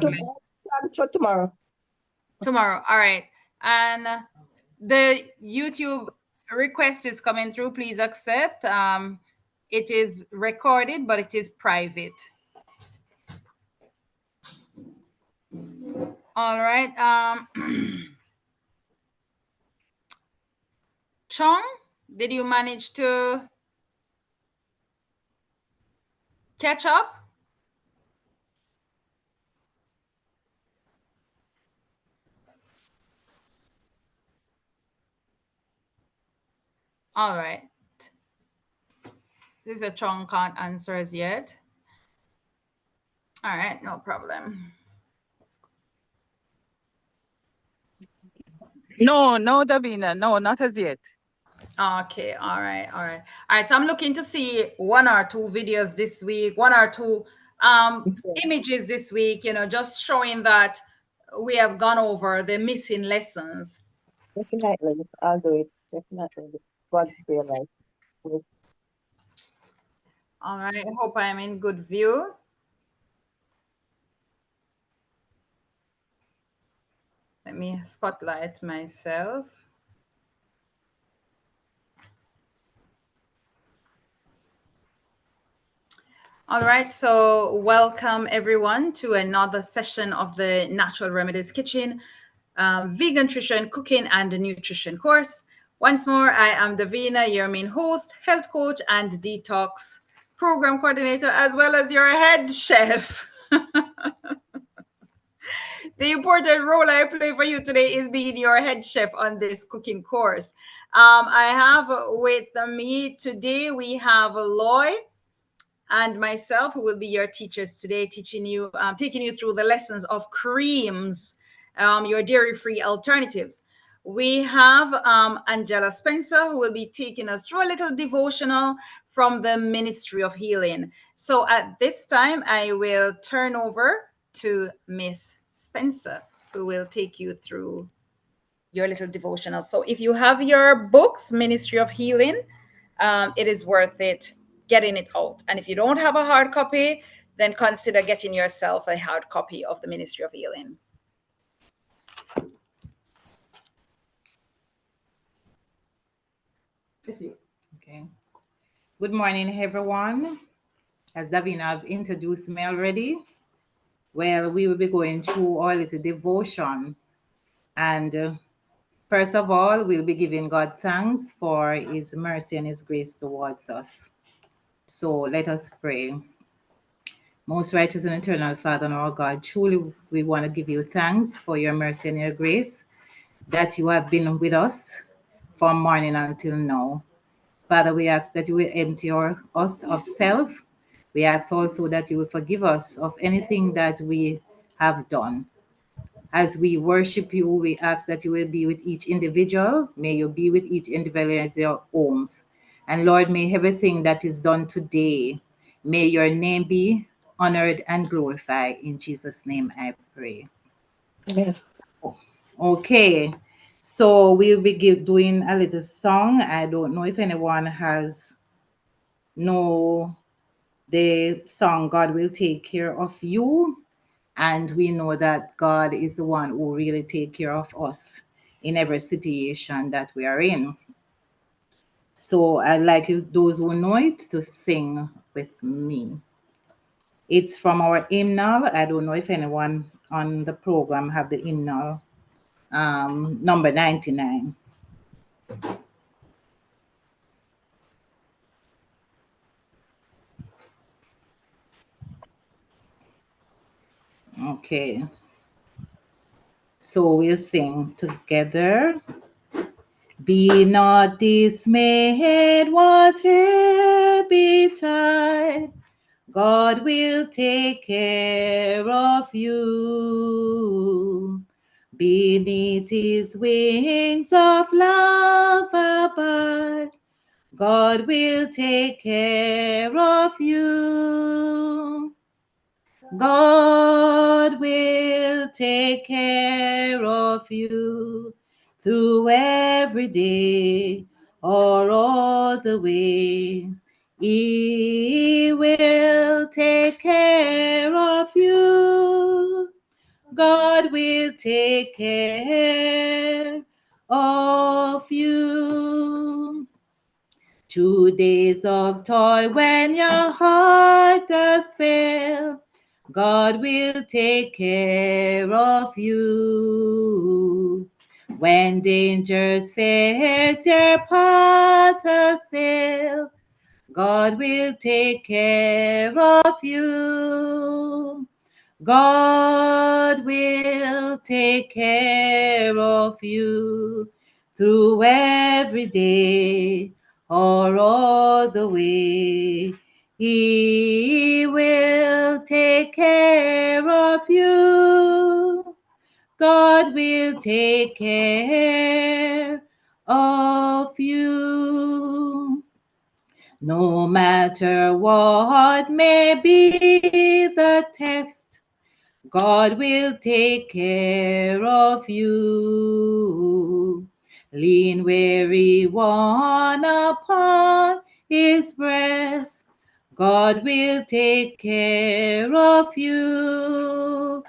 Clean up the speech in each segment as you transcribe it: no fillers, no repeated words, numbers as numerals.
Lovely. For tomorrow. Tomorrow. All right. And the YouTube request is coming through. Please accept. It is recorded, but it is private. All right. Chong, did you manage to catch up? All right. This is a Chong can't answer as yet. All right, no problem. No, Davina, no, not as yet. Okay, all right, all right. All right, so I'm looking to see one or two videos this week, one or two images this week, just showing that we have gone over the missing lessons. Definitely. I'll do it. Definitely. God's prayer life. All right, I hope I'm in good view. Let me spotlight myself. All right, so welcome everyone to another session of the Natural Remedies Kitchen, vegan nutrition, cooking, and nutrition course. Once more, I am Davina, your main host, health coach, and detox program coordinator, as well as your head chef. The important role I play for you today is being your head chef on this cooking course. I have with me today, we have Loy and myself, who will be your teachers today, taking you through the lessons of creams, your dairy-free alternatives. We have Angela Spencer, who will be taking us through a little devotional from the Ministry of Healing. So at this time, I will turn over to Miss Spencer, who will take you through your little devotional. So if you have your books, Ministry of Healing, it is worth it getting it out. And if you don't have a hard copy, then consider getting yourself a hard copy of the Ministry of Healing. Okay. Good morning, everyone. As Davina have introduced me already, well, we will be going through our little devotion. And first of all, we'll be giving God thanks for his mercy and his grace towards us. So let us pray. Most righteous and eternal Father and our God, truly we want to give you thanks for your mercy and your grace, that you have been with us from morning until now. Father, we ask that you will empty us of self. We ask also that you will forgive us of anything that we have done. As we worship you, we ask that you will be with each individual. May you be with each individual in their homes. And Lord, may everything that is done today, may your name be honored and glorified. In Jesus' name I pray. Yes. Okay, so we'll be doing a little song. I don't know if anyone has know the song God Will Take Care of You. And we know that God is the one who really take care of us in every situation that we are in. So I'd like you, those who know it, to sing with me. It's from our hymnal. I don't know if anyone on the program have the hymnal, number 99. Okay. So we'll sing together. Be not dismayed, whate'er betide, God will take care of you. Beneath his wings of love abide, God will take care of you. God will take care of you through every day or all the way. He will take care of you. God will take care of you. 2 days of toil when your heart does fail, God will take care of you. When dangers face your path assail, God will take care of you. God will take care of you through every day or all the way. He will take care of you. God will take care of you. No matter what may be the test, God will take care of you. Lean weary one upon his breast, God will take care of you.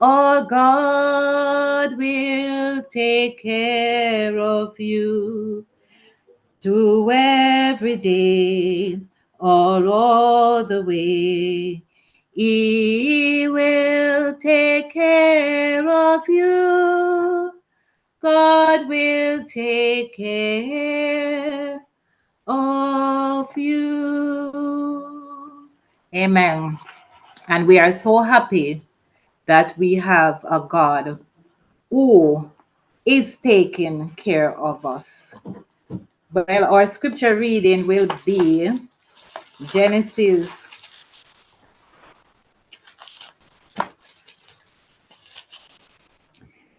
Oh, God will take care of you. To every day or all the way. He will take care of you. God will take care of you. Amen. And we are so happy that we have a God who is taking care of us. Well, our scripture reading will be Genesis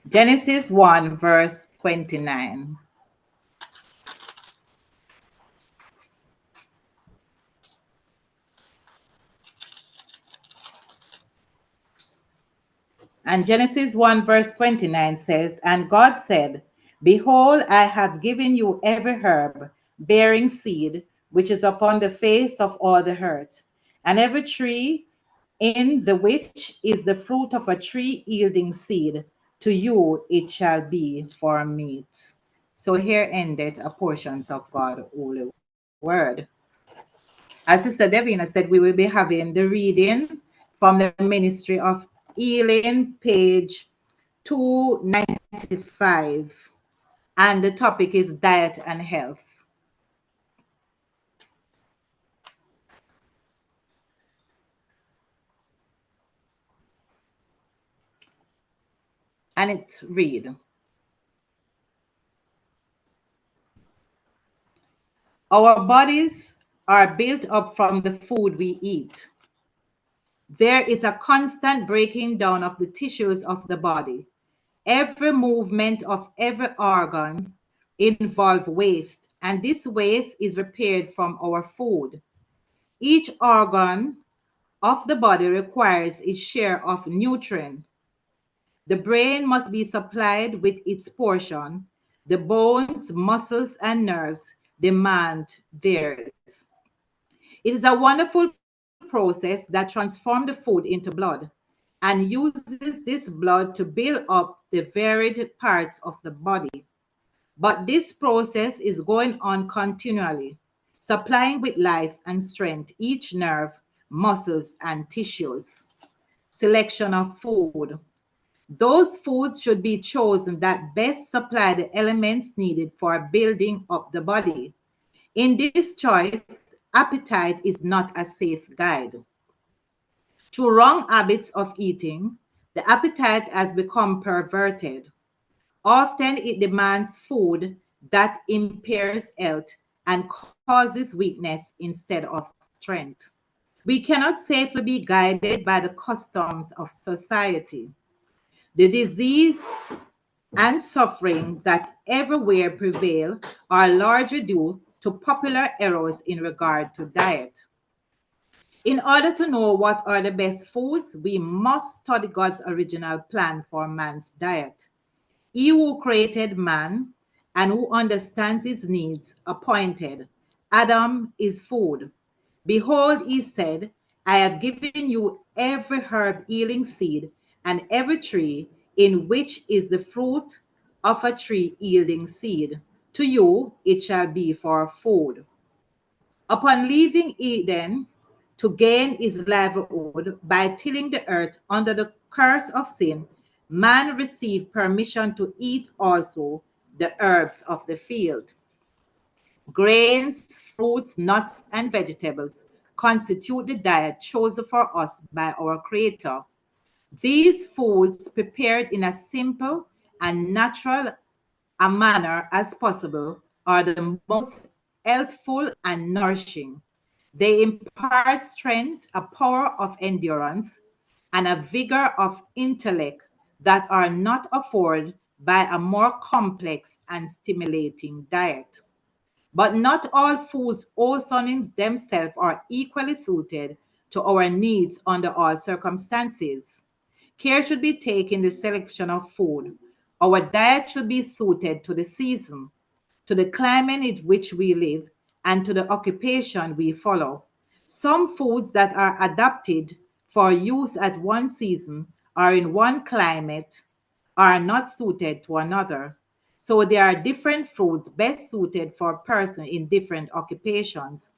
Genesis 1 verse 29. And Genesis 1 verse 29 says, And God said, Behold, I have given you every herb bearing seed, which is upon the face of all the earth, and every tree in the which is the fruit of a tree yielding seed. To you it shall be for meat. So here ended a portions of God's holy word. As Sister Devina said, we will be having the reading from the Ministry of Healing, page 295. And the topic is diet and health. And it read, Our bodies are built up from the food we eat. There is a constant breaking down of the tissues of the body. Every movement of every organ involves waste, and this waste is repaired from our food. Each organ of the body requires its share of nutrient. The brain must be supplied with its portion. The bones, muscles, and nerves demand theirs. It is a wonderful process that transforms the food into blood and uses this blood to build up the varied parts of the body. But this process is going on continually, supplying with life and strength each nerve, muscles, and tissues. Selection of food. Those foods should be chosen that best supply the elements needed for building up the body. In this choice, appetite is not a safe guide. Through wrong habits of eating, the appetite has become perverted. Often it demands food that impairs health and causes weakness instead of strength. We cannot safely be guided by the customs of society. The disease and suffering that everywhere prevail are largely due to popular errors in regard to diet. In order to know what are the best foods, we must study God's original plan for man's diet. He who created man and who understands his needs appointed Adam his food. Behold, he said, I have given you every herb yielding seed, and every tree in which is the fruit of a tree yielding seed. To you it shall be for food. Upon leaving Eden to gain his livelihood by tilling the earth under the curse of sin, man received permission to eat also the herbs of the field. Grains, fruits, nuts, and vegetables constitute the diet chosen for us by our Creator. These foods, prepared in a simple and natural a manner as possible, are the most healthful and nourishing. They impart strength, a power of endurance, and a vigor of intellect that are not afforded by a more complex and stimulating diet. But not all foods also in themselves are equally suited to our needs under all circumstances. Care should be taken in the selection of food. Our diet should be suited to the season, to the climate in which we live, and to the occupation we follow. Some foods that are adapted for use at one season or in one climate are not suited to another. So there are different foods best suited for a person in different occupations.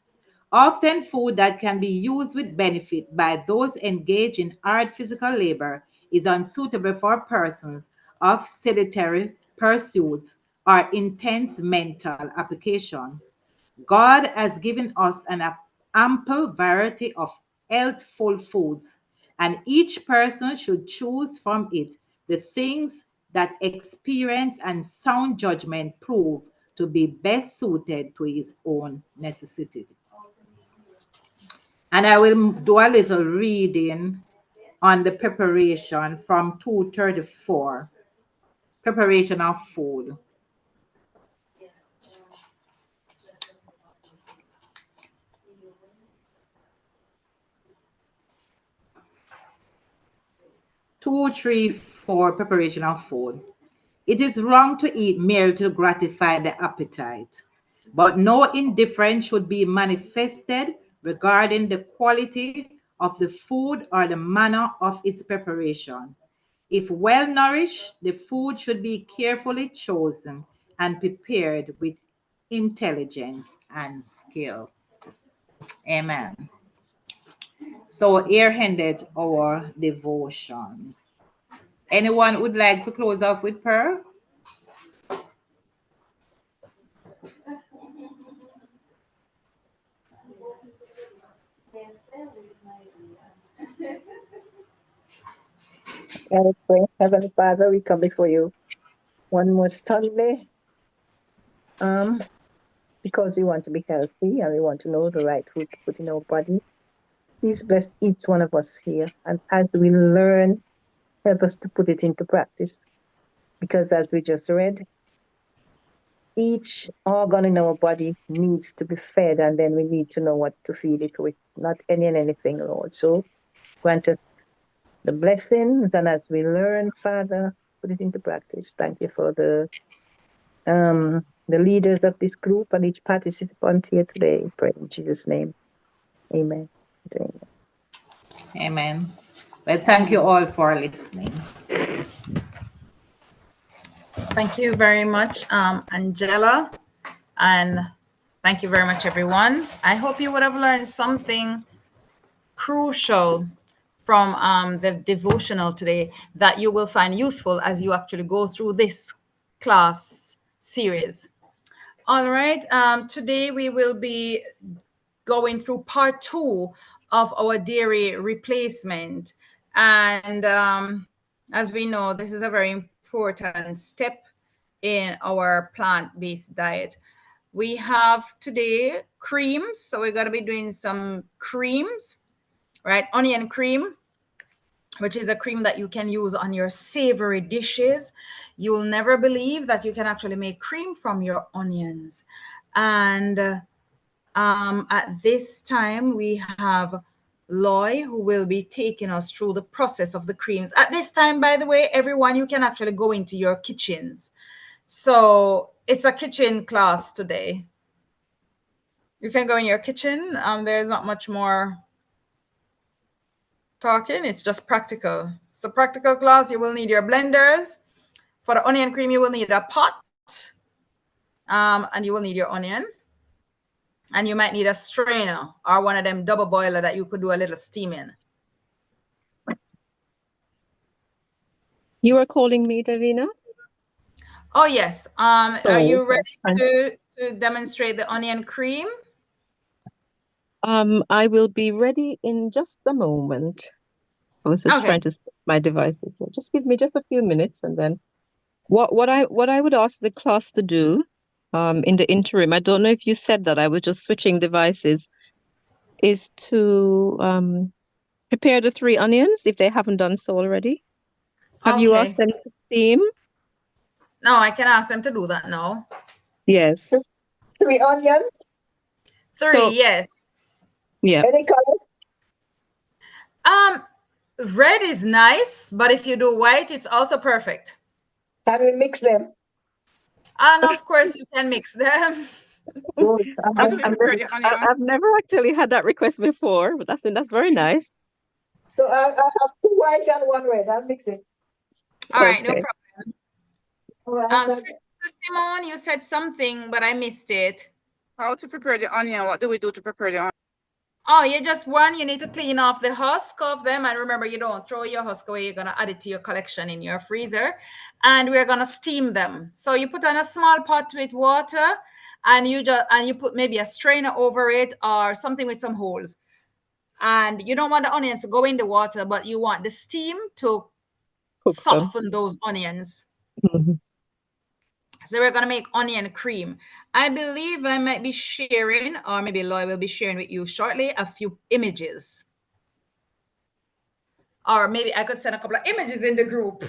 Often, food that can be used with benefit by those engaged in hard physical labor is unsuitable for persons of sedentary pursuits or intense mental application. God has given us an ample variety of healthful foods, and each person should choose from it the things that experience and sound judgment prove to be best suited to his own necessity. And I will do a little reading on the preparation from 234, preparation of food. Two, three, four, preparation of food. It is wrong to eat merely to gratify the appetite, but no indifference should be manifested regarding the quality of the food or the manner of its preparation. If well nourished, the food should be carefully chosen and prepared with intelligence and skill. Amen. So here ended our devotion. Anyone would like to close off with prayer? Let us pray. Heavenly Father, we come before you one more Sunday, um, because we want to be healthy and we want to know the right food to put in our body. Please bless each one of us here. And as we learn, help us to put it into practice. Because as we just read, each organ in our body needs to be fed, and then we need to know what to feed it with, not any and anything, Lord. So grant us the blessings, and as we learn, Father, put it into practice. Thank you for the leaders of this group and each participant here today. Pray in Jesus' name. Amen. Amen. Amen. Well, thank you all for listening. Thank you very much, Angela. And thank you very much, everyone. I hope you would have learned something crucial from the devotional today that you will find useful as you actually go through this class series. All right. Today we will be going through part 2 of our dairy replacement. And as we know, this is a very important step in our plant-based diet. We have today creams. So we're going to be doing some creams, right? Onion cream, which is a cream that you can use on your savory dishes. You will never believe that you can actually make cream from your onions. And at this time, we have Loy, who will be taking us through the process of the creams. At this time, by the way, everyone, you can actually go into your kitchens. So it's a kitchen class today. You can go in your kitchen. There's not much more talking. It's just practical. So practical class, you will need your blenders. For the onion cream, you will need a pot. And you will need your onion. And you might need a strainer or one of them double boiler that you could do a little steam in. You are calling me, Davina? Oh, yes. Are Sorry. you ready to demonstrate the onion cream? I will be ready in just a moment. I was just trying to set my devices. So just give me just a few minutes, and then what I would ask the class to do in the interim, I don't know if you said that, I was just switching devices, is to prepare the 3 onions if they haven't done so already. Have you asked them to steam? No, I can ask them to do that now. Yes. 3 onions? 3, yes. Yeah. Any color? Red is nice, but if you do white, it's also perfect. Can we mix them? And of course, you can mix them. Good. I've never actually had that request before, but that's very nice. So I have 2 white and 1 red. I'll mix it. All right, no Okay. problem. All right. Sister Simone, you said something, but I missed it. How to prepare the onion? What do we do to prepare the onion? Oh, you need to clean off the husk of them. And remember, you don't throw your husk away. You're going to add it to your collection in your freezer. And we're going to steam them. So you put on a small pot with water, and you put maybe a strainer over it or something with some holes. And you don't want the onions to go in the water, but you want the steam to soften those onions. Mm-hmm. So we're going to make onion cream. I believe I might be sharing, or maybe Loy will be sharing with you shortly, a few images. Or maybe I could send a couple of images in the group.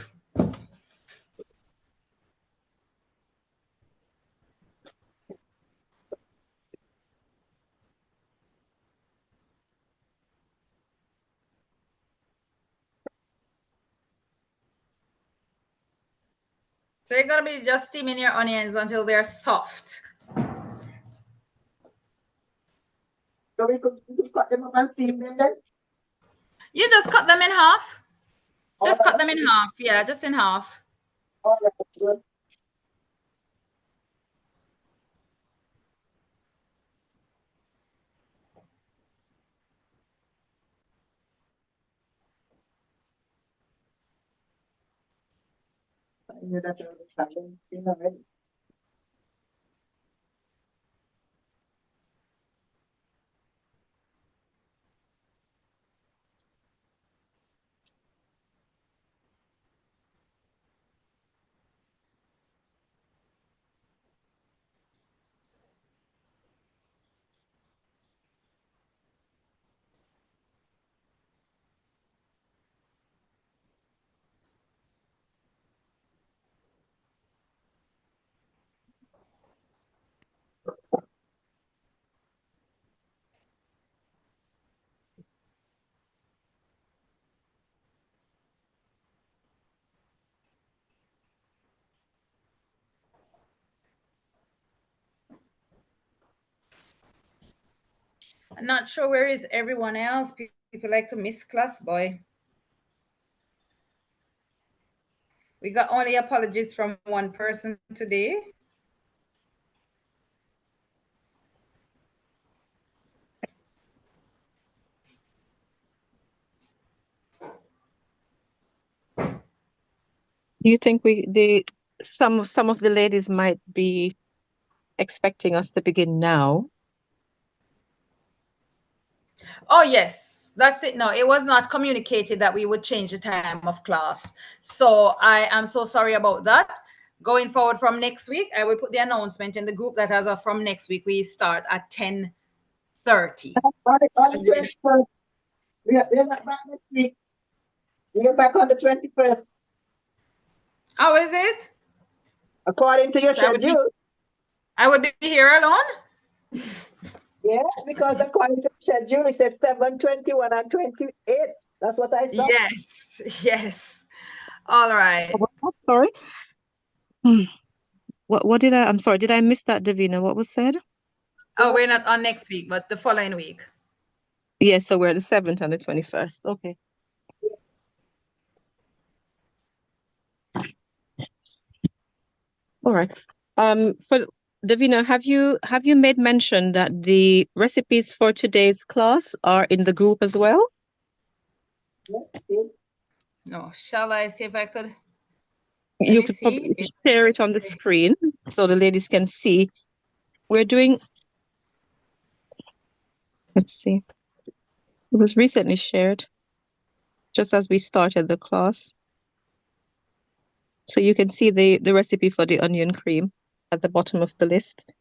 So you're going to be just steaming your onions until they're soft. So we could cut them up and steam them then? You just cut them in half. Just cut them in half. Yeah, just in half. All right, good. I knew that there was something steam already. I'm not sure where is everyone else. People like to miss class, boy. We got only apologies from one person today. Do you think some of the ladies might be expecting us to begin now? Oh, yes, that's it. No, it was not communicated that we would change the time of class. So I am so sorry about that. Going forward from next week, I will put the announcement in the group that as of from next week, we start at 10:30. We're not back next week. We're back on the 21st. How is it? According to your schedule. I would be here alone? Yeah, because according to the schedule, it says 7:21 and 28. That's what I saw. Yes. All right. Sorry. What did I'm sorry, did I miss that, Davina? What was said? Oh, we're not on next week, but the following week. Yes, so we're the 7th and the 21st. Okay. All right. For Davina, have you made mention that the recipes for today's class are in the group as well? Yes. No, shall I see if I could? Let You me could see. probably share it on the screen so the ladies can see. We're doing, let's see. It was recently shared just as we started the class. So you can see the recipe for the onion cream at the bottom of the list.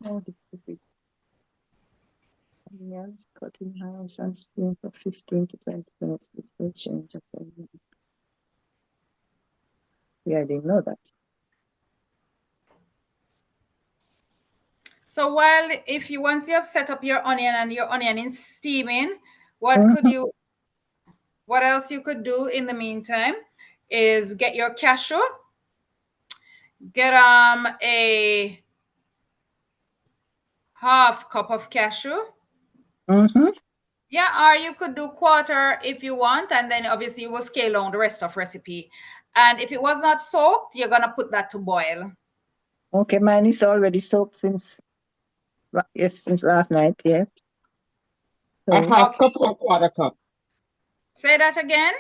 Oh, this is it. Onions cut in halves and steam for 15 to 20 minutes. This will change of onion. Yeah, I didn't know that. So while if you once you have set up your onion and your onion is steaming, what else you could do in the meantime is get your cashew, get a half cup of cashew. Yeah, or you could do quarter if you want, and then obviously you will scale down the rest of recipe. And if it was not soaked, you're gonna put that to boil. Okay, mine is already soaked since last night. Yeah. A So half cup or quarter cup? Say that again.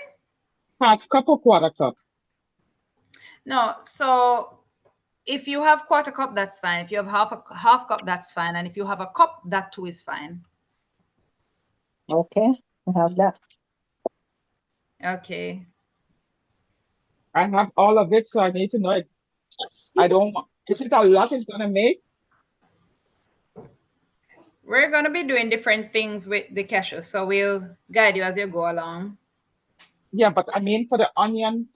Half cup or quarter cup? No, so if you have quarter cup, that's fine. If you have half cup, that's fine. And if you have a cup, that too is fine. okay, I have that. Okay. I have all of it, so I need to know it. I don't want, is it a lot it's gonna make? We're gonna be doing different things with the cashew, so we'll guide you as you go along. Yeah, but I mean for the onion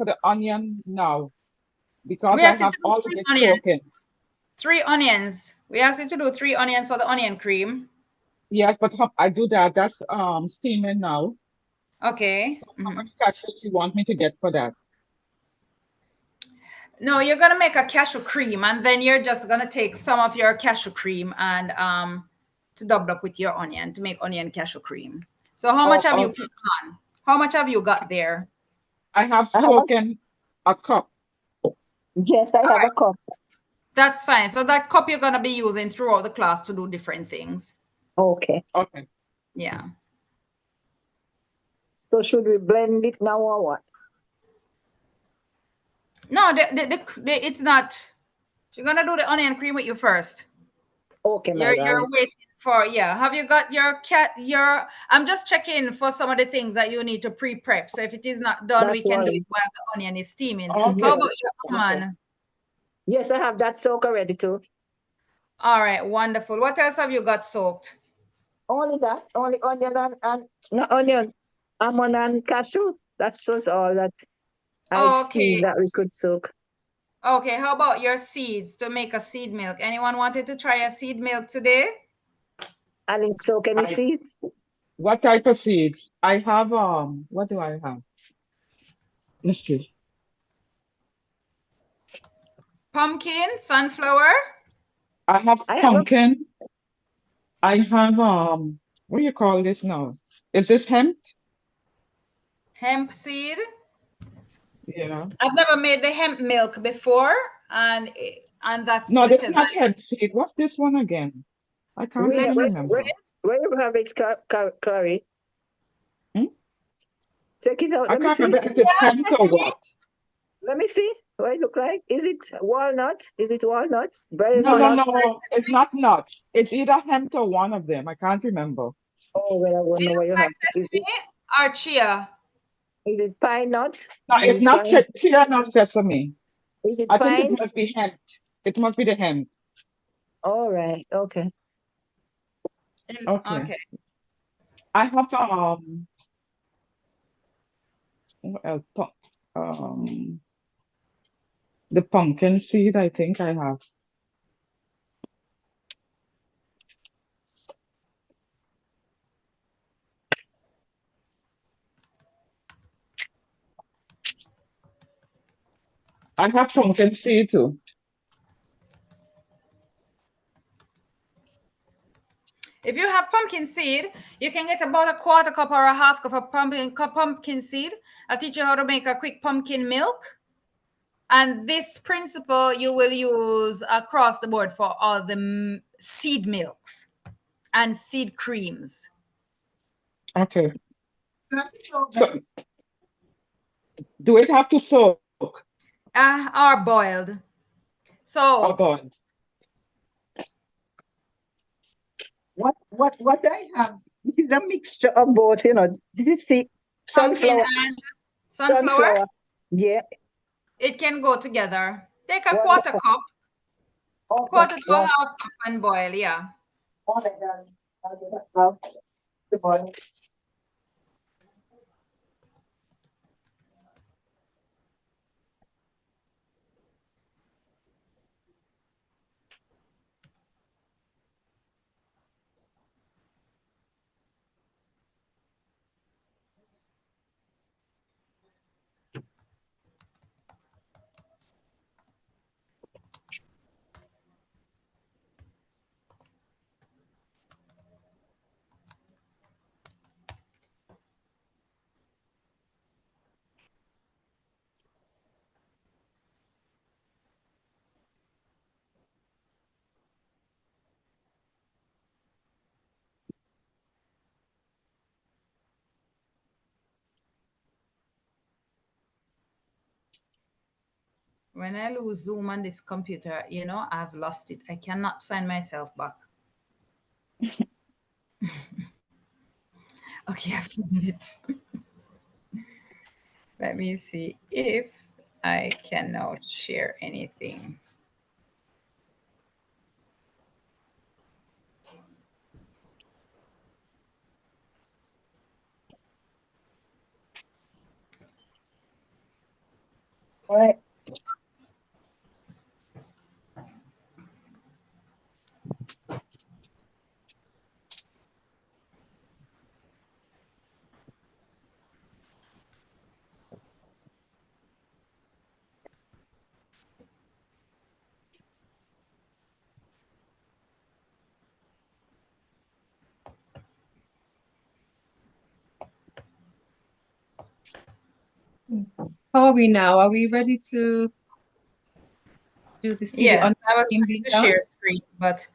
now, because We I asked you have to do all of 3 it onions. soaking. 3 onions. We asked you to do 3 onions for the onion cream. Yes, but I do that. That's steaming now. Okay. So how much cashew do you want me to get for that? No, you're gonna make a cashew cream, and then you're just gonna take some of your cashew cream and to double up with your onion to make onion cashew cream. So how much have you Okay. put on? How much have you got there? I have I have soaking a cup. yes, I have a cup. That's fine. So that cup you're gonna be using throughout the class to do different things. Okay. Okay. Yeah. So should we blend it now or what? No, it's not. You're gonna do the onion cream with you first. Okay, my You're darling. waiting for, yeah. Have you got your I'm just checking for some of the things that you need to pre-prep. So if it is not done, That's we can do it why. while the onion is steaming. Okay. How about Yes. your almond? Yes, I have that soak already too. All right, wonderful. What else have you got soaked? Only that. Only onion and not onion, almond and cashew. That's just all that I Oh, see okay. that we could soak. Okay, how about your seeds to make a seed milk? Anyone wanted to try a seed milk today? I didn't soak any seeds. What type of seeds? I have what do I have? Let's see. Pumpkin, sunflower, I have I have a pumpkin. I have what do you call this now? Is this hemp? hemp seed. Yeah. I've never made the hemp milk before, and that's No, this is because not hemp seed. What's this one again? I can't where, even lettuce remember. where you have it, Clary? Hmm? Check it out. I Let me can't see. remember if it's hemp or what. Let me see. What it look like? Is it walnut? Is it walnuts? Bread No, No, no, it walnut? looks like no. It's not nuts. It's either hemp or one of them. I can't remember. Oh, well, I won't it know what looks you like have. sesame or chia. Is it pine nut? No, Is it's it not pine? chia nor sesame. Is it I think it pine? must be hemp. It must be the hemp. All right. Okay. Okay. Okay. I have what else? Um the pumpkin seed, I think I have. I have pumpkin seed too. If you have pumpkin seed, you can get about a quarter cup or a half cup of pumpkin seed. I'll teach you how to make a quick pumpkin milk. And this principle you will use across the board for all the seed milks and seed creams. Okay. So do it have to soak Are boiled. or So boiled? What I have? This is a mixture of both. This is the pumpkin sunflower. and sunflower, Sunflower. Yeah. it can go together. Take a quarter Wonderful. cup, Okay. quarter to a Right. half cup and boil. Yeah. All right, darling. I'll do that now. Good morning. When I lose Zoom on this computer, I've lost it. I cannot find myself back. Okay, I found it. Let me see if I can now share anything. All right. How are we now? Are we ready to see the Yes, I was onion trying being to done? share screen, but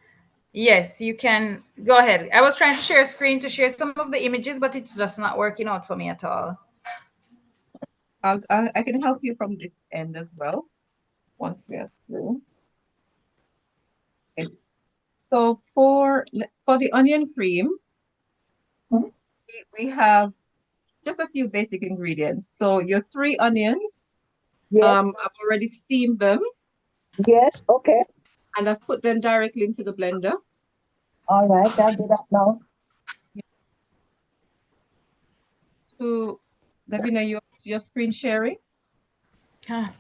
yes, you can go ahead. I was trying to share screen to share some of the images, but it's just not working out for me at all. I can help you from this end as well once we are through. Okay. So for the onion cream, Mhm. we have just a few basic ingredients. So your 3 onions, Yes. I've already steamed them Yes. Okay. and I've put them directly into the blender. All right. I'll do that now. To Davina, your screen sharing. Ah,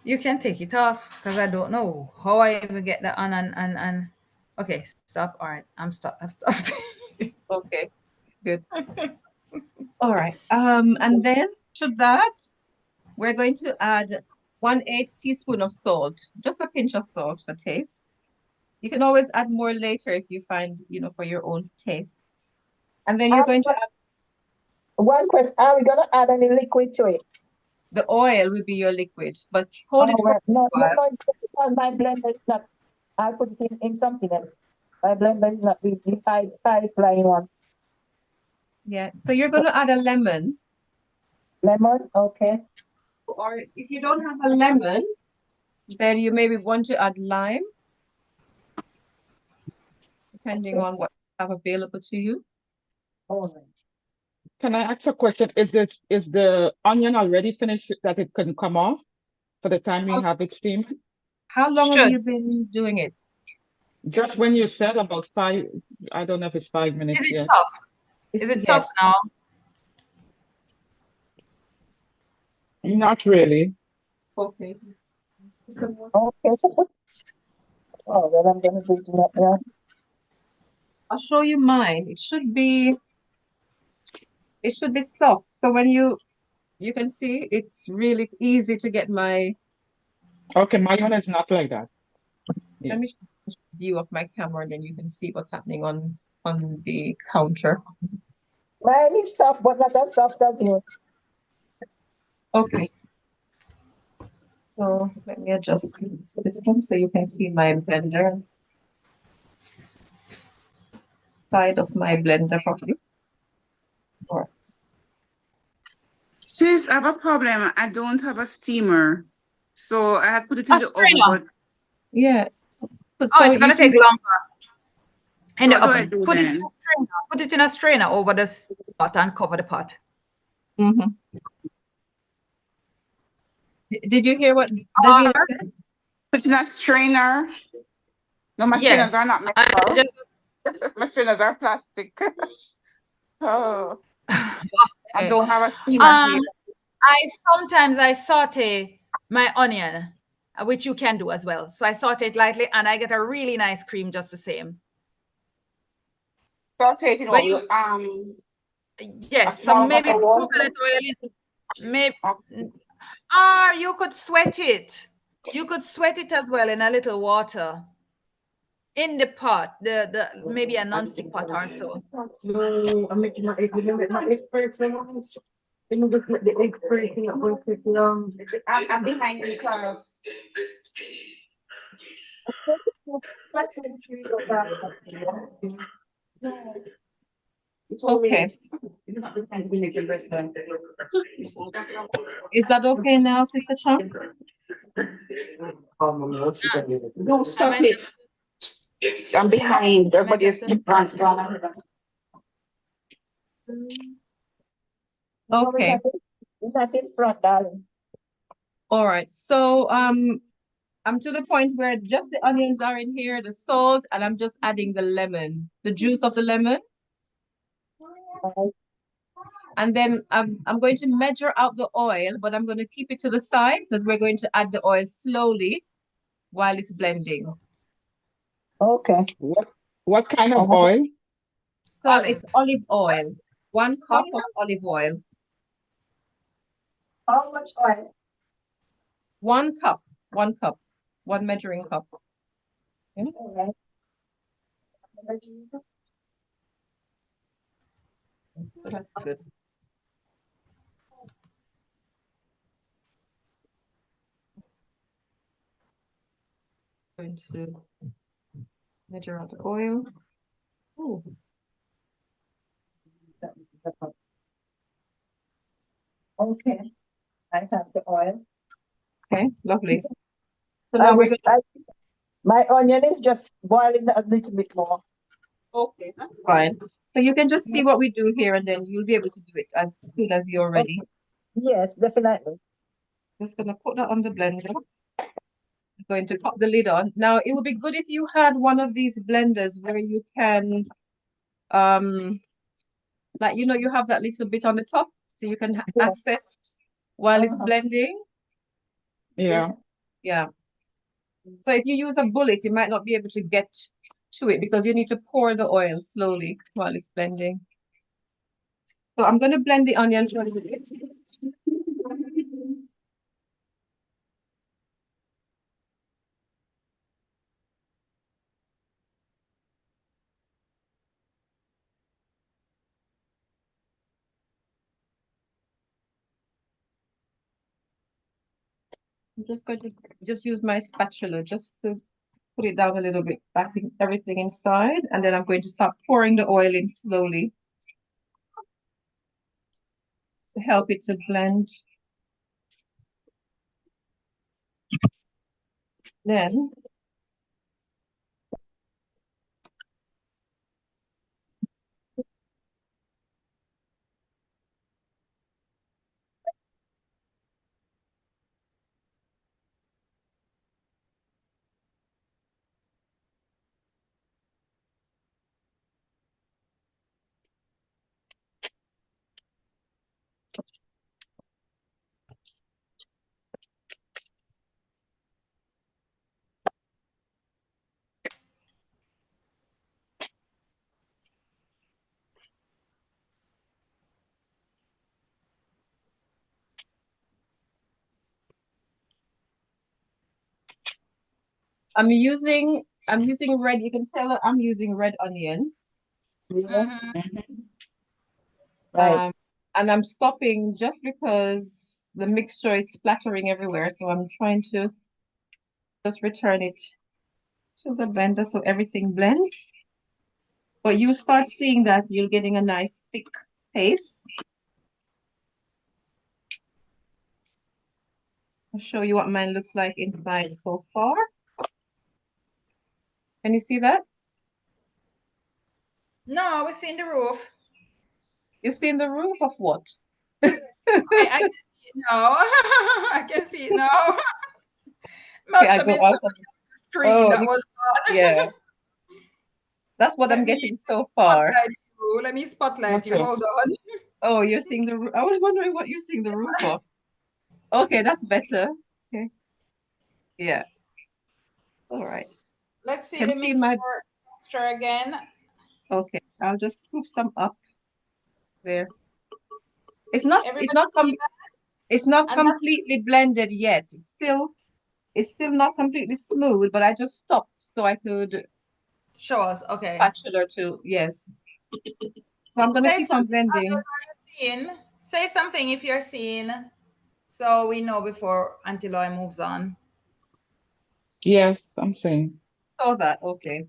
you can take it off because I don't know how I even get that on and okay, stop. All right, I'm stopped. I've stopped. Okay, good. All right. And then to that, we're going to add 1/8 teaspoon of salt, just a pinch of salt for taste. You can always add more later if you find, for your own taste. And then you're Are we going to go- add One question. Are we gonna add any liquid to it? the oil will be your liquid, but hold Oh it for well, a no, no, while. no. Because my blender is not. I put it in something else. My blender is not the high flying one. Yeah. So you're going to add a lemon. Lemon. Okay. or if you don't have a lemon, then you maybe want to add lime, depending on what you have available to you. All right. Can I ask a question? Is the onion already finished that it can come off for the time we How, have it steaming? how long have Should. you been doing it? Just when you said about 5, I don't know if it's 5 minutes Is it yet. soft? Is it Yes. soft now? Not really. Okay. Okay, so oh, well, I'm gonna do that now. I'll show you mine. It should be soft. So when you can see it's really easy to get my, Okay, my one is not like that. Yeah. let me show you the view of my camera, and then you can see what's happening on the counter. Mine is soft, but not as soft as yours. Okay. So let me adjust this one so you can see my blender, side of my blender properly. Or Sis, I have a problem. I don't have a steamer. So I had put it A in the oven, strainer. but yeah. Oh, So it's you gonna take can, longer in so the what do I oven. do Put it in then? a strainer. Put it in a strainer over the pot and cover the pot. mhm. Did you hear what Davina Or said? Put it in a strainer. No, my strainers are yes, not metal. My strainers are plastic. Oh, I okay. don't have a steamer here. I saute my onion, which you can do as well. So I saute it lightly, and I get a really nice cream just the same. Saute it in But what you, a yes, some small amount maybe of water. coconut oil, maybe, Okay. or you could sweat it. You could sweat it as well in a little water in the pot, the maybe a non-stick pot or so. No, I'm making my egg. You know, my egg first. Let me just make the egg first. You know, one quick long. I'm behind you, class. Okay. Is that okay now, Sister Chang? Don't I stop might it. I'm behind. I might Everybody have is to. gone. Okay. Not in front, darling. All right. So I'm to the point where just the onions are in here, the salt, and I'm just adding the lemon, the juice of the lemon. And then I'm going to measure out the oil, but I'm going to keep it to the side because we're going to add the oil slowly while it's blending. Okay. What kind of Oh, oil? So it's olive oil, 1 cup of how olive oil, much oil? 1 cup, 1 cup, 1 measuring cup. Okay. All right. So that's good. Going to measure out the oil. Oh, Okay. I have the oil. okay, lovely. So I now we're just, going my onion is just boiling a little bit more. to, okay, that's fine. So you can just see what we do here, and then you'll be able to do it as soon as you're ready. Yes, definitely. Just gonna put that on the blender. I'm going to pop the lid on. Now, it would be good if you had one of these blenders where you can, like, you have that little bit on the top, so you can Yeah. access while it's Uh-huh. blending. Yeah. Yeah. So if you use a bullet, you might not be able to get to it because you need to pour the oil slowly while it's blending. So I'm going to blend the onions for a little bit. I'm just going to just use my spatula just to put it down a little bit, backing everything inside, and then I'm going to start pouring the oil in slowly to help it to blend. Then I'm using red. You can tell that I'm using red onions. Yeah. Mm-hmm. Right. And I'm stopping just because the mixture is splattering everywhere. So I'm trying to just return it to the blender so everything blends. But you start seeing that you're getting a nice thick paste. I'll show you what mine looks like inside so far. Can you see that? No, we're seeing the roof. You see the roof of what? I can see it now. I can see it now. Okay, Must I have go been out somebody of, else's screen oh, that was on. yeah, that's what Let I'm me getting so far. spotlight you. Let me spotlight you. Okay. Hold on. Oh, you're seeing the roof. I was wondering what you're seeing the roof of. Okay, that's better. Okay. Yeah. All right. Let's see Can the see my, mixture again. okay. I'll just scoop some up there. It's not, Everybody see that? it's not And that's completely blended yet. It's still not completely smooth, but I just stopped so I could show us. Okay. spatula to, yes. So I'm gonna Say keep on something others blending. are you seeing. Say something if you're seeing, so we know before Auntie Loy moves on. Yes, I'm saying. Saw that, okay.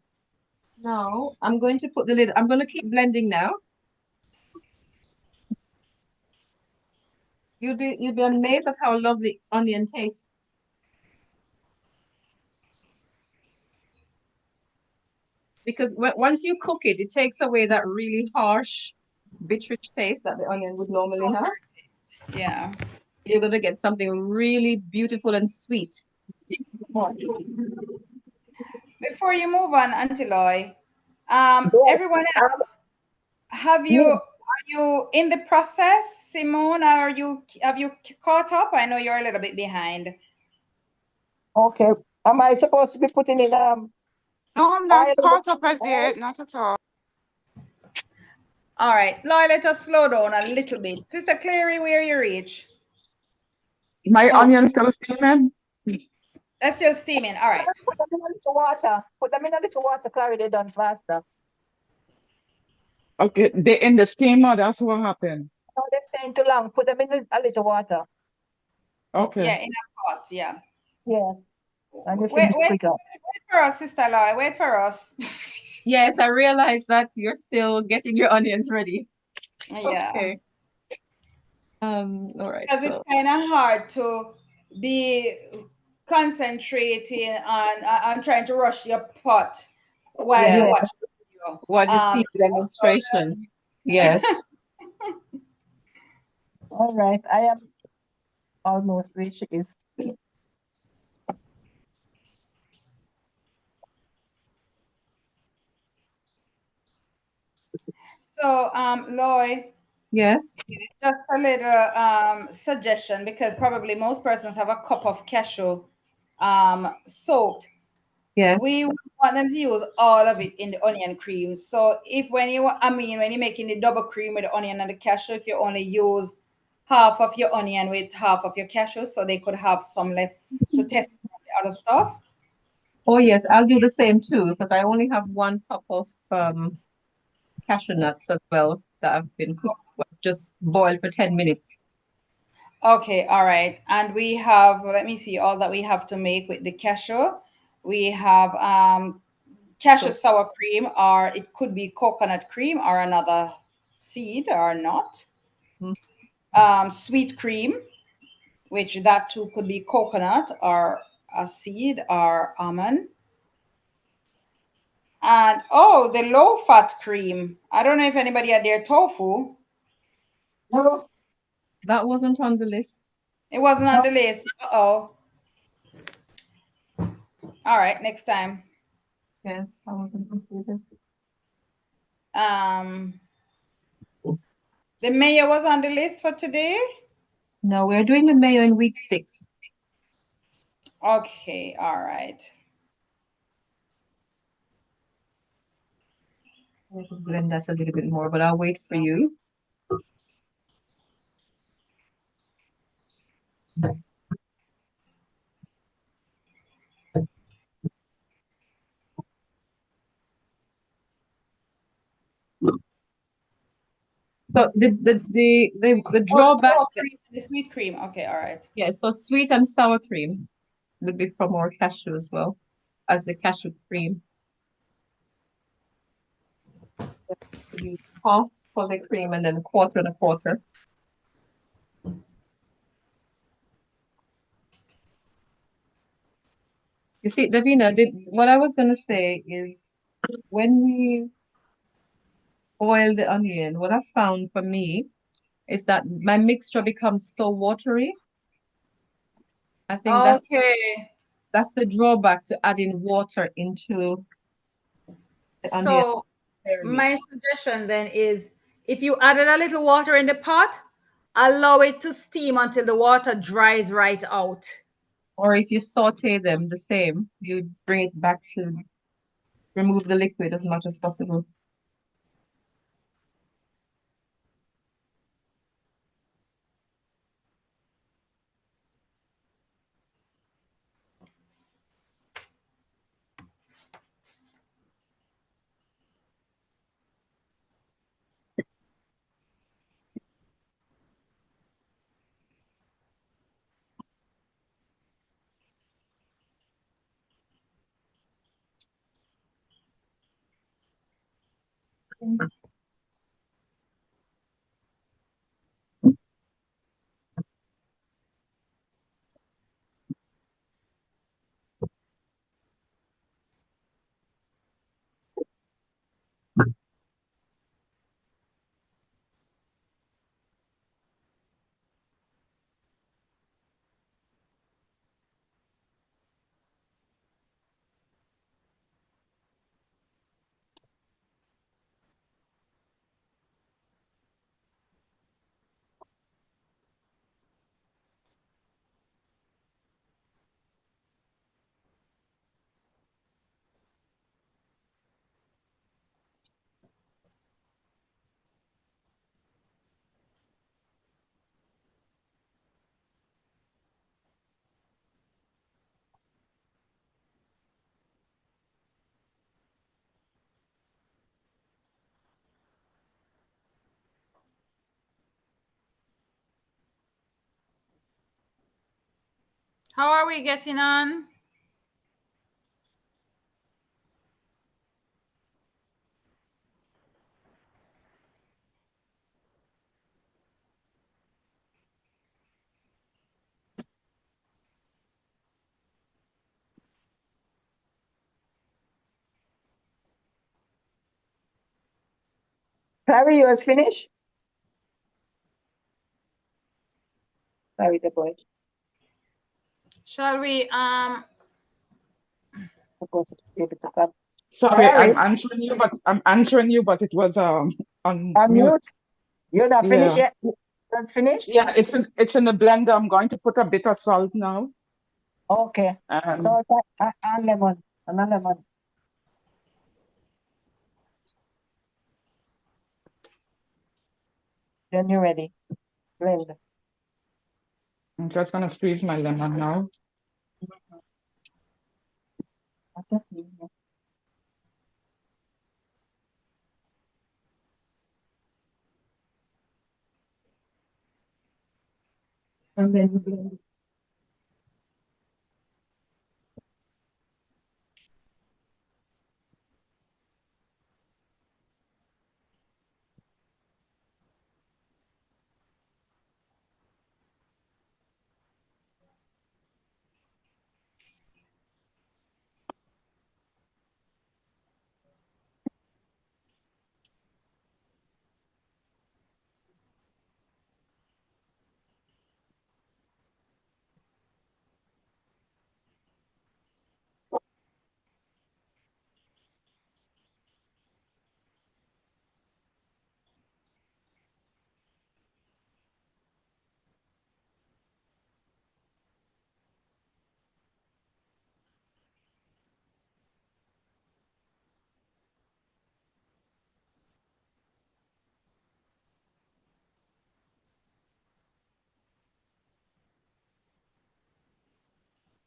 Now I'm going to put the lid, I'm gonna keep blending now. You'll be amazed at how lovely onion tastes. Because once you cook it, it takes away that really harsh, biterish taste that the onion would normally have. Yeah. You're gonna get something really beautiful and sweet. Before you move on, Auntie Loy, Yes. everyone else, Me. are you in the process, Simone? Have you caught up? I know you're a little bit behind. Okay. Am I supposed to be putting in No, I'm oil not in the caught up as oil? yet, not at all. All right, Loy, let us slow down a little bit. Sister Clary, where you reach? My Oh, onion still steaming? Let's just steaming. All right. Put them in a little water. Put them in a little water, Clary, they done faster. Okay, they in the steamer, that's what happened. No, they're staying too long. Put them in a little water. Okay. Yeah, in a pot. Yeah. Yes. And they Wait, finish wait, quicker. wait for us, Sister Loy. Wait for us. yes, I realized that you're still getting your onions ready. Yeah. Okay. All right, Because it's so kind of hard to be concentrating on trying to rush your pot while yeah, you Yeah. watch the video. what you see the So demonstration. Yes. All right. I am almost where she is. Loy, Yes. just a little suggestion because probably most persons have a cup of cashew soaked. Yes. We would want them to use all of it in the onion cream. So if when you're making the double cream with the onion and the cashew, if you only use half of your onion with half of your cashew, so they could have some left to test the other stuff. Oh yes, I'll do the same too because I only have one cup of cashew nuts as well that have been cooked, just boiled for 10 minutes. Okay, all right. And we have, let me see all that we have to make with the cashew. We have cashew So, sour cream, or it could be coconut cream or another seed or not. Sweet cream, which that too could be coconut or a seed or almond. And oh, the low fat cream. I don't know if anybody had their tofu. No, that wasn't on the list. It wasn't on No. the list. Uh-oh. All right, next time. Yes, I wasn't included. The mayo was on the list for today. No, we're doing the mayo in week 6. Okay, all right. I have to blend that a little bit more, but I'll wait for you. So the Oh, the drawback, sour cream, the sweet cream. Okay, all right. yeah, so sweet and sour cream would be from our cashew as well as the cashew cream. Use half for the cream and then quarter and a quarter. You see, Davina, what I was gonna say is when we boil the onion, what I found for me is that my mixture becomes so watery. I think Okay. that's the drawback to adding water into the onion So my meat. suggestion then is if you added a little water in the pot, allow it to steam until the water dries right out. Or if you saute them the same, you bring it back to remove the liquid as much as possible. How are we getting on? Carrie, yours finished? Sorry, the boy. Shall we Supposed to be able to come. Sorry, Carrie, I'm answering you, but it was on on mute. mute. You're not finished Yeah. yet? That's finished? Yeah, it's in the blender. I'm going to put a bit of salt now. Okay. So it's and lemon. And a lemon. Then you're ready. Blend. I'm just gonna squeeze my lemon now. And then you blend.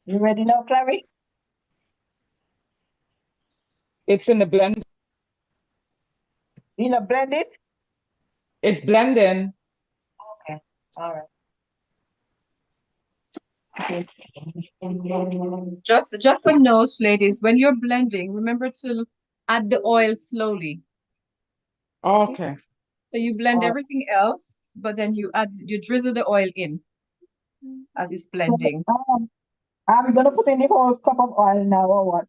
You ready now, Clary? It's in the blend. You know, blend it? It's blending. Okay. All right. Just a note, ladies, when you're blending, remember to add the oil slowly. Okay. So you blend Oh. everything else, but then you drizzle the oil in as it's blending. Are we gonna put in the whole cup of oil now or what?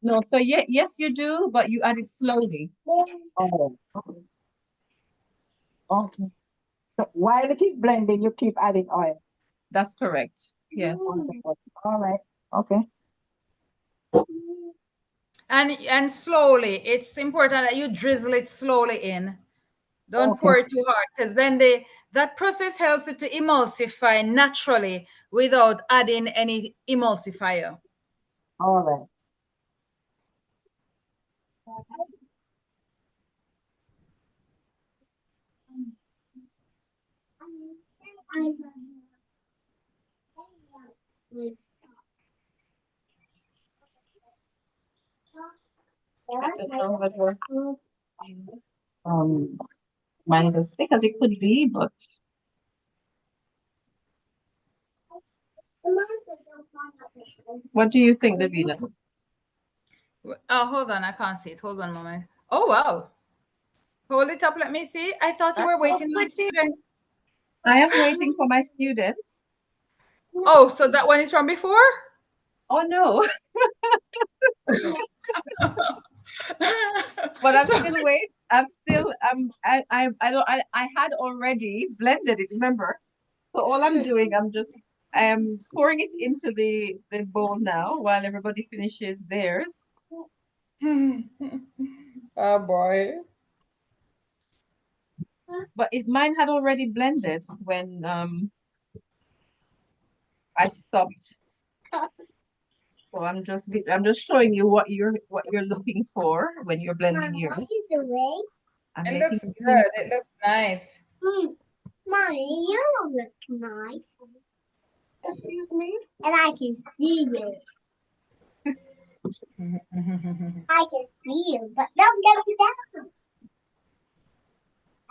No, so yes, you do, but you add it slowly. Oh. Okay. So while it is blending, you keep adding oil. That's correct. Yes. All right. Okay. And slowly. It's important that you drizzle it slowly in. Don't Okay. pour it too hard, because then that process helps it to emulsify naturally without adding any emulsifier. All right. I don't know whether Um, mine is as thick as it could be, but what do you think, Davina? Oh, hold on. I can't see it. Hold on a moment. Oh, wow. Hold it up. Let me see. I thought you were That's so waiting on the pretty. student. I am waiting for my students. Oh, so that one is from before? Oh no, but I'm So, still I had already blended it, remember? So all I'm doing, I'm just pouring it into the bowl now while everybody finishes theirs. oh boy. But mine had already blended when I stopped. So I'm just showing you what you're looking for when you're blending yours. I'm It making looks good. It looks nice. Mommy, you don't look nice. Excuse me. And I can see you. I can see you, but don't get me down.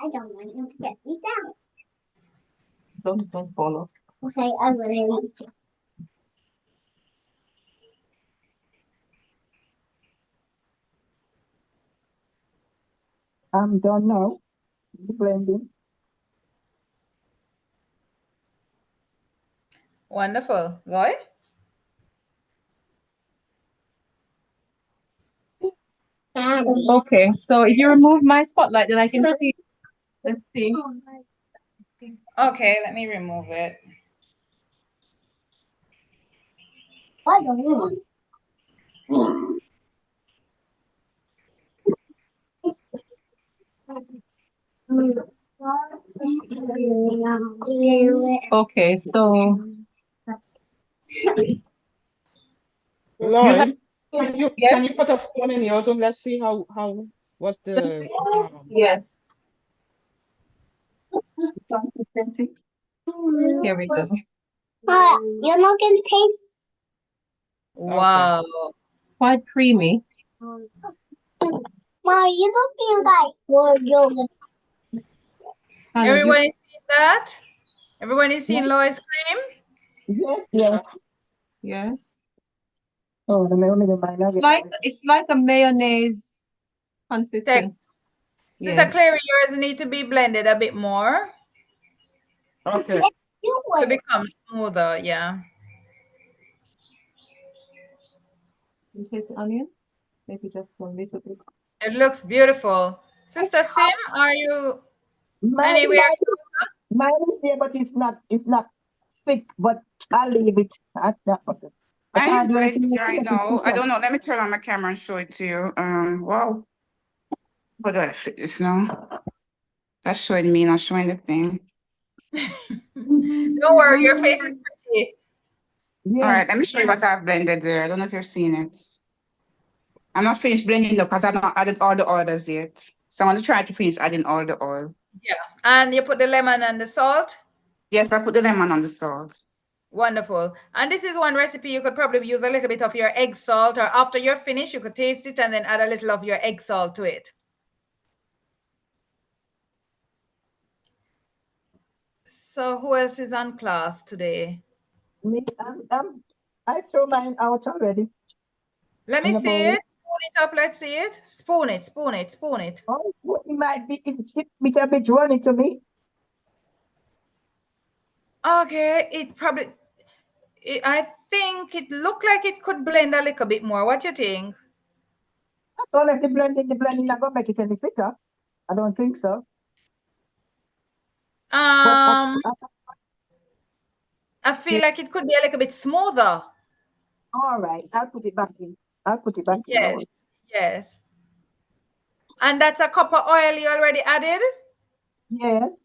I don't want you to get me down. Don't fall off. Okay, I will. I'm done now. Blending. Wonderful. Roy? Okay, so if you remove my spotlight, then I can see. Let's see. Okay, let me remove it. I don't want. Okay, so you have Lloyd, can you put yes, a spoon in yours and let's see how what's just the yes. Consistency. Here we go. You're not gonna taste. okay. Wow. Quite creamy. Mom, you don't feel like yogurt. Hello, you Everyone is seeing that? Everyone is seeing Lois cream? Yes, yes. yes. Oh, the mayo might not It's like a mayonnaise consistency. Sister Yes. Clary, yours need to be blended a bit more Okay. You to will. become smoother. Yeah. In case the onion, maybe just a little bit. It looks beautiful. Sister Sim, are you Mine, anywhere? mine is there, but it's not thick, but I'll leave it at that. I Mine is can't do blended anything right now. I don't know. Let me turn on my camera and show it to you. Wow. How do I fit this now? That's showing me, not showing the thing. Don't worry, your face is pretty. All Yeah. right, let me show you what I've blended there. I don't know if you're seeing it. I'm not finished blending though because I've not added all the oils yet. So I'm going to try to finish adding all the oil. Yeah. And you put the lemon and the salt? Yes, I put the lemon on the salt. Wonderful. And this is one recipe you could probably use a little bit of your egg salt, or after you're finished, you could taste it and then add a little of your egg salt to it. So who else is on class today? Me, I throw mine out already Let in me the see bowl. it. Spoon it up. Let's see it. Spoon it, spoon it, spoon it. Oh, it might be, it's a bit runny to me. Okay, it probably, I think it looked like it could blend a little bit more. What do you think? I thought if the blending not gonna make it any thicker. I don't think so. But I feel like it could be a little bit smoother. all right, I'll put it back in. I'll put it back in. Yes, yes. And that's a cup of oil you already added? Yes.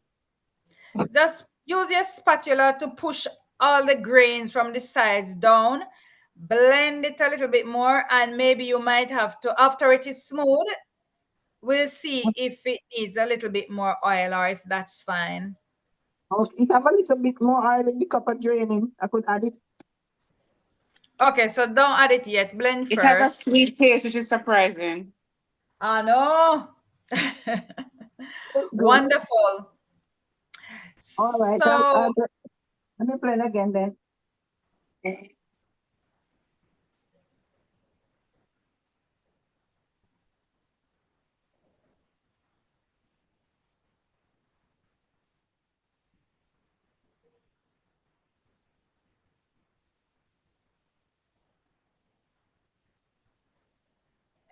Just use your spatula to push all the grains from the sides down. Blend it a little bit more, and maybe you might have to, after it is smooth, we'll see if it needs a little bit more oil or if that's fine. Okay, if I have a little bit more oil in the cup of draining, I could add it. Okay, so don't add it yet. Blend It has a first. sweet taste, which is surprising. I know. It's good. Wonderful. All right, So, let me blend again then.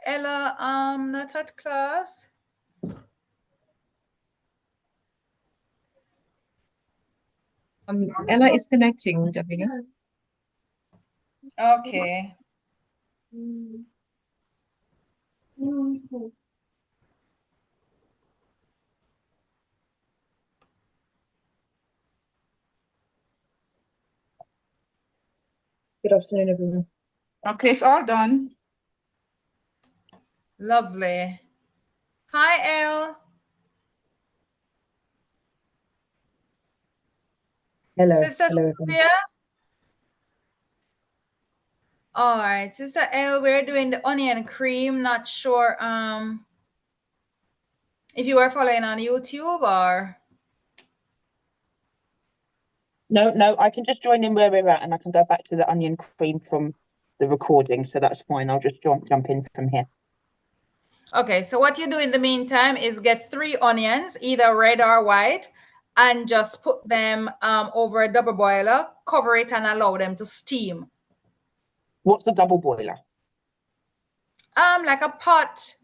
Ella, not at class. Ella is connecting, Davina. Okay. Good afternoon, everyone. Okay, it's all done. Lovely. Hi, Elle. Hello. Sister Hello, everyone. Sophia. All right, Sister Elle, we're doing the onion cream. Not sure if you were following on YouTube or. No, I can just join in where we're at, and I can go back to the onion cream from the recording, so that's fine. I'll just jump in from here. Okay, so what you do in the meantime is get 3 onions, either red or white, and just put them over a double boiler, cover it, and allow them to steam. What's the double boiler? Like a pot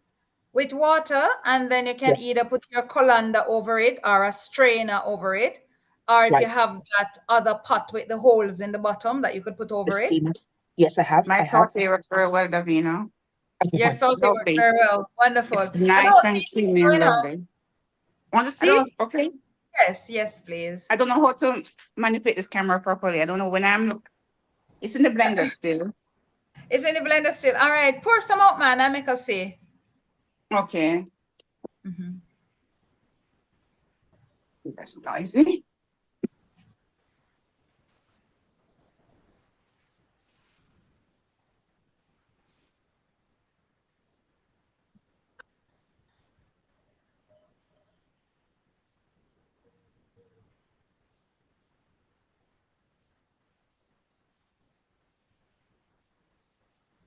with water, and then you can Yes. either put your colander over it or a strainer over it, or if you Right. have that other pot with the holes in the bottom that you could put over The it. steamer. Yes, I have. My saute works very well, Davina. Okay, Your fine. salty works Lovely. very well. Wonderful. It's I nice don't and see it creamy and going on. lovely. Want to I see? don't. Okay. Yes, please. I don't know how to manipulate this camera properly. I don't know when it's in the blender still. It's in the blender still. All right, pour some out, man. I make us see. Okay. That's noisy.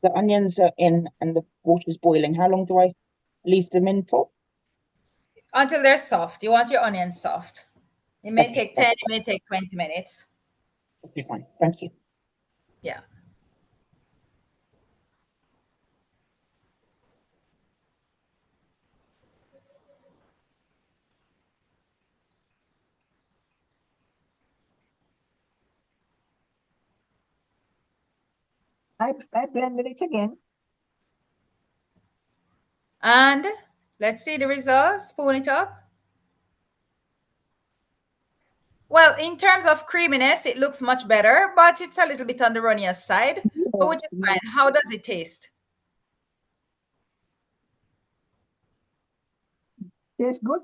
The onions are in and the water's boiling. How long do I leave them in for? Until they're soft. You want your onions soft. It may Okay, take 10, it may take 20 minutes. okay, fine. Thank you. Yeah. I blended it again. And let's see the results. Spoon it up. Well, in terms of creaminess, it looks much better, but it's a little bit on the runnier side, but which is fine. How does it taste? Tastes good.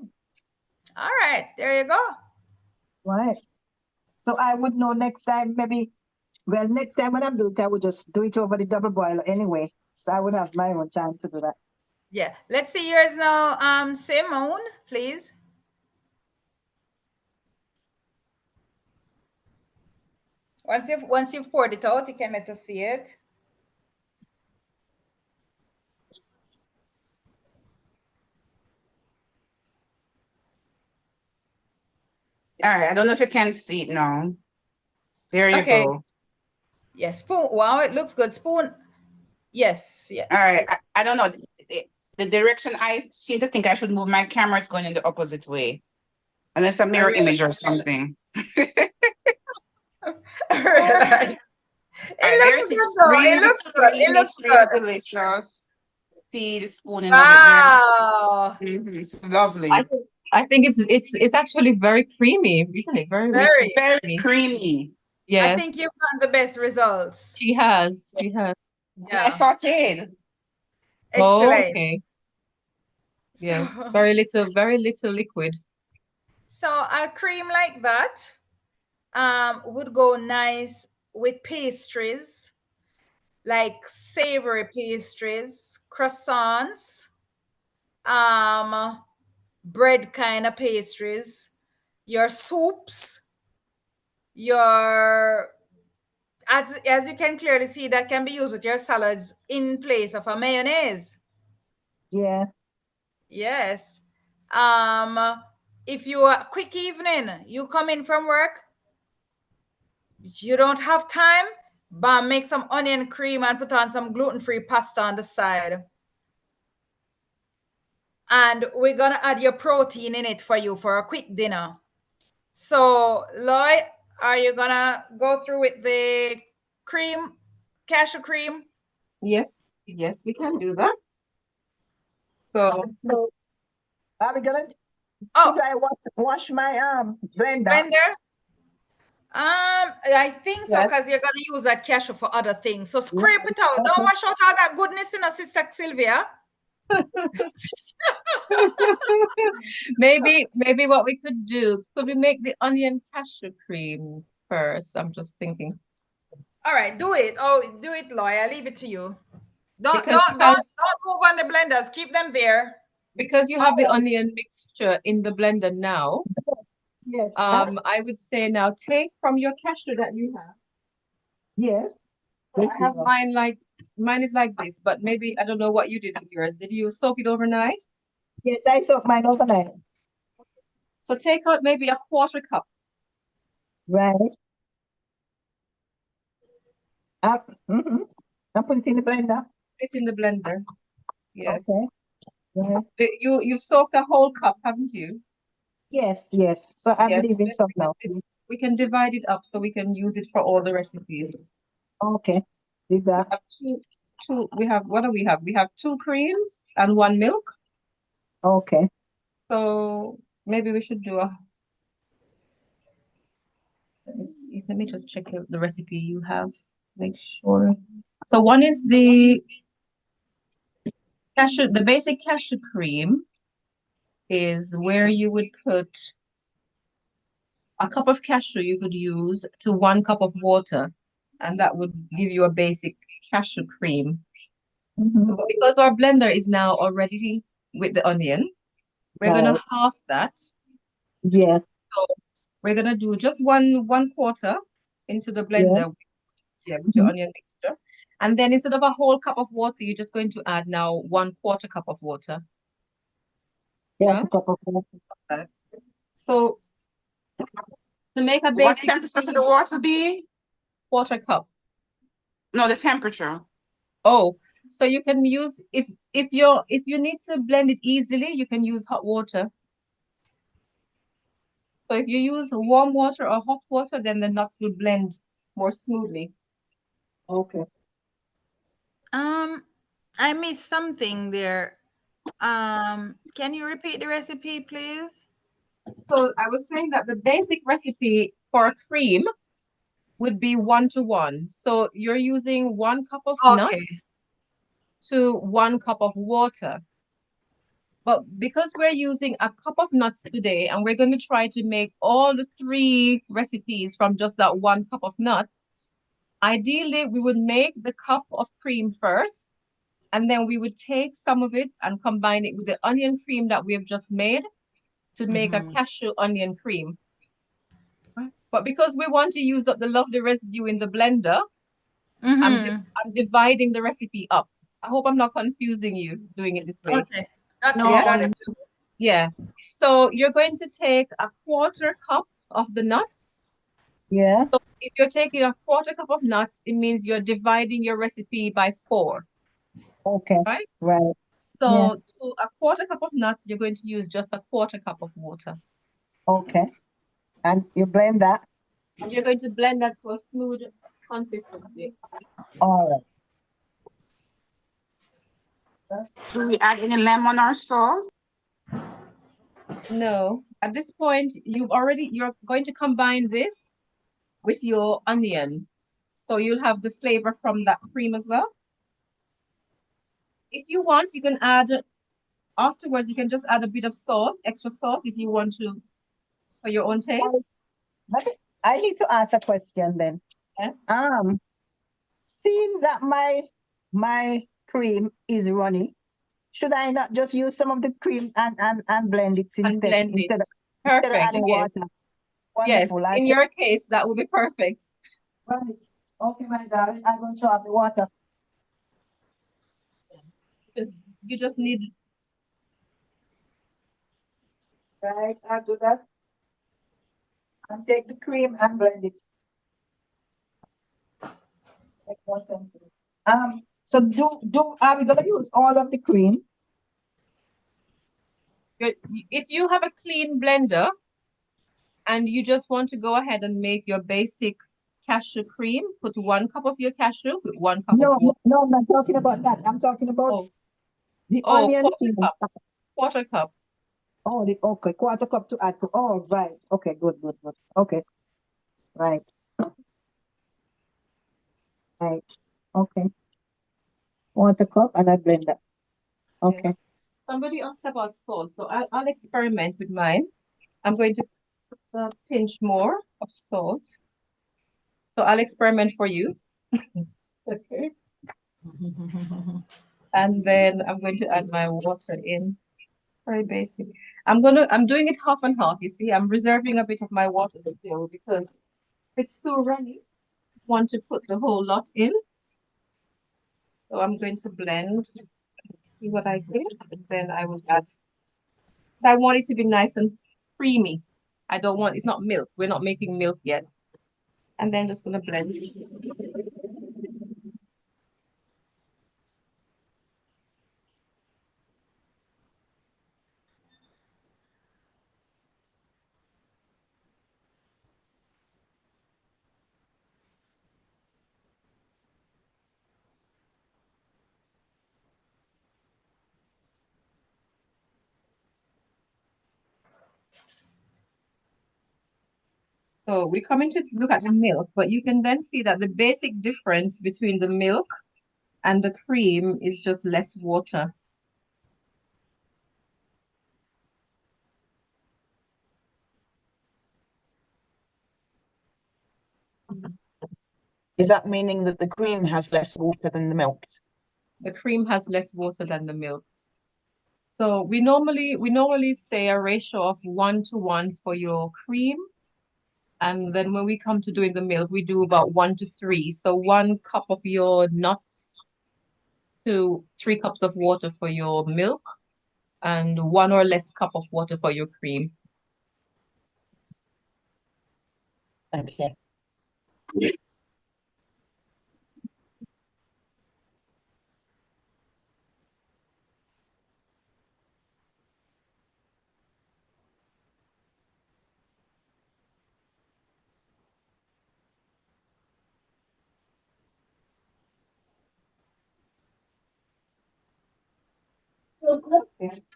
All right, there you go. Right. So I would know next time, maybe, well, next time when I'm doing it, I would just do it over the double boiler anyway. So I would have my own time to do that. Yeah. Let's see yours now. Simone, please. Once you've poured it out, you can let us see it. All right, I don't know if you can see it now. There you Okay. go. Yes, spoon. Wow, it looks good. Spoon. Yes, yes. All right, I don't know. The direction I seem to think I should move my camera is going in the opposite way. Unless a mirror image or something. All right. All It right, there looks it good is. though. It Really looks good. It creamy, looks really good. delicious. See the spooning of it there. Wow. It's lovely. I think it's actually very creamy, isn't it? Very rich and Very. Very creamy. creamy. I Yes, think you've got the best results. she has. She has. And I Yeah. sauteed. Oh, Excellent. okay. Yes. So, Very little liquid. so a cream like that would go nice with pastries, like savory pastries, croissants, bread kind of pastries, your soups, your as you can clearly see, that can be used with your salads in place of a mayonnaise. Yeah. Yes. Um, if you are quick evening, you come in from work, you don't have time, but make some onion cream and put on some gluten-free pasta on the side. And we're gonna add your protein in it for you for a quick dinner. So, Lloyd, are you gonna go through with the cream, cashew cream? Yes, yes, we can do that. So So are we gonna Oh, should I wash my blender? blender. I think so, yes. because you're gonna use that cashew for other things. So Yeah, scrape it out. Don't okay. wash out all that goodness in us, Sister Sylvia. Maybe what we could do, could we make the onion cashew cream first? I'm just thinking. All right, do it. Oh, do it, Lloyd. I leave it to you. Don't Because don't don't don't move on the blenders. Keep them there. you have the onion mixture in the blender now, Yes. I would say now take from your cashew that you have. Yes. So I have mine is like this, but maybe I don't know what you did with yours. Did you soak it overnight? Yes, I soak mine overnight. So take out maybe a quarter cup. Right. Mm-hmm. I put it in the blender. It's in the blender. Yes. Okay. Right. You've soaked a whole cup, haven't you? Yes, yes. So I'm Yes. leaving some now. We can divide it up so we can use it for all the recipes. Okay. Did We that. have we have, what do we have? We have 2 creams and 1 milk. Okay. So maybe we should do let me just check out the recipe you have. Make sure. So one is the basic cashew cream is where you would put a cup of cashew you could use to 1 cup of water, and that would give you a basic cashew cream. Mm-hmm. But because our blender is now already with the onion, we're gonna Right. half that. Yes. So we're gonna do just one quarter into the Yeah. blender, with your onion mixture. And then instead of a whole cup of water, you're just going to add now 1/4 cup of water. Yes, Yeah. a cup of water. So to make a What basic temperature should the water be? quarter cup. No, the temperature. Oh, so you can use if you need to blend it easily, you can use hot water. So if you use warm water or hot water, then the nuts will blend more smoothly. Okay. I missed something there. Can you repeat the recipe, please? So I was saying that the basic recipe for a cream would be 1-to-1. So you're using 1 cup of nuts Okay. to 1 cup of water. But because we're using a cup of nuts today, and we're going to try to make all the 3 recipes from just that 1 cup of nuts, ideally we would make the cup of cream first, and then we would take some of it and combine it with the onion cream that we have just made to make a cashew onion cream. But because we want to use up the lovely residue in the blender, I'm dividing the recipe up. I hope I'm not confusing you doing it this way. Okay, got No. it, got it. Yeah. So you're going to take a 1/4 cup of the nuts. Yeah. So if you're taking a 1/4 cup of nuts, it means you're dividing your recipe by 4. Okay. Right? Right. So Yeah. to a 1/4 cup of nuts, you're going to use just a 1/4 cup of water. Okay. And you blend that. And you're going to blend that to a smooth consistency. All right. Do we add any lemon or salt? No, at this point, you're going to combine this with your onion. So you'll have the flavor from that cream as well. If you want, you can add, afterwards, you can just add a bit of salt, extra salt, if you want to, for your own taste. I need to ask a question then. Yes. Seeing that my cream is runny, should I not just use some of the cream and blend it And blend it. instead of Perfect, adding yes. water? Yes, Wonderful. in your case, that would be perfect. Right. Okay, my darling, I'm going to have the water. Because you just need. Right, I'll do that. And take the cream and blend it. Make more sense. So are we gonna use all of the cream? If you have a clean blender and you just want to go ahead and make your basic cashew cream, put 1 cup of your cashew with 1 cup of water. No, I'm not talking about that. I'm talking about the Oh, onion 1/4 cup. 1/4 cup. Oh, okay, 1/4 cup to add to. Oh, right. Okay, good. Okay, right. Right. Okay. 1/4 cup and I blend that. Okay. Somebody asked about salt, so I'll experiment with mine. I'm going to put a pinch more of salt. So I'll experiment for you. Okay. And then I'm going to add my water in. Very basic. I'm doing it half and half, you see. I'm reserving a bit of my water still because if it's too runny, I want to put the whole lot in. So I'm going to blend and see what I get. And then I will add. So I want it to be nice and creamy. I don't want, it's not milk. We're not making milk yet. And then just gonna blend. So we're coming to look at the milk, but you can then see that the basic difference between the milk and the cream is just less water. Is that meaning that the cream has less water than the milk? The cream has less water than the milk. So we normally say a ratio of 1:1 for your cream. And then when we come to doing the milk, we do about 1:3. So 1 cup of your nuts to 3 cups of water for your milk and 1 or less cup of water for your cream. Okay.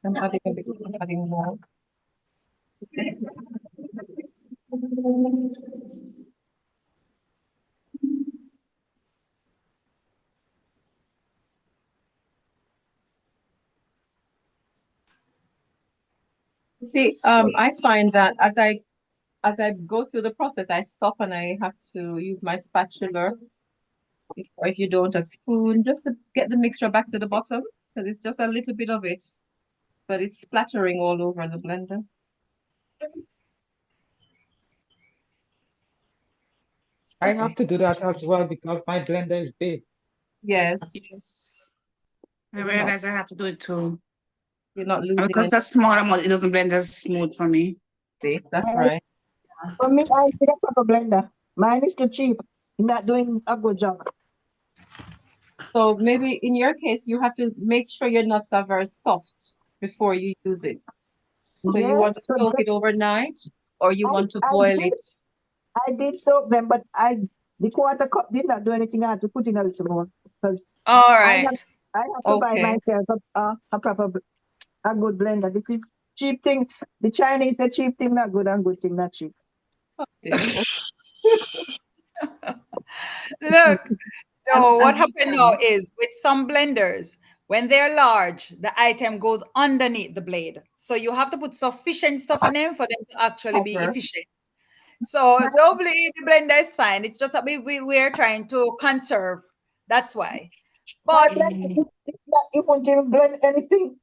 I'm adding a bit, I'm adding more. See, I find that as I go through the process, I stop and I have to use my spatula, or if you don't, a spoon, just to get the mixture back to the bottom, because it's just a little bit of it, but it's splattering all over the blender. I have to do that as well because my blender is big. Yes, Yes. I you're not realize I have to do it too. you're not losing Because any that small amount, it doesn't blend as smooth for me. space. That's Well, right. for me, I need a proper blender. Mine is too cheap. Not doing a good job. So maybe in your case, you have to make sure your nuts are very soft before you use it. So you Yeah, want to so soak it overnight, or you want to I boil did it? I did soak them, but the quarter cup did not do anything. I had to put in a little more because All I have right. I have to buy Okay. myself a proper a good blender. This is cheap thing. The Chinese say cheap thing not good and good thing not cheap. Oh dear. Look, no, what And happened now is with some blenders, when they're large, the item goes underneath the blade. So you have to put sufficient stuff in them for them to actually be cover. efficient. So don't believe the blender is fine. It's just that we're trying to conserve. That's why. My But blender it won't even blend anything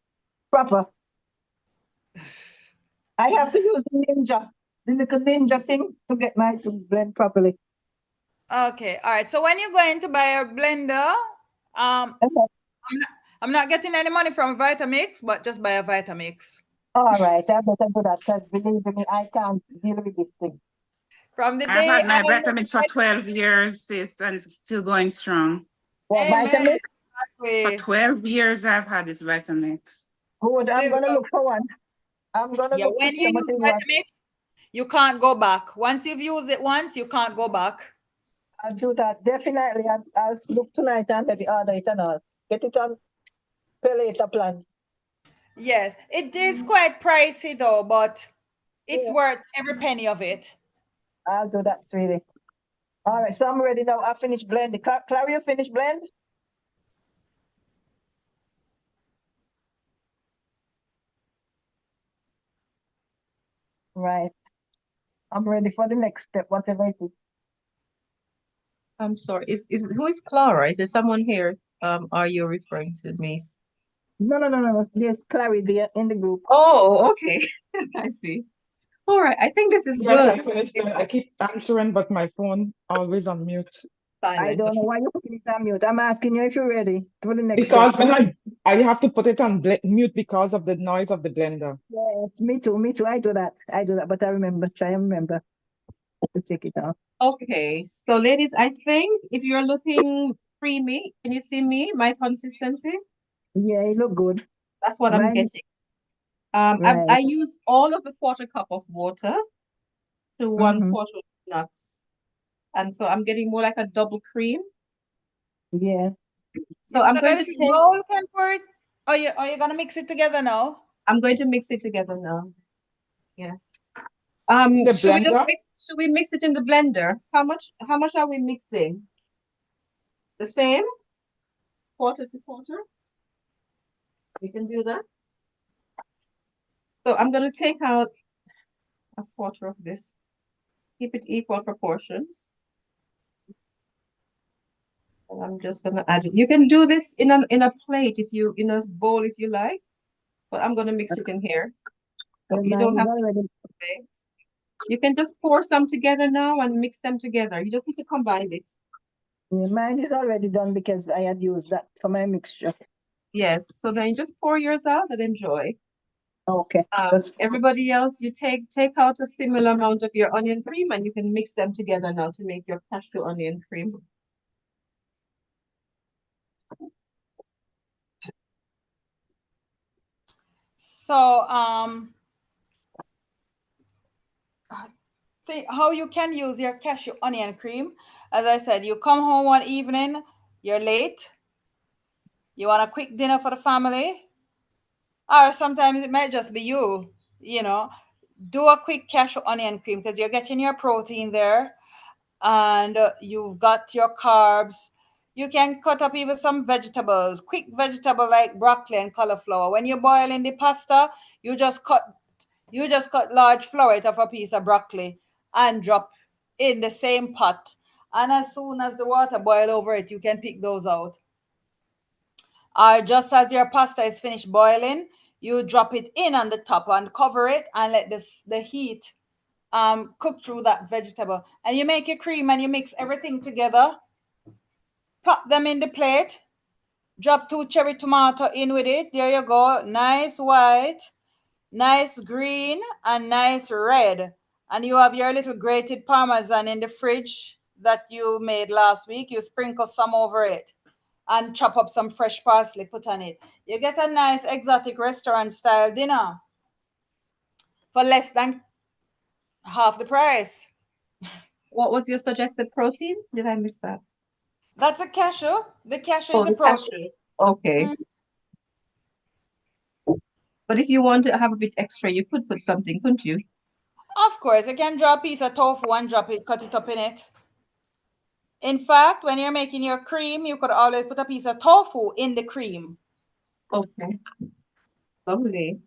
proper. I have to use the little ninja thing to get my to blend properly. okay, all right. So when you're going to buy a blender, Okay. I'm not getting any money from Vitamix, but just buy a Vitamix. All right, I better do that because believe me, I can't deal with this thing. From the I've day had I my met Vitamix for 12 years, sis, and it's still going strong. What Amen. Vitamix? For Exactly. 12 years, I've had this Vitamix. Good. I'm Still gonna go. look for one. I'm gonna Yeah, look to when see you how much use it was. Vitamix, you can't go back. Once you've used it once, you can't go back. I'll do that. Definitely. I'll look tonight and maybe order it and all. Get it on pay later plan. Yes, it is quite pricey though, but it's Yeah, worth every penny of it. I'll do that, sweetie. All right, so I'm ready now. I finished blend. Clary, you finished blend? Right. I'm ready for the next step, whatever it is. I'm sorry. Is who is Clara? Is there someone here? Are you referring to me? No. There's Clary there in the group. Oh, okay. I see. All right. I think this is Yes, good. I finished it. I keep answering, but my phone always on mute. I Silent. don't know why you're putting it on mute. I'm asking you if you're ready for the next step. Because when I have to put it on mute because of the noise of the blender. Yes, me too. Me too. I do that. But I remember. Try and remember to take it off. Okay. So, ladies, I think if you're looking creamy, can you see me? My consistency? Yeah, it look good. That's what I'm Mine, getting. I right. use all of the quarter cup of water to one Mm-hmm. quarter of nuts. And so I'm getting more like a double cream. Yeah. So You've I'm got a going to little take, bowl, can pour it. Are you gonna mix it together now? I'm going to mix it together now. Yeah. The Should blender, we mix it in the blender? How much are we mixing? The same? Quarter to quarter? We can do that. So I'm going to take out a quarter of this. Keep it equal proportions. And I'm just going to add it. You can do this in a plate in a bowl if you like, but I'm going to mix it in here. Well, You mine don't is have to. already. You can just pour some together now and mix them together. You just need to combine it. Yeah, mine is already done because I had used that for my mixture. Yes. So then you just pour yours out and enjoy. Okay. Everybody else, you take out a similar amount of your onion cream and you can mix them together now to make your cashew onion cream. So how you can use your cashew onion cream. As I said, you come home one evening, you're late, you want a quick dinner for the family, or sometimes it might just be you know, do a quick cashew onion cream because you're getting your protein there and you've got your carbs. You can cut up even some vegetables, quick vegetable like broccoli and cauliflower. When you're boiling the pasta, you just cut You just cut large floret of a piece of broccoli and drop in the same pot. And as soon as the water boil over it, you can pick those out. Or just as your pasta is finished boiling, you drop it in on the top and cover it and let the heat cook through that vegetable. And you make your cream and you mix everything together. Pop them in the plate. Drop 2 cherry tomato in with it. There you go. Nice white, nice green, and nice red. And you have your little grated parmesan in the fridge that you made last week. You sprinkle some over it and chop up some fresh parsley, put on it. You get a nice exotic restaurant style dinner for less than half the price. What was your suggested protein? Did I miss that? That's a cashew. The cashew Oh, is a the protein. cashew. Okay. But if you want to have a bit extra, you could put something, couldn't you? Of course, you can drop a piece of tofu and drop it, cut it up in it. In fact, when you're making your cream, you could always put a piece of tofu in the cream. Okay. Lovely.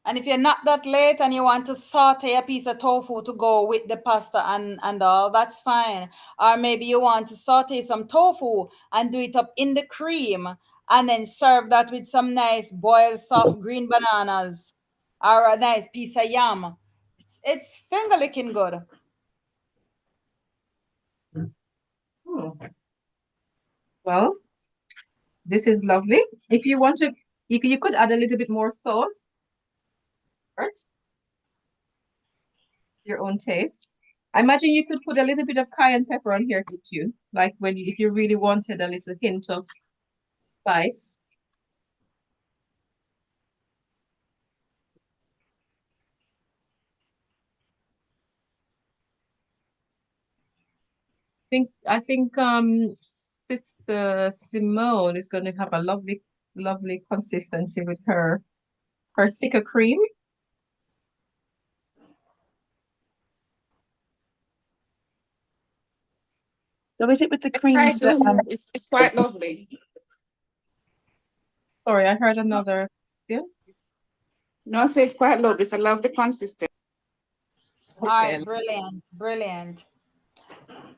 And if you're not that late and you want to saute a piece of tofu to go with the pasta and all, that's fine. Or maybe you want to saute some tofu and do it up in the cream and then serve that with some nice boiled soft green bananas or a nice piece of yam. It's finger licking good. Hmm. Well, this is lovely. If you want to, you could add a little bit more salt, right? Your own taste. I imagine you could put a little bit of cayenne pepper on here too, like when if you really wanted a little hint of spice. I think Sister Simone is going to have a lovely consistency with her thicker cream. So is it with the cream? It's quite lovely. Sorry, I heard another. Yeah. No, say it's quite lovely. It's a lovely consistency. All right, brilliant, brilliant.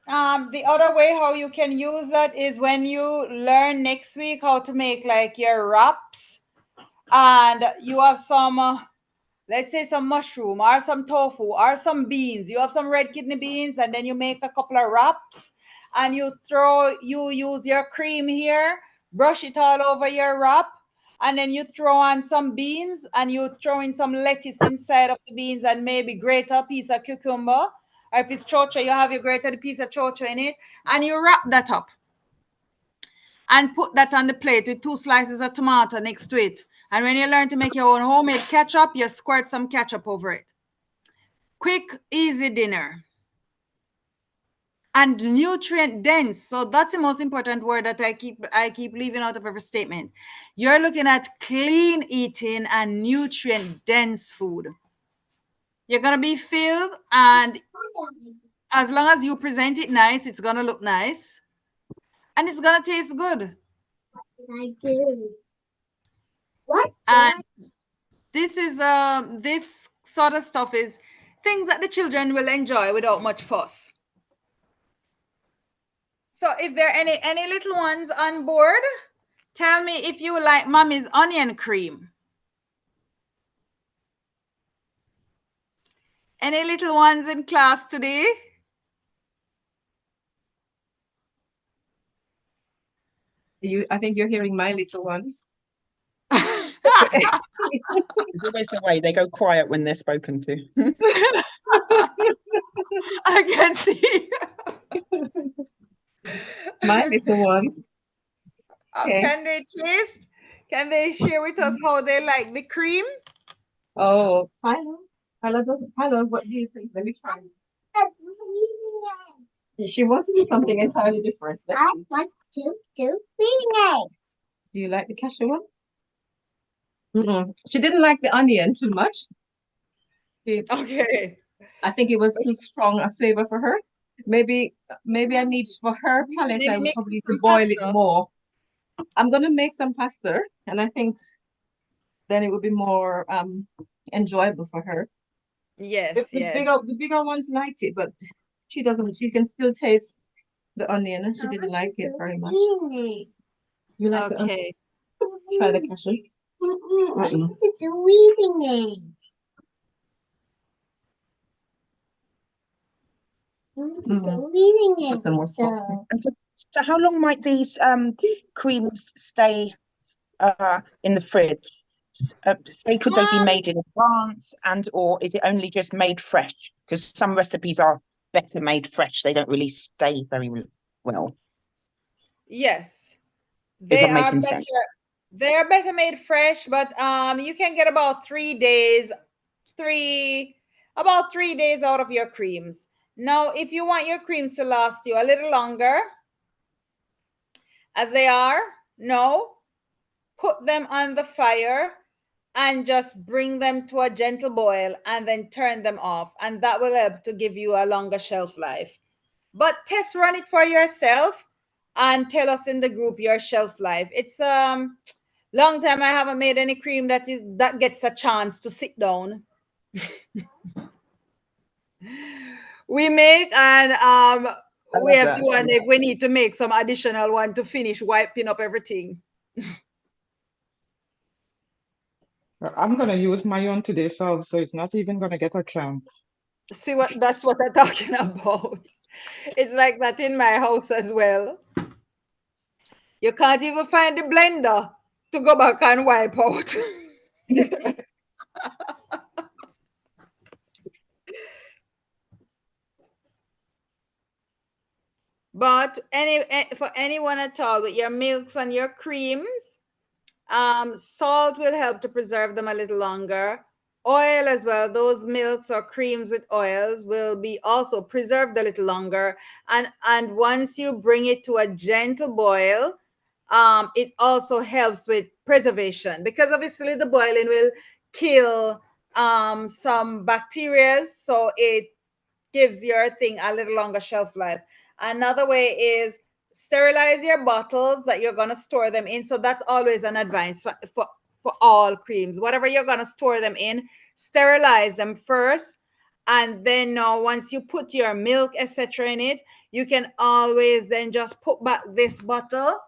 The other way how you can use that is when you learn next week how to make like your wraps, and you have some, let's say some mushroom or some tofu or some beans. You have some red kidney beans, and then you make a couple of wraps, and you use your cream here, brush it all over your wrap, and then you throw on some beans and you throw in some lettuce inside of the beans and maybe grate a piece of cucumber. Or if it's chocho, you have your grated piece of chocho in it, and you wrap that up and put that on the plate with 2 slices of tomato next to it. And when you learn to make your own homemade ketchup, you squirt some ketchup over it. Quick, easy dinner. And nutrient dense. So that's the most important word that I keep leaving out of every statement. You're looking at clean eating and nutrient dense food. You're going to be filled, and as long as you present it nice, it's going to look nice and it's going to taste good. I do. What? And this sort of stuff is things that the children will enjoy without much fuss. So if there are any little ones on board, tell me if you like mommy's onion cream. Any little ones in class today? I think you're hearing my little ones. It's always the way they go quiet when they're spoken to. I can see. My little ones. Okay. Can they taste? Can they share with us how they like the cream? Oh, Tyler, what do you think? Let me try. She wants to do something entirely different. I want to do green eggs. Do you like the cashew one? She didn't like the onion too much. Okay. I think it was too strong a flavor for her. Maybe I need for her palate. I would probably need to boil it more. I'm gonna make some pasta, and I think then it would be more enjoyable for her. Yes, The yes. bigger ones liked it, but she doesn't. She can still taste the onion, and she didn't like it very much. You like it? Okay. Try the cashew. I have to do eating it. Put some more salt. So how long might these creams stay in the fridge? Say, could they be made in advance, and or is it only just made fresh? Because some recipes are better made fresh; they don't really stay very well. Yes, If they I'm are making better. sense. They are better made fresh, but you can get about 3 days, about 3 days out of your creams. Now, if you want your creams to last you a little longer, as they are, no, put them on the fire and just bring them to a gentle boil and then turn them off, and that will help to give you a longer shelf life. But test run it for yourself and tell us in the group your shelf life. It's long time I haven't made any cream that gets a chance to sit down. We make, and we have to wonder if we need to make some additional one to finish wiping up everything. I'm gonna use my own today, so it's not even gonna get a chance. See, that's what I'm talking about. It's like that in my house as well. You can't even find the blender to go back and wipe out. But for anyone at all with your milks and your creams, salt will help to preserve them a little longer. Oil as well, those milks or creams with oils will be also preserved a little longer. And once you bring it to a gentle boil, it also helps with preservation, because obviously the boiling will kill some bacteria, so it gives your thing a little longer shelf life. Another way is sterilize your bottles that you're going to store them in. So that's always an advice for all creams. Whatever you're going to store them in, sterilize them first. And then once you put your milk, etc. in it, you can always then just put back this bottle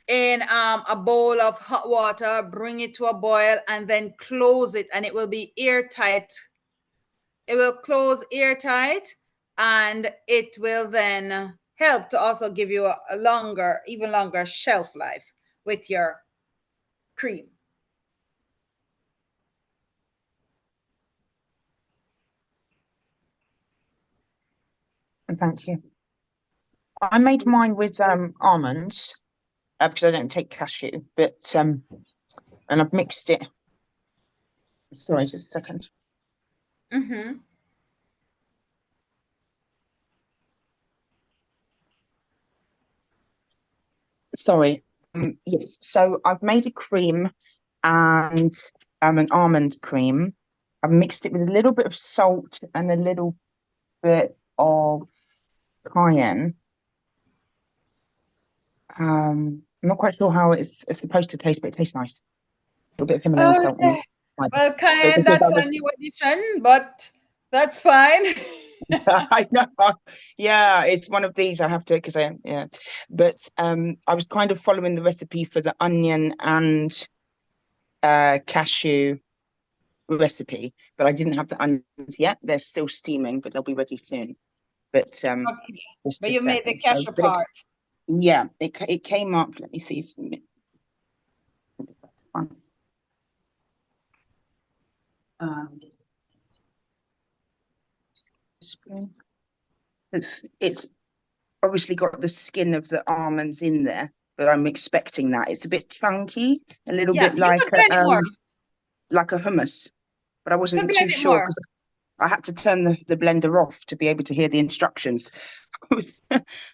in a bowl of hot water, bring it to a boil, and then close it, and it will be airtight. It will close airtight, and it will then help to also give you a longer, even longer shelf life with your cream. Thank you. I made mine with almonds because I don't take cashew, but and I've mixed it. Sorry, just a second. Mm-hmm. Sorry. Yes. So I've made a cream and an almond cream. I've mixed it with a little bit of salt and a little bit of cayenne. I'm not quite sure how it's supposed to taste, but it tastes nice. A little bit of Himalayan salt in it. Well, cayenne, that's a new addition, but that's fine. I know. Yeah, it's one of these I have to, because yeah. But I was kind of following the recipe for the onion and cashew recipe, but I didn't have the onions yet. They're still steaming, but they'll be ready soon. But Okay. just But a you made the second. cashew part. Yeah, it came up. Let me see. It's obviously got the skin of the almonds in there, but I'm expecting that it's a bit chunky, a little bit You could blend it more. like a hummus, but I You could wasn't blend too it sure more. because I had to turn the blender off to be able to hear the instructions.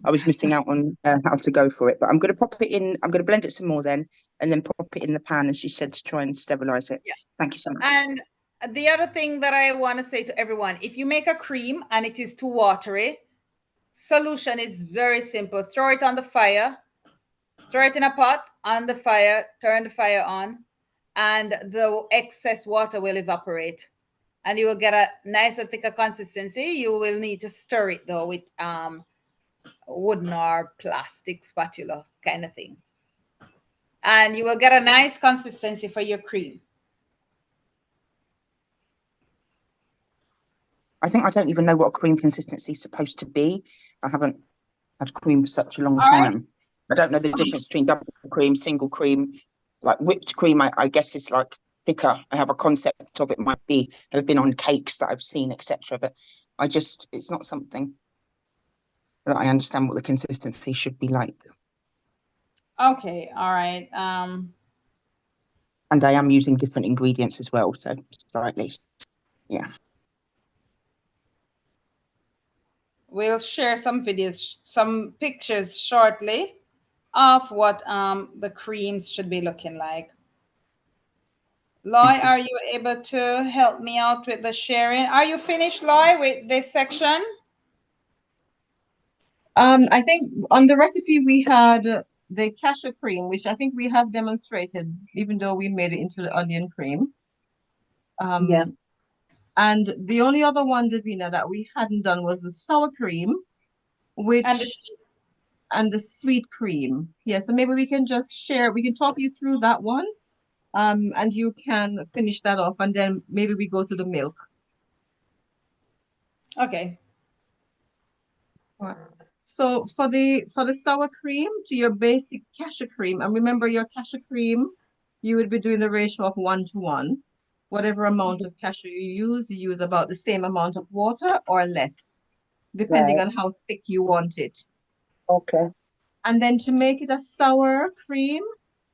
I was missing out on how to go for it, but I'm going to pop it in. I'm going to blend it some more then, and then pop it in the pan, as you said, to try and sterilize it. Yeah. Thank you so much. And the other thing that I want to say to everyone, if you make a cream and it is too watery, solution is very simple. Throw it on the fire, throw it in a pot on the fire, turn the fire on, and the excess water will evaporate. And you will get a nicer, thicker consistency. You will need to stir it though with wooden or plastic spatula kind of thing. And you will get a nice consistency for your cream. I think I don't even know what a cream consistency is supposed to be. I haven't had cream for such a long time. I don't know the difference between double cream, single cream. Like whipped cream, I guess is like thicker. I have a concept of it might be. Have been on cakes that I've seen, etc. But it's not something that I understand what the consistency should be like. Okay, all right. And I am using different ingredients as well, so slightly, yeah. We'll share some videos, some pictures shortly of what the creams should be looking like. Loy, are you able to help me out with the sharing? Are you finished, Loy, with this section? I think on the recipe we had the cashew cream, which I think we have demonstrated, even though we made it into the onion cream. Yeah. And the only other one, Davina, that we hadn't done was the sour cream, and the sweet cream. Yeah, so maybe we can just share, we can talk you through that one. And you can finish that off, and then maybe we go to the milk. Okay. Right. So for the sour cream, to your basic cashew cream, and remember your cashew cream, you would be doing the ratio of 1:1. Whatever amount of cashew you use about the same amount of water or less, depending Right. on how thick you want it. Okay. And then to make it a sour cream,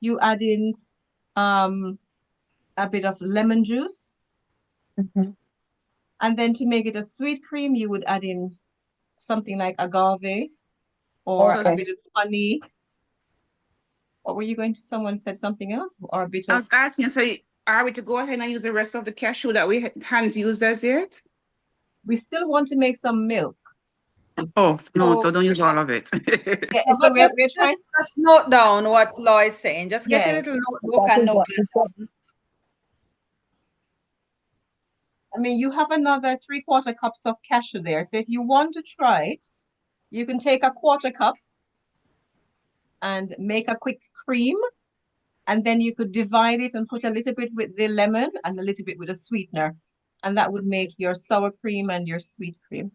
you add in a bit of lemon juice. And then to make it a sweet cream, you would add in something like agave or a Okay. bit of honey. What were you going to? Someone said something else, or a bit I of. was asking, so are we to go ahead and use the rest of the cashew that we hadn't used as yet? We still want to make some milk. Oh, no, so So don't use all of it. yeah, No, so but we're trying. just note down what Loy is saying. Just get a Yeah, little notebook That and is note what it we said. down. I mean, you have another 3/4 cups of cashew there. So if you want to try it, you can take a 1/4 cup and make a quick cream, and then you could divide it and put a little bit with the lemon and a little bit with a sweetener, and that would make your sour cream and your sweet cream.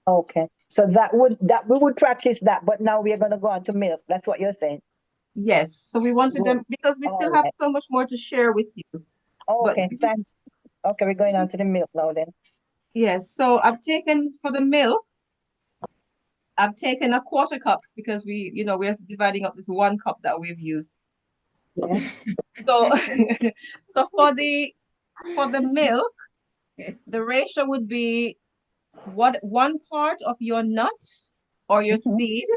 Okay. So that we would practice that, but now we are gonna go on to milk. That's what you're saying. Yes, so we wanted them because we still have Alright. so much more to share with you. But Okay, thanks. Okay, we're going on to the milk now then. yes, so I've taken for the milk, I've taken a 1/4 cup because we're dividing up this 1 cup that we've used. Yeah. So so for the milk, the ratio would be 1 part of your nut or your seed.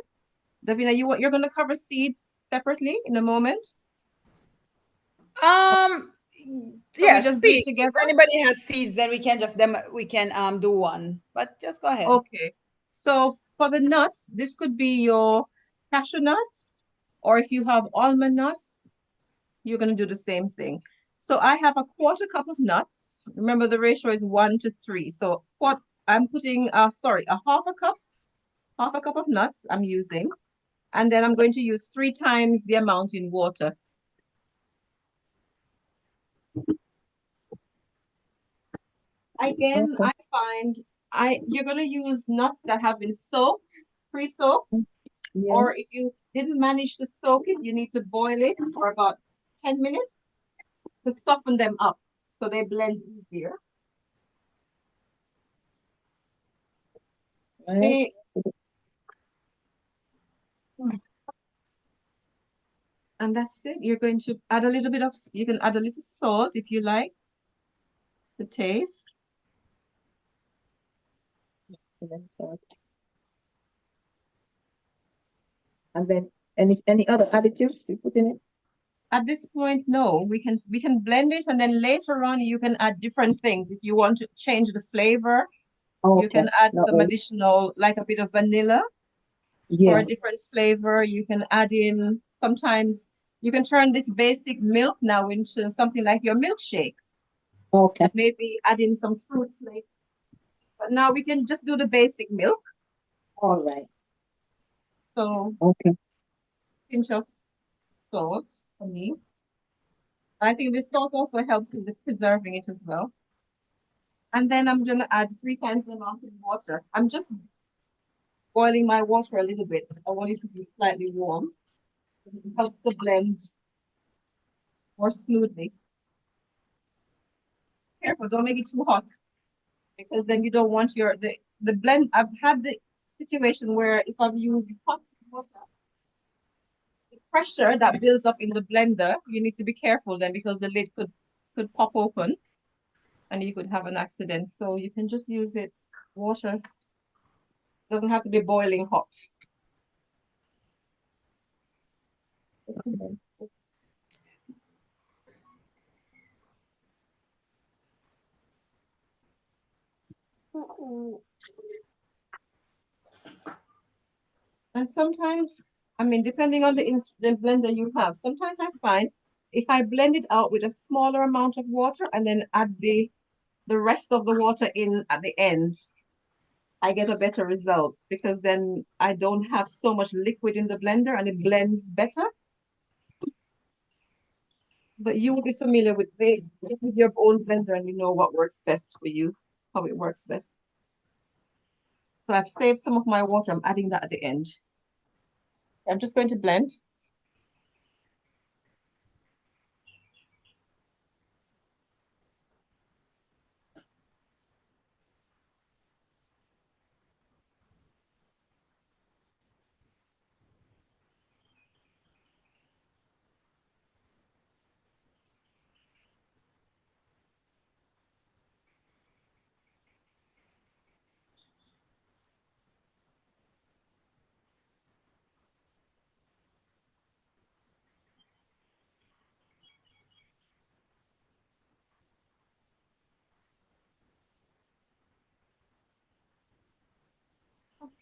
Davina, you're going to cover seeds separately in a moment. Yeah, we just do it speak. together. If anybody has seeds, then we can do one. But just go ahead. Okay. So for the nuts, this could be your cashew nuts, or if you have almond nuts, you're going to do the same thing. So I have a 1/4 cup of nuts. Remember the ratio is 1:3. So what I'm putting, a 1/2 cup of nuts I'm using, and then I'm going to use 3 times the amount in water. Again, I find you're going to use nuts that have been soaked, pre-soaked, or if you didn't manage to soak it, you need to boil it for about 10 minutes to soften them up so they blend easier. Right. And that's it. You're going to add a little bit of, you can add a little salt if you like to taste. Salt. And then any other additives you put in it? At this point, no. We can blend it, and then later on you can add different things. If you want to change the flavor, you can add some additional, like a bit of vanilla for a different flavor. You can add in sometimes you can turn this basic milk now into something like your milkshake. Okay. Maybe add in some fruits like. But now we can just do the basic milk. All right. So Okay. pinch of salt for me. I think the salt also helps with preserving it as well. And then I'm gonna add 3 times the amount of water. I'm just boiling my water a little bit. I want it to be slightly warm. It helps the blend more smoothly. Careful, don't make it too hot because then you don't want the blend. I've had the situation where if I've used hot water, the pressure that builds up in the blender, you need to be careful then because the lid could pop open and you could have an accident. So you can just use it water. Doesn't have to be boiling hot. And sometimes, I mean, depending on the blender you have, sometimes I find if I blend it out with a smaller amount of water and then add the rest of the water in at the end, I get a better result because then I don't have so much liquid in the blender and it blends better. But you will be familiar with your own blender and you know what works best for you, how it works best. So I've saved some of my water. I'm adding that at the end. I'm just going to blend.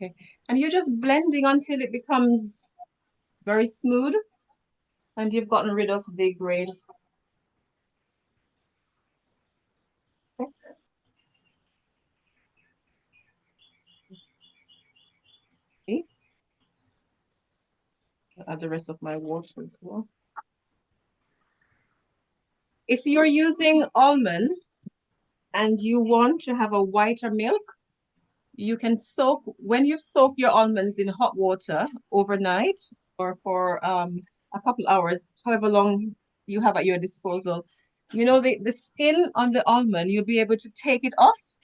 Okay, and you're just blending until it becomes very smooth and you've gotten rid of the grain. Okay. I'll add the rest of my water as well. If you're using almonds and you want to have a whiter milk, you can when you soak your almonds in hot water overnight or for a couple hours, however long you have at your disposal, you know, the skin on the almond, you'll be able to take it off.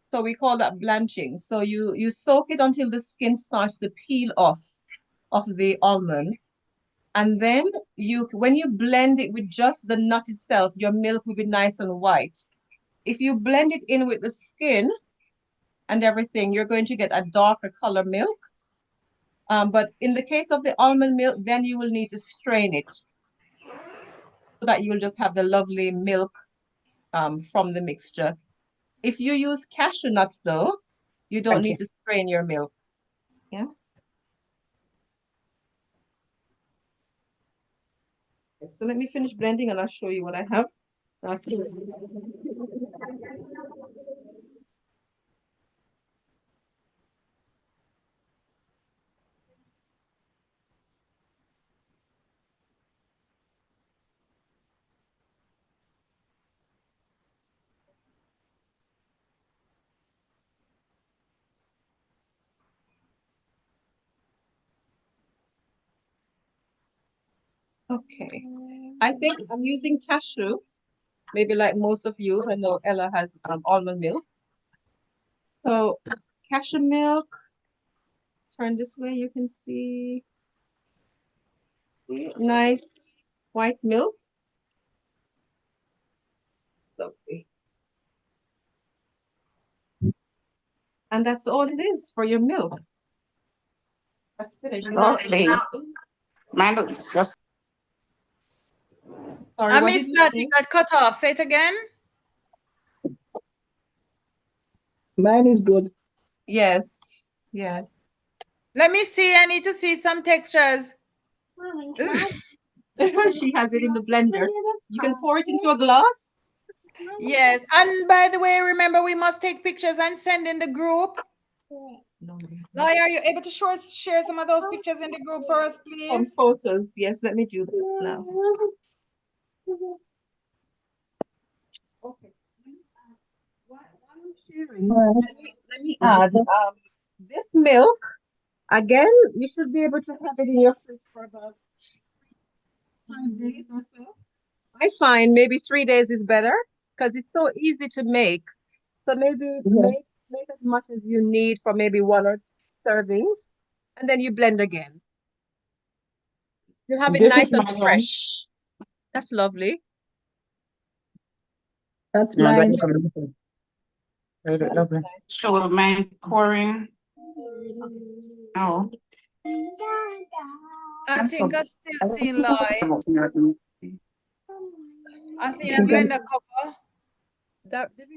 So we call that blanching. So you soak it until the skin starts to peel off of the almond. And then when you blend it with just the nut itself, your milk will be nice and white. If you blend it in with the skin and everything, you're going to get a darker color milk. But in the case of the almond milk, then you will need to strain it so that you'll just have the lovely milk from the mixture. If you use cashew nuts, though, you don't need to strain your milk. Yeah. So let me finish blending and I'll show you what I have. Okay. I think I'm using cashew, maybe like most of you. I know Ella has almond milk. So cashew milk, turn this way, you can see nice white milk. Lovely. And that's all it is for your milk. That's finished. Lovely. Mine looks just. Sorry, I missed that. You got cut off. Say it again. Mine is good. Yes. Yes. Let me see. I need to see some textures. She has it in the blender. You can pour it into a glass. Yes. And by the way, remember, we must take pictures and send in the group. Loy, are you able to share some of those pictures in the group for us, Some please? photos. Yes, let me do that now. Okay. While I'm sharing, let me add this milk. Again, you should be able to have it in your fridge for about 5 days or so. I find maybe 3 days is better because it's so easy to make. So maybe make as much as you need for maybe 1 or 2 servings, and then you blend again. You'll have it This nice is and my fresh. That's lovely. That's No, mine. very lovely. So mine pouring. Oh, I that's think so. I still seeing Loy. I'm seeing a blender cover.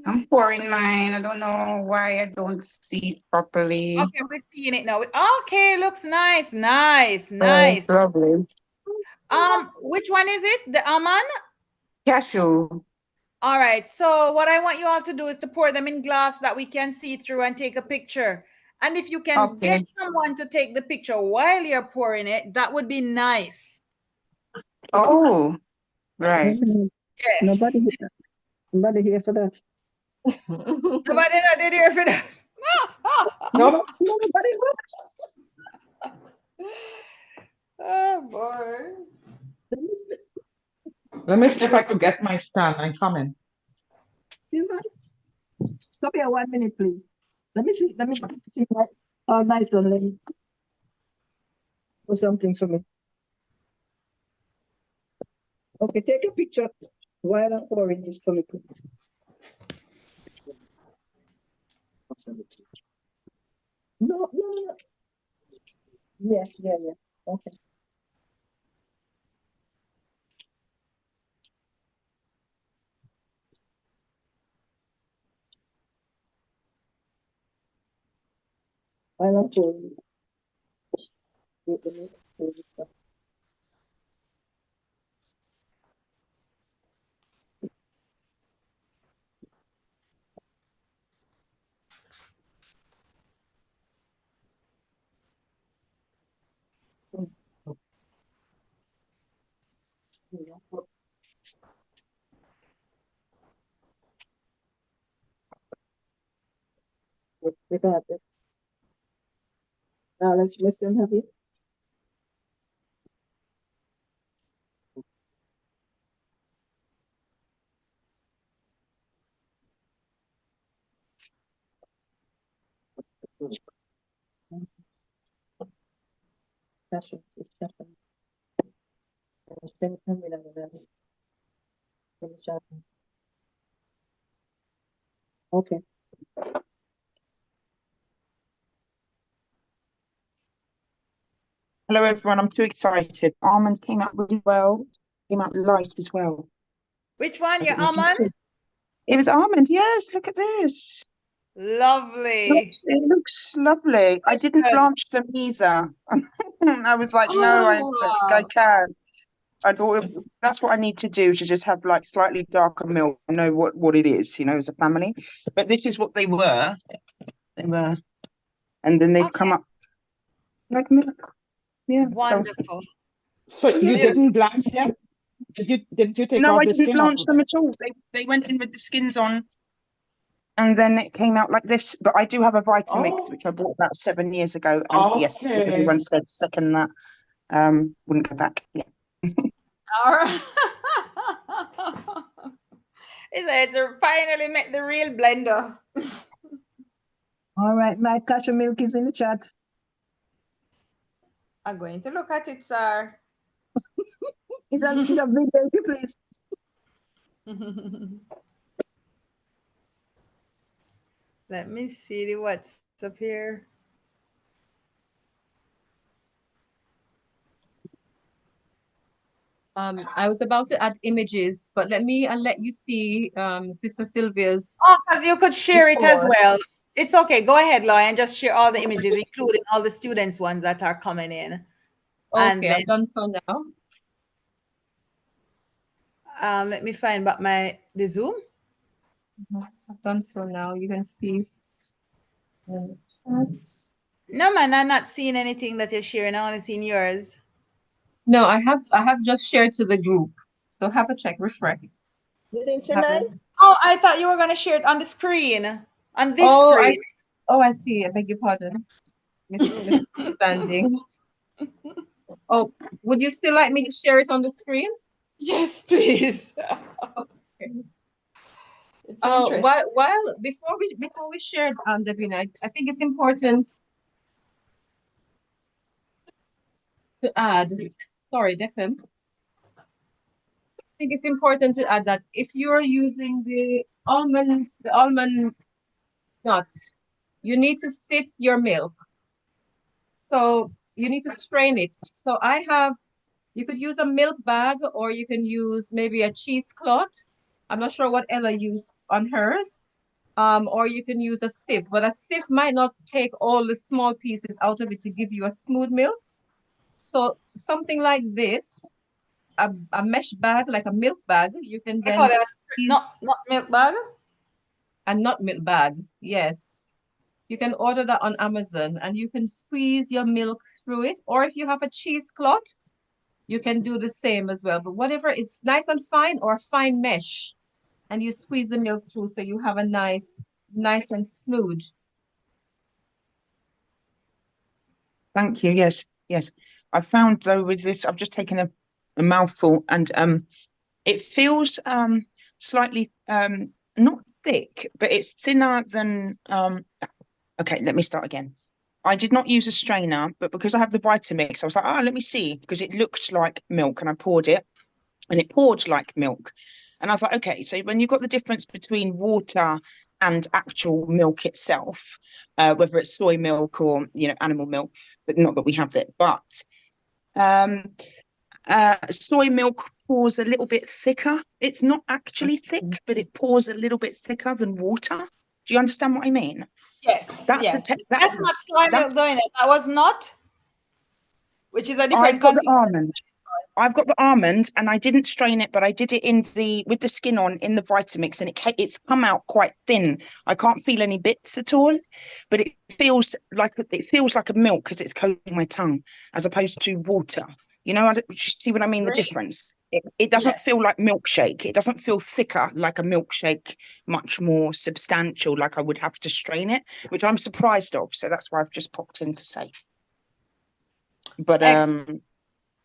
I'm pouring mine. I don't know why I don't see it properly. Okay, we're seeing it now. Okay, looks nice, nice, Oh, it's nice. lovely. Which one is it? The almond? Cashew. All right. So what I want you all to do is to pour them in glass that we can see through and take a picture. And if you can Okay. get someone to take the picture while you're pouring it, that would be nice. Oh, right. Yes. Nobody here for that. Nobody did here for that. No, Nobody. Oh boy. let me see if I could get my stand. I'm coming. Come here 1 minute, please. Let me see my son. Let me do something for me. Okay, take a picture while I'm pouring this for me. No. Yeah. Okay. While I'm pouring this. Wait a minute. Pour this stuff. We got it. Now let's listen. Have you? Passion. It's passion. Okay. Hello, everyone. I'm too excited. Almond came out really well. Came out light as well. Which one? I Your don't know if you almond? see. It was almond. Yes, look at this. Lovely. It looks lovely. I That's didn't good. blanch them either. I was like, no, I don't think I Oh, can. I thought that's what I need to do to just have like slightly darker milk. I know what it is, as a family. But this is what they were. They were, and then they've come okay. up like milk. Yeah. So Wonderful. So you yeah. didn't blanch them? Didn't you take No, off I the didn't skin off blanch of them them? at all. They went in with the skins on, and then it came out like this. But I do have a Vitamix, Oh, which I bought about 7 years ago, and yes, okay. everyone said second that. Wouldn't go back. Yeah. All right. It's finally met the real blender. All right. My cashew milk is in the chat. I'm going to look at it, sir. It's a video, please. Let me see the what's up here. I was about to add images, but I'll let you see Sister Sylvia's Oh, 'cause you could share it as report. well. It's okay. Go ahead, Loy, and just share all the images, including all the students' ones that are coming in. And Okay, then I've done so now. let me find back the Zoom. I've done so now. You can see. No, man, I'm not seeing anything that you're sharing. I only seen yours. No, I have just shared to the group. So have a check, refresh. You didn't see Have a, mine? Oh, I thought you were gonna share it on the screen, on this oh, screen. I see. I beg your pardon. Misunderstanding. Oh, would you still like me to share it on the screen? Yes, please. Okay. It's interesting. While before we share it, Davina, I think it's important to add. Sorry, Defin. I think it's important to add that if you're using the almond nuts, you need to sift your milk. So you need to strain it. So you could use a milk bag or you can use maybe a cheesecloth. I'm not sure what Ella used on hers. Or you can use a sieve, but a sieve might not take all the small pieces out of it to give you a smooth milk. So something like this, a mesh bag, like a milk bag, you can I then call it not squeeze milk bag. a nut milk bag. Yes. You can order that on Amazon and you can squeeze your milk through it. Or if you have a cheesecloth, you can do the same as well. But whatever is nice and fine or fine mesh, and you squeeze the milk through so you have a nice and smooth. Thank you. Yes, yes. I found though with this, I've just taken a mouthful and it feels slightly not thick, but it's thinner than okay, let me start again. I did not use a strainer, but because I have the Vitamix, I was like, oh, let me see, because it looked like milk and I poured it and it poured like milk. And I was like, okay, so when you've got the difference between water and actual milk itself, whether it's soy milk or, animal milk, but not that we have that, but um, soy milk pours a little bit thicker. It's not actually thick, but it pours a little bit thicker than water. Do you understand what I mean? Yes, That's the yes. te- That's not that's soy milk that's going in. That was not, which is a I've different got the consistency. almond. I've got the almond, and I didn't strain it, but I did it with the skin on in the Vitamix, and it's come out quite thin. I can't feel any bits at all, but it feels like a milk because it's coating my tongue, as opposed to water. You see what I mean? The Great. difference. It doesn't Yes. feel like milkshake. It doesn't feel thicker like a milkshake, much more substantial, like I would have to strain it, which I'm surprised of. So that's why I've just popped in to say. But Excellent.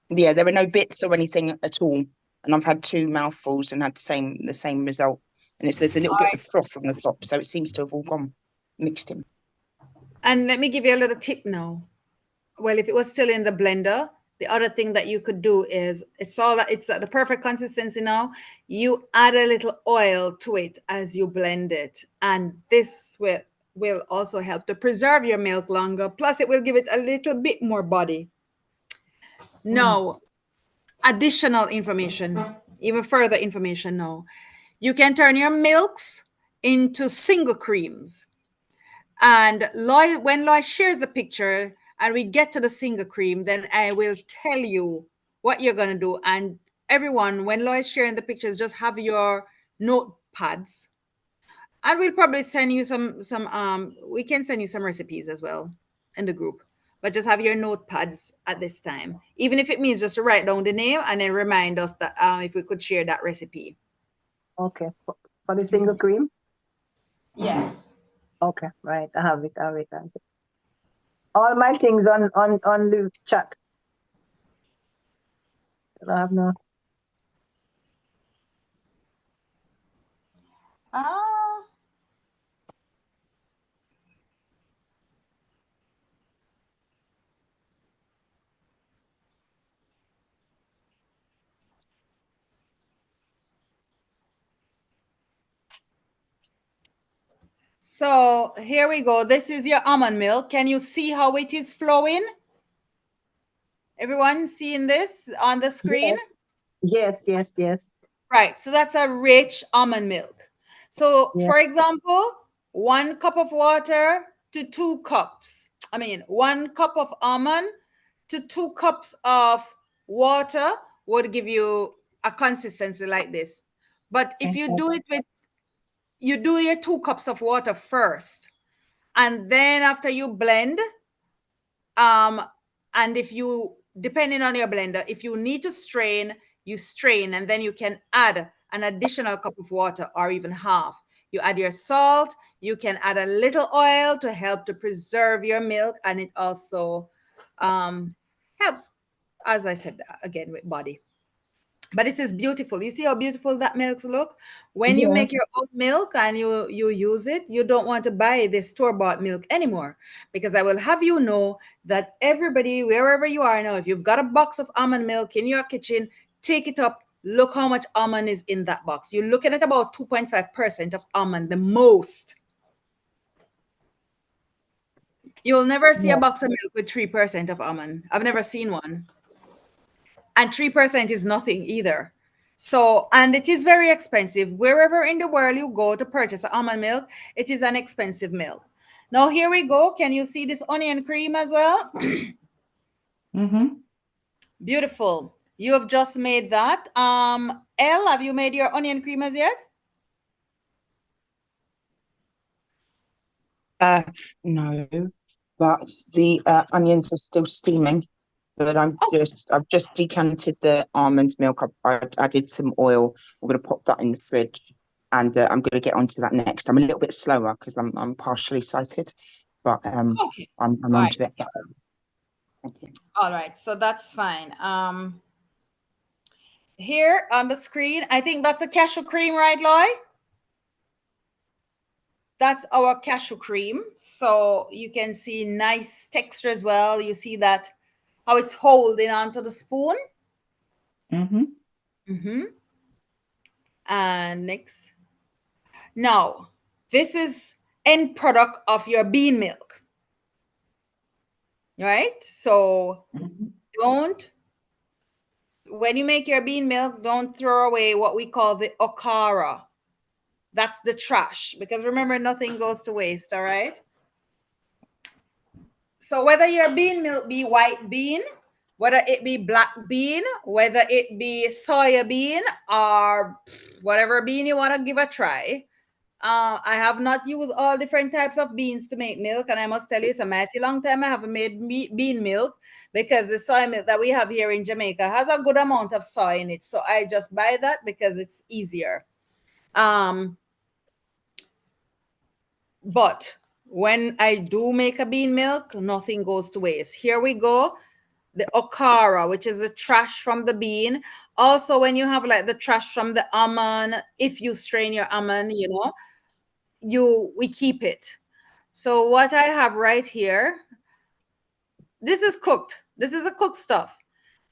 yeah, there are no bits or anything at all, and I've had two mouthfuls and had the same result. And there's a little bit of froth on the top, so it seems to have all gone mixed in. And let me give you a little tip now. Well, if it was still in the blender, the other thing that you could do is it's at the perfect consistency now. You add a little oil to it as you blend it, and this will also help to preserve your milk longer. Plus, it will give it a little bit more body. Now, additional information, even further information now. You can turn your milks into single creams. And when Loy shares the picture and we get to the single cream, then I will tell you what you're going to do. And everyone, when Loy is sharing the pictures, just have your notepads. And we'll probably send you we can send you some recipes as well in the group. But just have your notepads at this time, even if it means just to write down the name and then remind us that if we could share that recipe. Okay. For the single cream? Yes. Okay, right. I have it. I have it. I have it. All my things on the chat. I have no. Ah. So here we go. This is your almond milk. Can you see how it is flowing? Everyone seeing this on the screen? Yes, yes, yes. Right. So that's a rich almond milk. So Yeah. for example, 1 cup of water to 2 cups. I mean, 1 cup of almond to 2 cups of water would give you a consistency like this. But if you do it with, you do your 2 cups of water first, and then after you blend, and if you, depending on your blender, if you need to strain, you strain, and then you can add an additional cup of water or even half. You add your salt, you can add a little oil to help to preserve your milk, and it also helps, as I said again, with body. But this is beautiful. You see how beautiful that milk look? When you Yeah. make your own milk and you use it, you don't want to buy this store-bought milk anymore, because I will have you know that everybody, wherever you are now, if you've got a box of almond milk in your kitchen, take it up. Look how much almond is in that box. You're looking at about 2.5% of almond, the most. You'll never see a box of milk with 3% of almond. I've never seen one. And 3% is nothing either. So, and it is very expensive. Wherever in the world you go to purchase almond milk, it is an expensive milk. Now, here we go. Can you see this onion cream as well? Beautiful. You have just made that. Elle, have you made your onion cream as yet? No, but the onions are still steaming. But I've just decanted the almond milk. I added some oil. I'm going to pop that in the fridge, and I'm going to get onto that next. I'm a little bit slower because I'm partially sighted, but Okay. I'm All right. onto it. Thank you. All right. So that's fine. Here on the screen, I think that's a cashew cream, right, Loy? That's our cashew cream. So you can see nice texture as well. You see that how it's holding onto the spoon. And next. Now, this is end product of your bean milk. Right? So don't, when you make your bean milk, don't throw away what we call the okara. That's the trash, because remember, nothing goes to waste, all right? So whether your bean milk be white bean, whether it be black bean, whether it be soya bean, or whatever bean you want to give a try, I have not used all different types of beans to make milk, and I must tell you, it's a mighty long time I haven't made bean milk, because the soy milk that we have here in Jamaica has a good amount of soy in it. So I just buy that because it's easier. But when I do make a bean milk, nothing goes to waste. Here we go. The okara, which is the trash from the bean. Also, when you have like the trash from the almond, if you strain your almond, you know, we keep it. So what I have right here, this is cooked. This is a cooked stuff.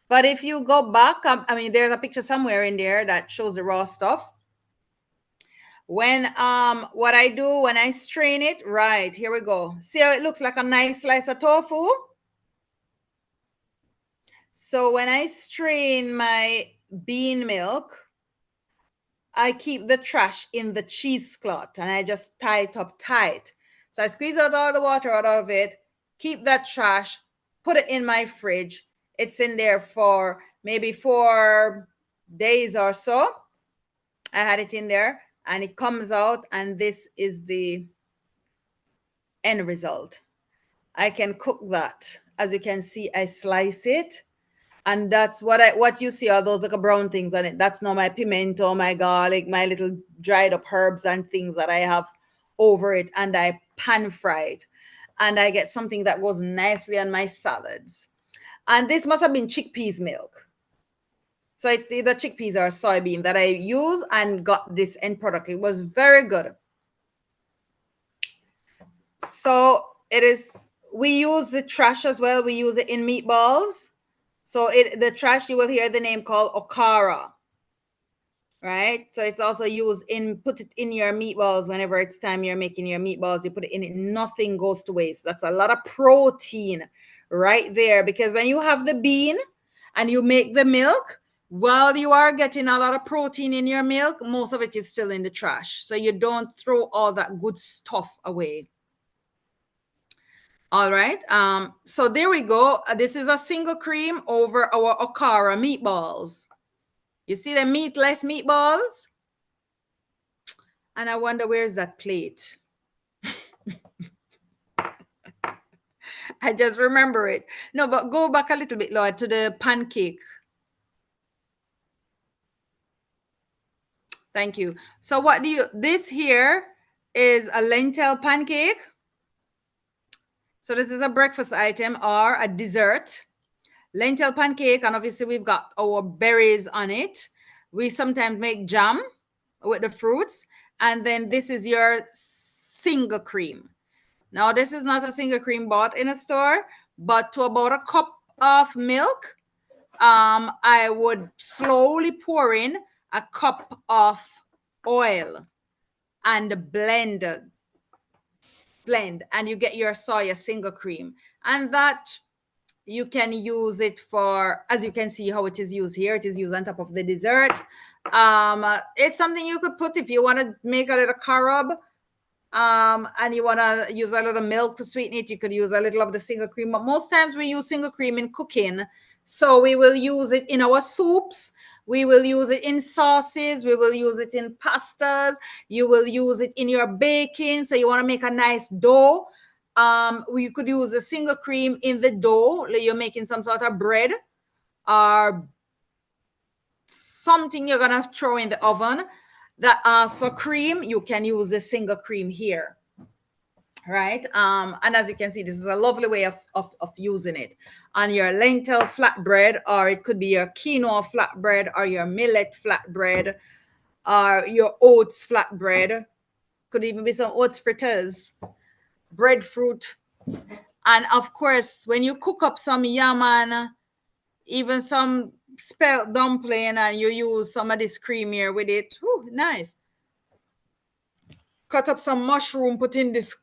But if you go back, I mean, there's a picture somewhere in there that shows the raw stuff. When what I do when I strain it, right, here we go. See how it looks like a nice slice of tofu? So when I strain my bean milk, I keep the trash in the cheesecloth and I just tie it up tight. So I squeeze out all the water out of it, keep that trash, put it in my fridge. It's in there for maybe 4 days or so. I had it in there and it comes out, and this is the end result. I can cook that. As you can see, I slice it. And that's what you see, are those like brown things on it. That's not my pimento, my garlic, my little dried up herbs and things that I have over it. And I pan fry it. And I get something that goes nicely on my salads. And this must have been chickpeas milk. So it's either chickpeas or soybean that I use and got this end product. It was very good. So it is, we use the trash as well. We use it in meatballs. So the trash, you will hear the name called okara, right? So it's also used put it in your meatballs whenever it's time you're making your meatballs. You put it in it, nothing goes to waste. That's a lot of protein right there, because when you have the bean and you make the milk, while you are getting a lot of protein in your milk, most of it is still in the trash. So you don't throw all that good stuff away. All right. So there we go. This is a single cream over our okara meatballs. You see the meatless meatballs? And I wonder, where's that plate? I just remember it. No, but go back a little bit, Lord, to the pancake. Thank you. So what do you, this here is a lentil pancake. So this is a breakfast item or a dessert. Lentil pancake, and obviously we've got our berries on it. We sometimes make jam with the fruits, and then this is your single cream. Now this is not a single cream bought in a store, but to about a cup of milk, I would slowly pour in a cup of oil and blend, and you get your soya single cream. And that you can use it for, as you can see how it is used here, it is used on top of the dessert. It's something you could put if you want to make a little carob, and you want to use a little milk to sweeten it, you could use a little of the single cream. But most times we use single cream in cooking, so we will use it in our soups, we will use it in sauces, we will use it in pastas, you will use it in your baking. So you want to make a nice dough, you could use a single cream in the dough. You're making some sort of bread or something you're gonna throw in the oven. That so cream, you can use a single cream here, right? And as you can see, this is a lovely way of using it on your lentil flatbread, or it could be your quinoa flatbread, or your millet flatbread, or your oats flatbread. Could even be some oats fritters, breadfruit. And of course, when you cook up some yam and even some spelt dumpling, and you use some of this cream here with it, whew, nice. Cut up some mushroom, put in this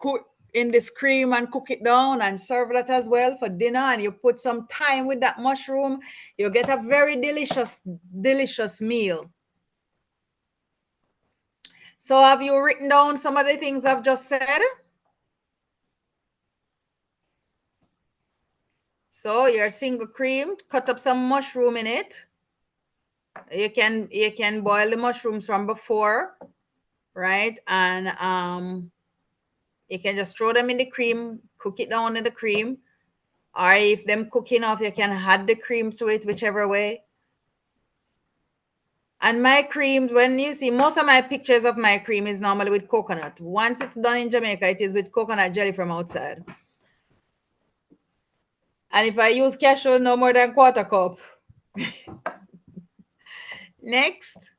cream and cook it down and serve that as well for dinner. And you put some thyme with that mushroom, you get a very delicious meal. So have you written down some of the things I've just said? So your single cream, cut up some mushroom in it. You can boil the mushrooms from before, right? And you can just throw them in the cream, cook it down in the cream. Or if them cooking off, you can add the cream to it, whichever way. And my creams, when you see most of my pictures of my cream is normally with coconut. Once it's done in Jamaica, it is with coconut jelly from outside. And if I use cashew, no more than quarter cup. Next.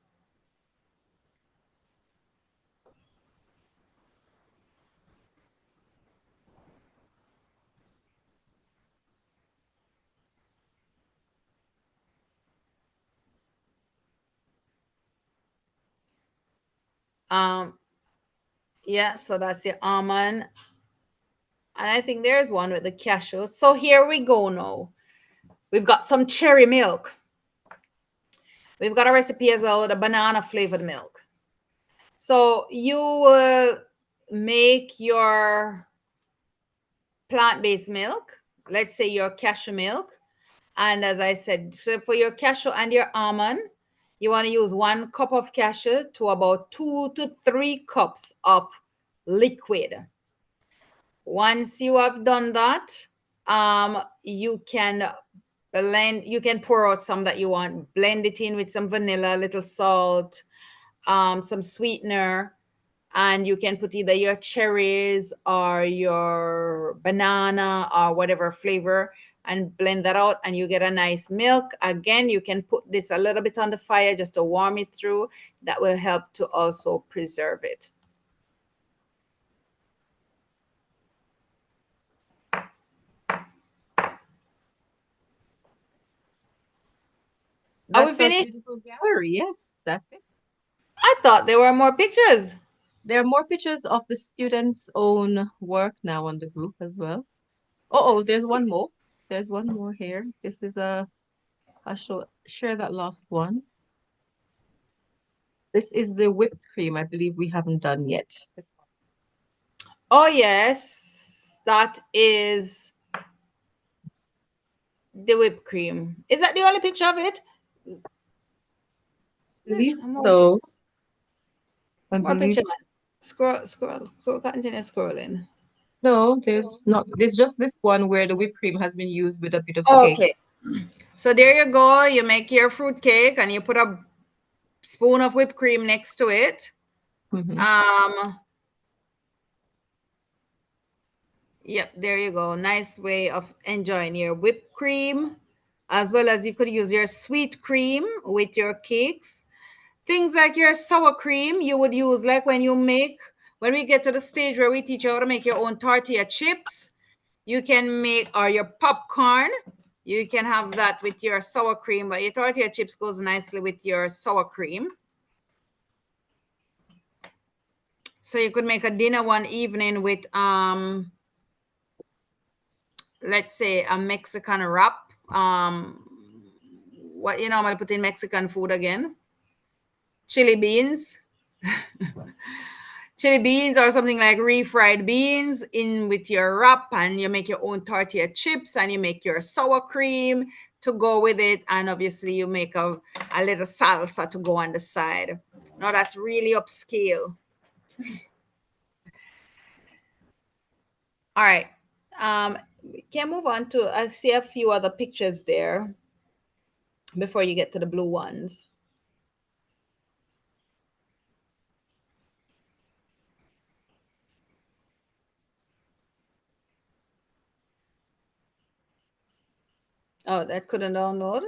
Yeah, so that's your almond. And I think there's one with the cashew. So here we go now. We've got some cherry milk. We've got a recipe as well with a banana flavored milk. So you will make your plant-based milk, let's say your cashew milk. And as I said, so for your cashew and your almond, you want to use 1 cup of cashew to about 2 to 3 cups of liquid. Once you have done that, you can blend, you can pour out some that you want, blend it in with some vanilla, a little salt, some sweetener, and you can put either your cherries or your banana or whatever flavor and blend that out, and you get a nice milk. Again, you can put this a little bit on the fire just to warm it through. That will help to also preserve it. Are we That's a finished? beautiful gallery. Yes, that's it. I thought there were more pictures. There are more pictures of the students' own work now on the group as well. Oh, there's one more. There's one more here. This is I'll share that last one. This is the whipped cream. I believe we haven't done yet. Oh, yes. that is the whipped cream. Is that the only picture of it? Believe More, so. I more believe picture, man. Scroll, continue scrolling. no, there's not. There's just this one where the whipped cream has been used with a bit of cake. Okay. So there you go. You make your fruit cake and you put a spoon of whipped cream next to it. Yep, there you go. Nice way of enjoying your whipped cream, as well as you could use your sweet cream with your cakes. Things like your sour cream you would use like when we get to the stage where we teach you how to make your own tortilla chips. You can make, or your popcorn, you can have that with your sour cream, but your tortilla chips goes nicely with your sour cream. So you could make a dinner one evening with, let's say, a Mexican wrap. What you normally put in Mexican food again? Chili beans. Chili beans or something like refried beans in with your wrap, and you make your own tortilla chips and you make your sour cream to go with it, and obviously you make a little salsa to go on the side. Now that's really upscale. All right, can move on to, I see a few other pictures there before you get to the blue ones. Oh, that couldn't download.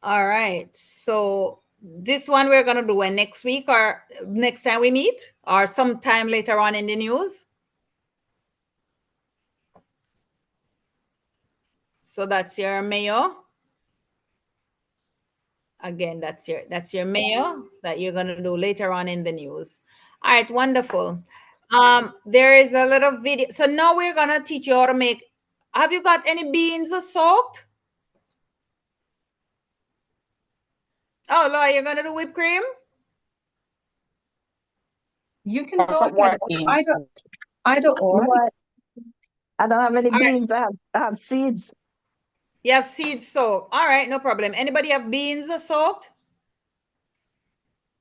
All right, so this one we're gonna do when next week or next time we meet or sometime later on in the news. So that's your mayo. Again, that's your mayo that you're gonna do later on in the news. All right, wonderful. There is a little video. So now we're gonna teach you how to make. Have you got any beans soaked? Oh, Laura, you're gonna do whipped cream? You can I've go got ahead. white beans. Either or. What? I don't have any All right. beans. I have seeds. You have seeds soaked. All right, no problem. Anybody have beans soaked?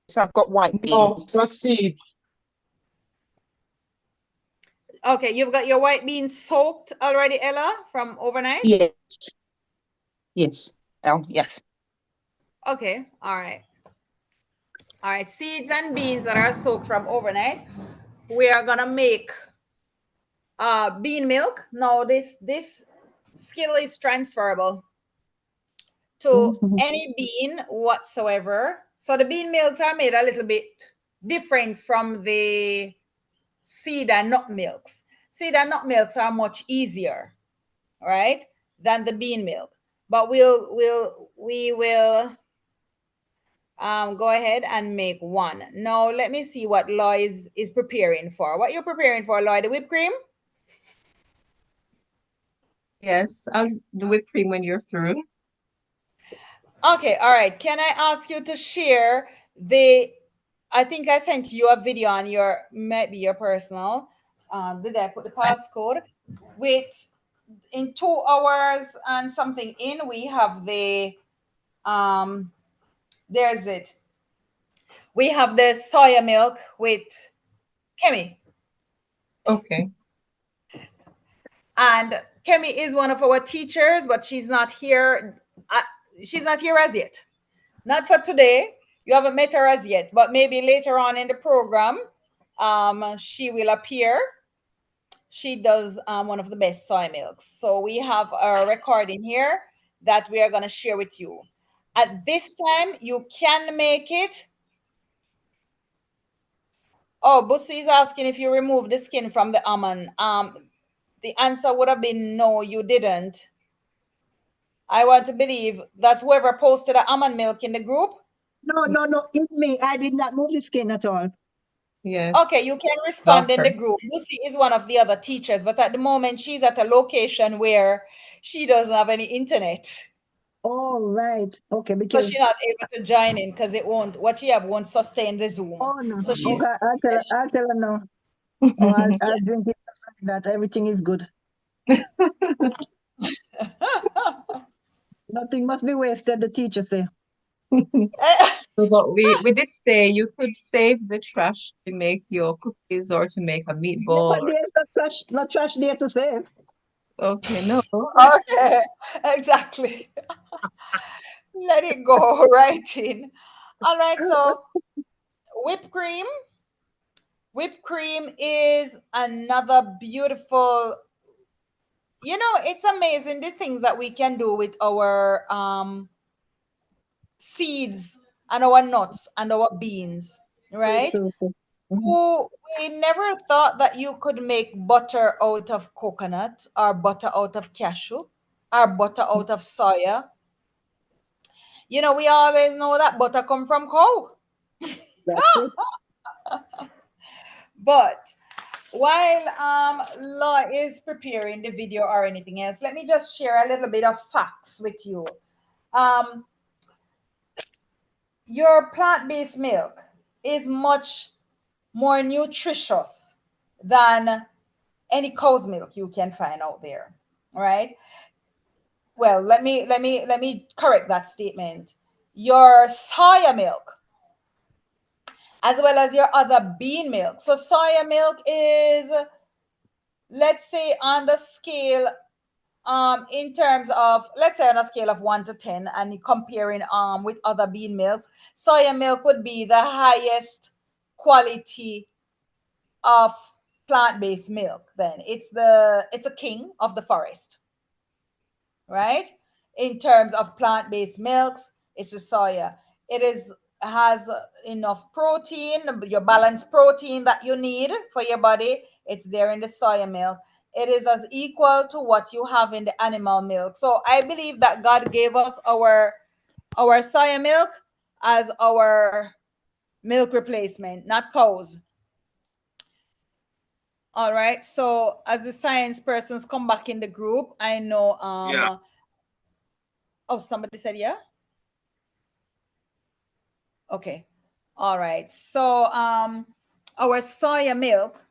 So I've got white No, beans. just seeds. Okay, you've got your white beans soaked already, Ella, from overnight? Yes. Yes. Yes. Okay, all right. All right, seeds and beans that are soaked from overnight. We are gonna make bean milk. Now this skill is transferable to any bean whatsoever. So the bean milks are made a little bit different from the seed and nut milks. Seed and nut milks are much easier, right, than the bean milk. But we will go ahead and make one. Now let me see what Loy is preparing for. What you're preparing for, Loy? The whipped cream? Yes, I'll do whipped cream when you're through. Okay, all right. Can I ask you to share I think I sent you a video on maybe your personal. Did I put the passcode? In 2 hours and something in, we have there's it. We have the soya milk with Kemi. Okay. And Kemi is one of our teachers, but she's not here. She's not here as yet. Not for today. You haven't met her as yet, but maybe later on in the program, she will appear. She does one of the best soy milks. So we have a recording here that we are going to share with you. At this time, you can make it. Oh, Bussy is asking if you remove the skin from the almond. The answer would have been no, you didn't. I want to believe that's whoever posted the almond milk in the group. No, it's me. I did not move the skin at all. Yes. Okay, you can respond in the group. Lucy is one of the other teachers, but at the moment she's at a location where she doesn't have any internet. All right. Okay, So because she's not able to join in because what she have won't sustain the Zoom. oh no. So she's Okay, I'll tell her no. Oh, I'll drink it That everything is good. Nothing must be wasted, the teacher say. So, but we did say you could save the trash to make your cookies or to make a Yeah, meatball. but there's no trash there to save. Okay, no. Okay, exactly. Let it go right in. All right, so whipped cream. Whipped cream is another beautiful, it's amazing the things that we can do with our seeds and our nuts and our beans, True, right? true, true. Mhm. Who we never thought that you could make butter out of coconut or butter out of cashew or butter out of soya. We always know that butter come from cow. That's it. But while Law is preparing the video or anything else, let me just share a little bit of facts with you. Um, your plant-based milk is much more nutritious than any cow's milk you can find out there, right? Well, let me correct that statement. Your soya milk as well as your other bean milk. So soya milk is, let's say, on the scale, in terms of, let's say, on a scale of 1 to 10, and comparing with other bean milks, soya milk would be the highest quality of plant-based milk. Then it's a king of the forest, right? In terms of plant-based milks, it's the soya. It has enough protein, your balanced protein that you need for your body. It's there in the soya milk. It is as equal to what you have in the animal milk. So I believe that God gave us our soya milk as our milk replacement, not cows. All right. So as the science persons come back in the group, I know oh, somebody said yeah. Okay. All right. So our soya milk,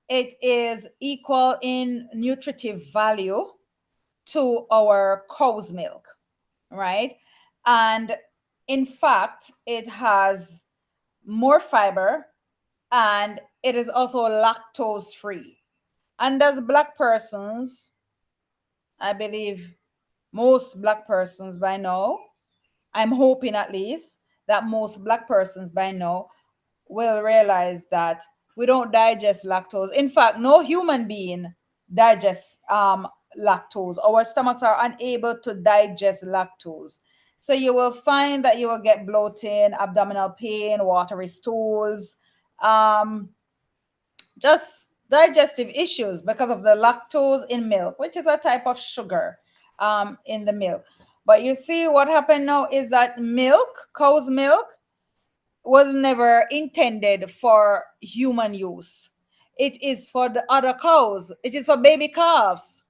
it is equal in nutritive value to our cow's milk, right? And in fact, it has more fiber and it is also lactose free. And as black persons, I believe most black persons by now, I'm hoping at least that most black persons by now will realize that we don't digest lactose. In fact, no human being digests lactose. Our stomachs are unable to digest lactose. So you will find that you will get bloating, abdominal pain, watery stools, um, just digestive issues because of the lactose in milk, which is a type of sugar in the milk. But you see, what happened now is that milk, cow's milk, was never intended for human use. It is for the other cows. It is for baby calves.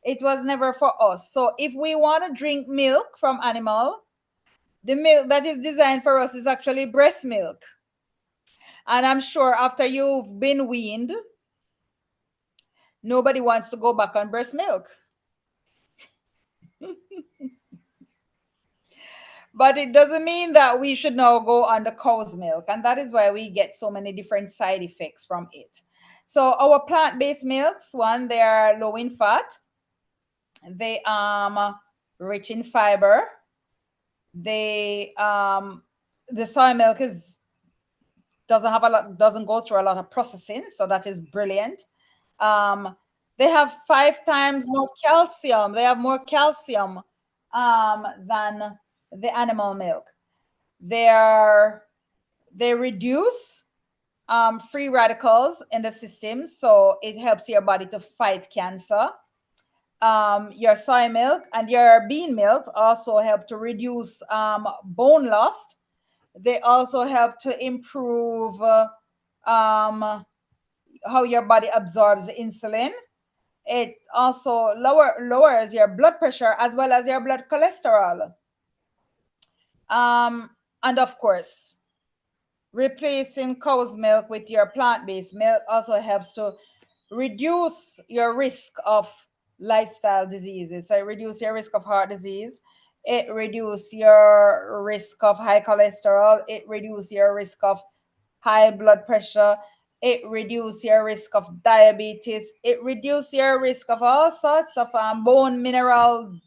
It was never for us. So if we want to drink milk from animal, the milk that is designed for us is actually breast milk. And I'm sure after you've been weaned, nobody wants to go back on breast milk. But it doesn't mean that we should now go on the cow's milk. And that is why we get so many different side effects from it. So our plant-based milks, one, they are low in fat. They rich in fiber. They the soy milk is doesn't go through a lot of processing, so that is brilliant. Um, they have 5 times more calcium. They have more calcium than the animal milk. They reduce free radicals in the system, so it helps your body to fight cancer. Your soy milk and your bean milk also help to reduce bone loss. They also help to improve how your body absorbs insulin. It also lowers your blood pressure as well as your blood cholesterol. And of course, replacing cow's milk with your plant-based milk also helps to reduce your risk of lifestyle diseases. So it reduce your risk of heart disease. It reduce your risk of high cholesterol. It reduce your risk of high blood pressure. It reduce your risk of diabetes. It reduce your risk of all sorts of bone mineral.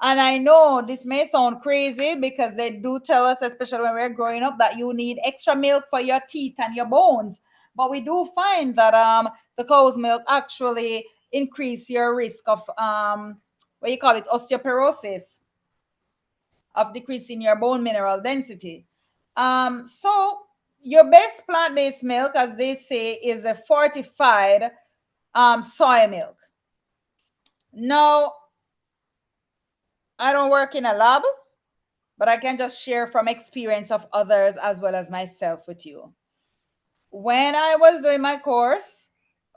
And I know this may sound crazy because they do tell us, especially when we're growing up, that you need extra milk for your teeth and your bones. But we do find that the cow's milk actually increase your risk of what you call it, osteoporosis, of decreasing your bone mineral density. So your best plant-based milk, as they say, is a fortified soy milk. Now, I don't work in a lab, but I can just share from experience of others as well as myself with you. When I was doing my course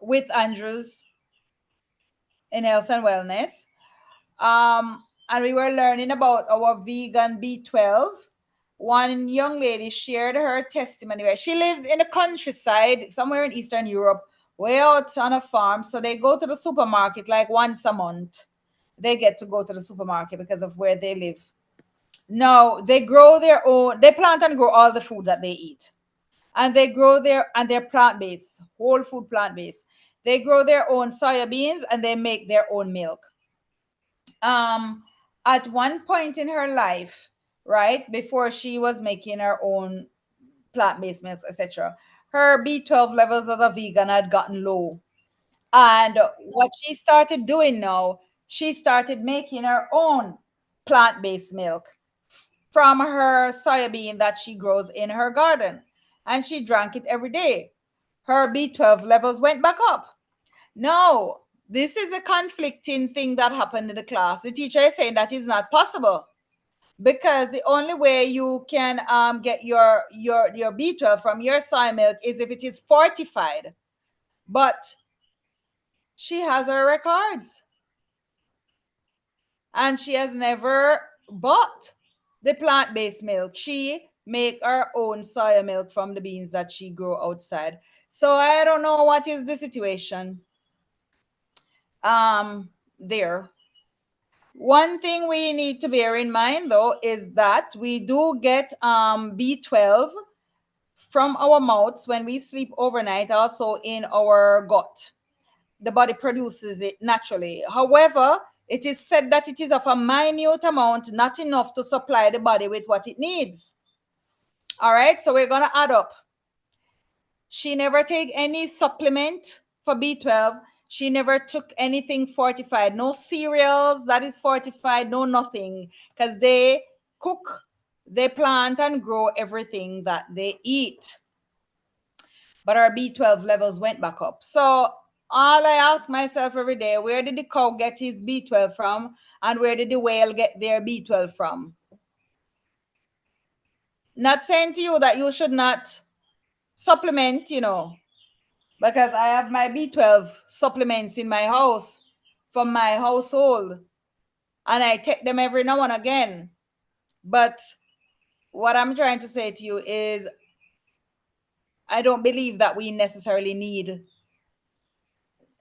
with Andrews in health and wellness, and we were learning about our vegan B12. One young lady shared her testimony where she lives in the countryside, somewhere in Eastern Europe, way out on a farm. So they go to the supermarket like once a month. They get to go to the supermarket because of where they live. No, they grow their own, they plant and grow all the food that they eat. And they grow their, and they're plant-based, whole food plant-based. They grow their own soya beans and they make their own milk. At one point in her life, right, before she was making her own plant-based milks, etc., her B12 levels as a vegan had gotten low. And what she started doing now, she started making her own plant-based milk from her soybean that she grows in her garden. And she drank it every day. Her B12 levels went back up. No, this is a conflicting thing that happened in the class. The teacher is saying that is not possible because the only way you can get your B12 from your soy milk is if it is fortified. But she has her records and she has never bought the plant-based milk. She make her own soya milk from the beans that she grow outside. So I don't know what is the situation there. One thing we need to bear in mind though is that we do get B12 from our mouths when we sleep overnight, also in our gut. The body produces it naturally. However, it is said that it is of a minute amount, not enough to supply the body with what it needs. All right, so we're gonna add up. She never take any supplement for B12. She never took anything fortified, no cereals that is fortified, no nothing, because they cook, they plant and grow everything that they eat. But our B12 levels went back up. So all I ask myself every day, where did the cow get his B12 from? And where did the whale get their B12 from? Not saying to you that you should not supplement, because I have my B12 supplements in my house from my household and I take them every now and again. But what I'm trying to say to you is I don't believe that we necessarily need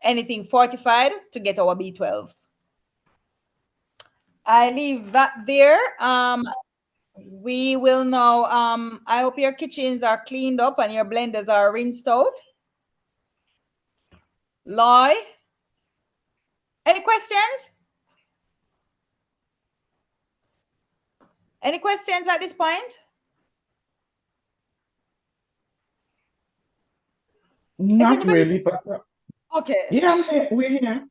anything fortified to get our B12s. I leave that there. We will now, I hope your kitchens are cleaned up and your blenders are rinsed out. Loy, any questions? Any questions at this point? Not really, but Okay. yeah, we're here.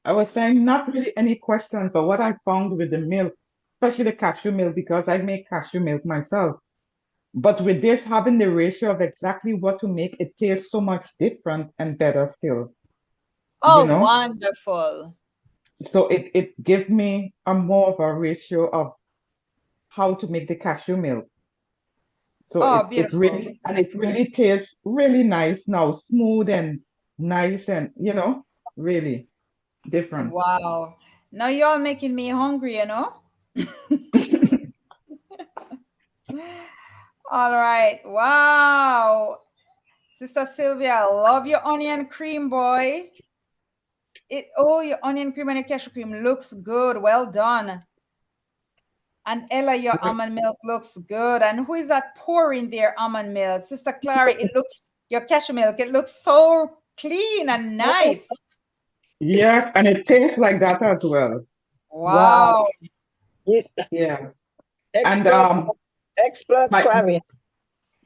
I was saying not really any questions, but what I found with the milk, especially the cashew milk, because I make cashew milk myself. But with this having the ratio of exactly what to make, it tastes so much different and better still, you Oh, know? wonderful. So it gives me a more of a ratio of how to make the cashew milk. So Oh, it beautiful. really tastes really nice now, smooth and nice and really different. Wow. Now you're making me hungry. All right. Wow. Sister Sylvia, I love your onion cream, boy. Your onion cream and your cashew cream looks good. Well done. And Ella, your almond milk looks good. And who is that pouring their almond milk? Sister Clara, your cashew milk, it looks so clean and nice. Yes, and it tastes like that as well. Wow. Wow. Yeah. And Expert my Quarry.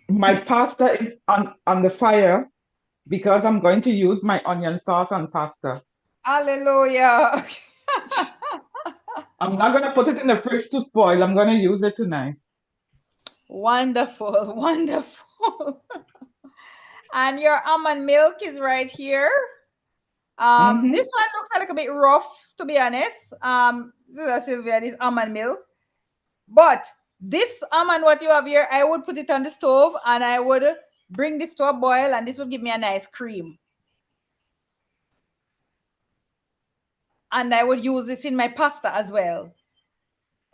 my pasta is on the fire because I'm going to use my onion sauce on pasta. Hallelujah. I'm not going to put it in the fridge to spoil. I'm going to use it tonight. Wonderful, wonderful. And your almond milk is right here. This one looks a little bit rough, to be honest. Sister Sylvia, this almond milk. But this almond, what you have here, I would put it on the stove and I would bring this to a boil, and this will give me a nice cream. And I would use this in my pasta as well.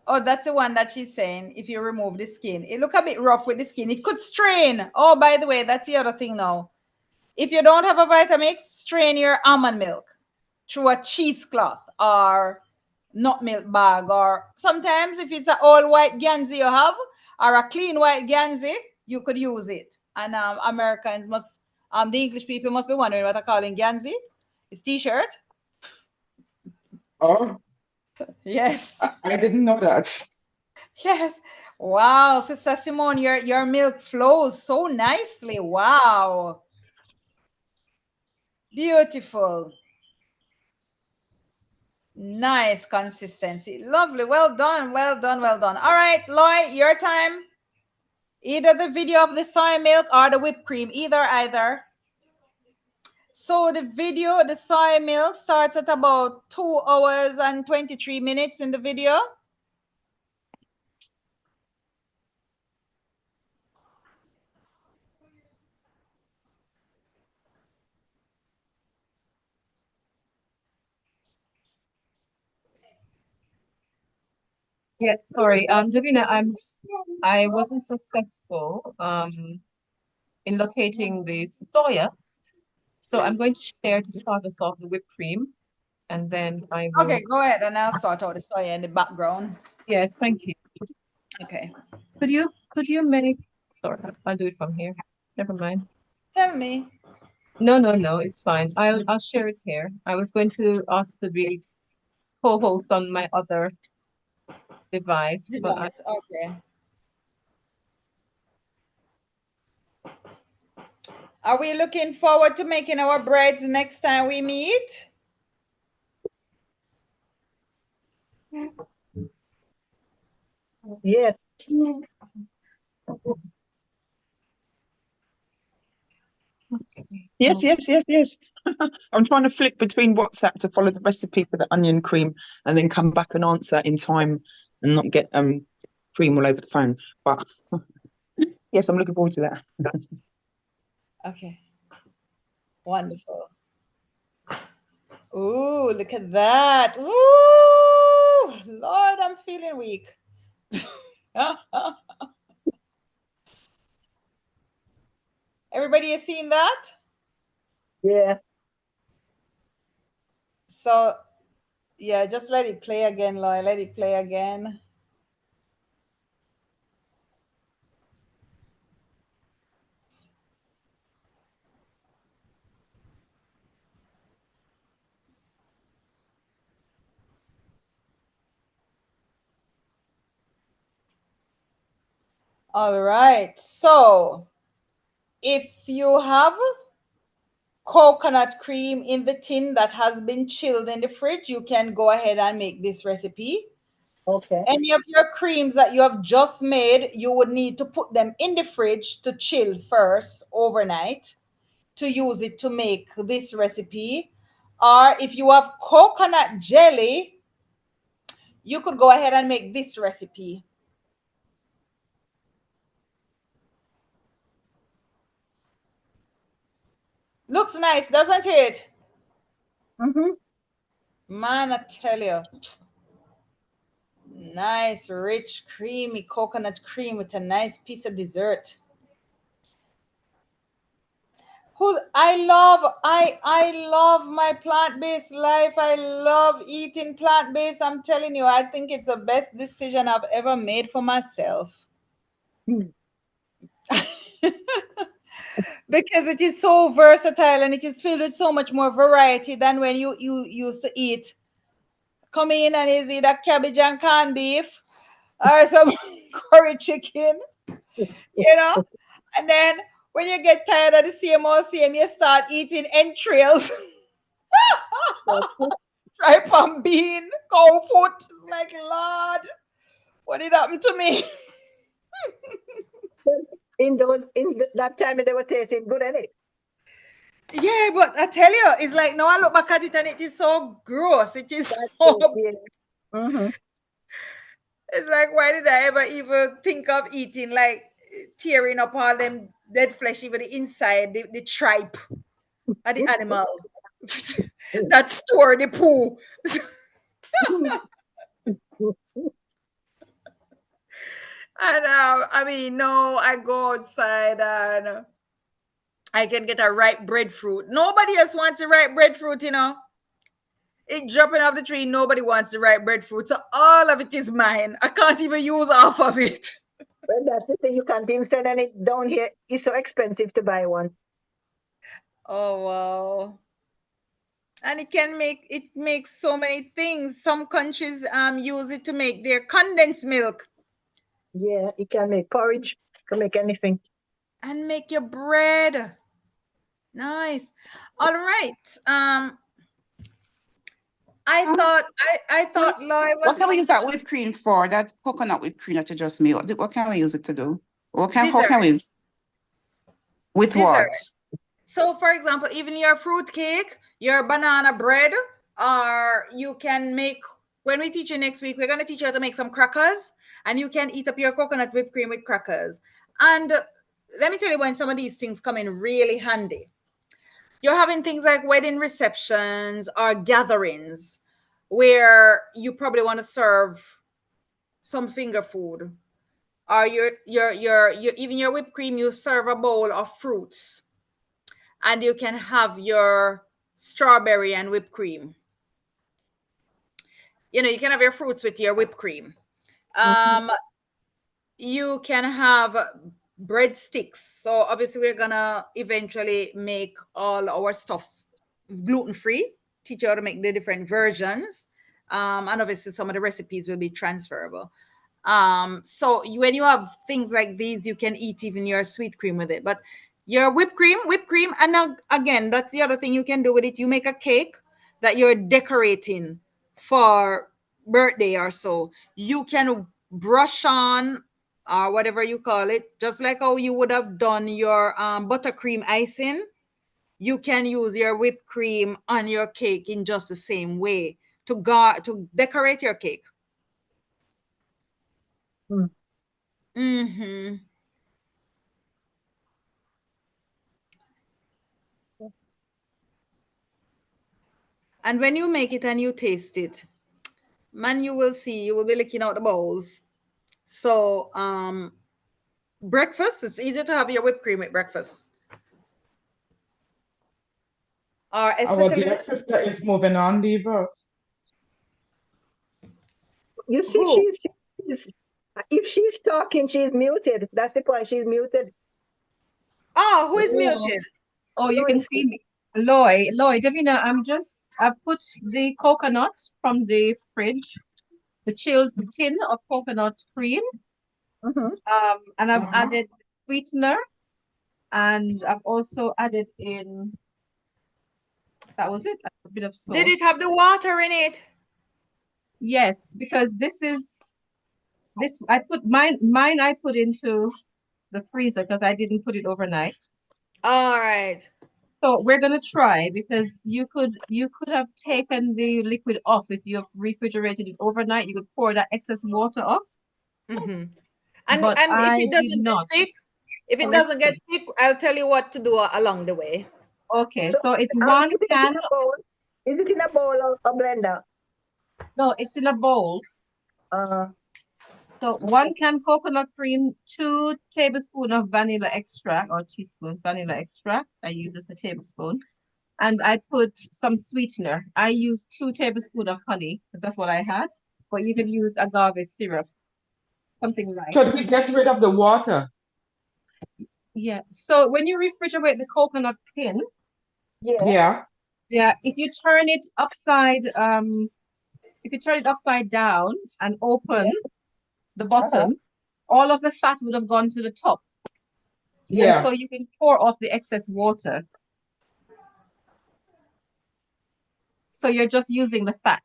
Oh, that's the one that she's saying. If you remove the skin, it look a bit rough with the skin. It could strain. Oh, by the way, that's the other thing now. If you don't have a Vitamix, strain your almond milk through a cheesecloth or nut milk bag, or sometimes if it's an all white Gansy you have or a clean white Gansy, you could use it. And Americans must, the English people must be wondering what I call in Gansy. It's t-shirt. Oh, Yes. I didn't know that. Yes. Wow, Sister Simone, your milk flows so nicely. Wow. Beautiful. Nice consistency. Lovely. Well done. Well done. Well done. All right, Loy, your time. Either the video of the soy milk or the whipped cream. Either. So the video, the soy milk starts at about 2 hours and 23 minutes in the video. Yeah, sorry. Davina, I wasn't successful in locating the soya. So I'm going to share to start us off the whipped cream, and then I will. Okay, go ahead and I'll sort out the soya in the background. Yes, thank you. Okay. Could you make, sorry, I'll do it from here. Never mind. Tell me. No, it's fine. I'll share it here. I was going to ask to be co-host on my other device, but Okay. Are we looking forward to making our breads next time we meet? Yes. Yes. I'm trying to flick between WhatsApp to follow the recipe for the onion cream and then come back and answer in time and not get cream all over the phone. But yes, I'm looking forward to that. Okay. Wonderful. Ooh, look at that. Ooh, Lord, I'm feeling weak. Everybody has seen that? Yeah. So, yeah, just let it play again, Loy. Let it play again. All right. So, if you have coconut cream in the tin that has been chilled in the fridge, you can go ahead and make this recipe. Okay. Any of your creams that you have just made, you would need to put them in the fridge to chill first overnight to use it to make this recipe. Or if you have coconut jelly, you could go ahead and make this recipe. Looks nice, doesn't it? Mm-hmm. Man, I tell you. Nice, rich, creamy coconut cream with a nice piece of dessert. I love my plant-based life. I love eating plant-based. I'm telling you, I think it's the best decision I've ever made for myself. Because it is so versatile and it is filled with so much more variety than when you used to eat. Come in and is either cabbage and canned beef or some curry chicken, you know? And then when you get tired of the same old same, you start eating entrails, tripe and bean, cow foot. It's like, Lord, what did happen to me? That time they were tasting good, ain't it? Yeah, but I tell you, it's like now I look back at it and it is so gross. It is That's so. it, yeah. Mm-hmm. It's like, why did I ever even think of eating, like tearing up all them dead flesh, even the inside, the tripe of the animal that store the poo. And I mean, no, I go outside and I can get a ripe breadfruit. Nobody else wants a ripe breadfruit, you know. It dropping off the tree, nobody wants the ripe breadfruit. So all of it is mine. I can't even use half of it. Well, that's the thing. You can't even send it down here. It's so expensive to buy one. Oh wow. And it makes so many things. Some countries use it to make their condensed milk Yeah, it can make porridge. Can make anything. and make your bread. Nice. All right. I thought Sis, Lloyd was what can we use that whipped cream for? That coconut whipped cream that you just made. What can we use it to do? How can we dessert. with Dessert. what? So, for example, even your fruit cake, your banana bread, or you can make. When we teach you next week, we're going to teach you how to make some crackers, and you can eat up your coconut whipped cream with crackers. And let me tell you when some of these things come in really handy. You're having things like wedding receptions or gatherings where you probably want to serve some finger food, or your even your whipped cream, you serve a bowl of fruits, and you can have your strawberry and whipped cream. You know, you can have your fruits with your whipped cream. Um, you can have breadsticks. So obviously, we're gonna eventually make all our stuff gluten free. Teach you how to make the different versions, and obviously, some of the recipes will be transferable. So when you have things like these, you can eat even your sweet cream with it. But your whipped cream, and now again, that's the other thing you can do with it. You make a cake that you're decorating for birthday or so. You can brush on or whatever you call it, just like how you would have done your buttercream icing. You can use your whipped cream on your cake in just the same way to decorate your cake. Mm. Mm-hmm. And when you make it and you taste it, man, you will see, you will be licking out the bowls. So, breakfast, it's easy to have your whipped cream at breakfast. Or Our especially dear this, sister is moving on, Divas. You see, who? if she's talking, she's muted. That's the point. She's muted. Oh, who is Oh, muted? oh, you can Lois. see me. Lloyd, Davina, I put the coconut from the fridge, the chilled tin of coconut cream. Mm-hmm. And I've Uh-huh. added sweetener, and I've also added in, that was it, a bit of Did salt. it have the water in it? Yes, because this I put mine I put into the freezer because I didn't put it overnight. All right. So we're gonna try because you could have taken the liquid off if you have refrigerated it overnight. You could pour that excess water off, Mm-hmm. but And if I it did doesn't get not. thick, if So it let's doesn't get see. thick, I'll tell you what to do along the way. Okay, So, so it's one is it in can. a bowl? Is it in a bowl or a blender? No, it's in a bowl. Uh, So 1 can coconut cream, 2 tablespoons of vanilla extract or teaspoon vanilla extract. I use just a tablespoon. And I put some sweetener. I use 2 tablespoons of honey because that's what I had. But you can use agave syrup, something like. Should we get rid of the water? Yeah. So when you refrigerate the coconut skin, Yeah. if you turn it upside down and open the bottom, all of the fat would have gone to the top. And Yeah. so you can pour off the excess water. So you're just using the fat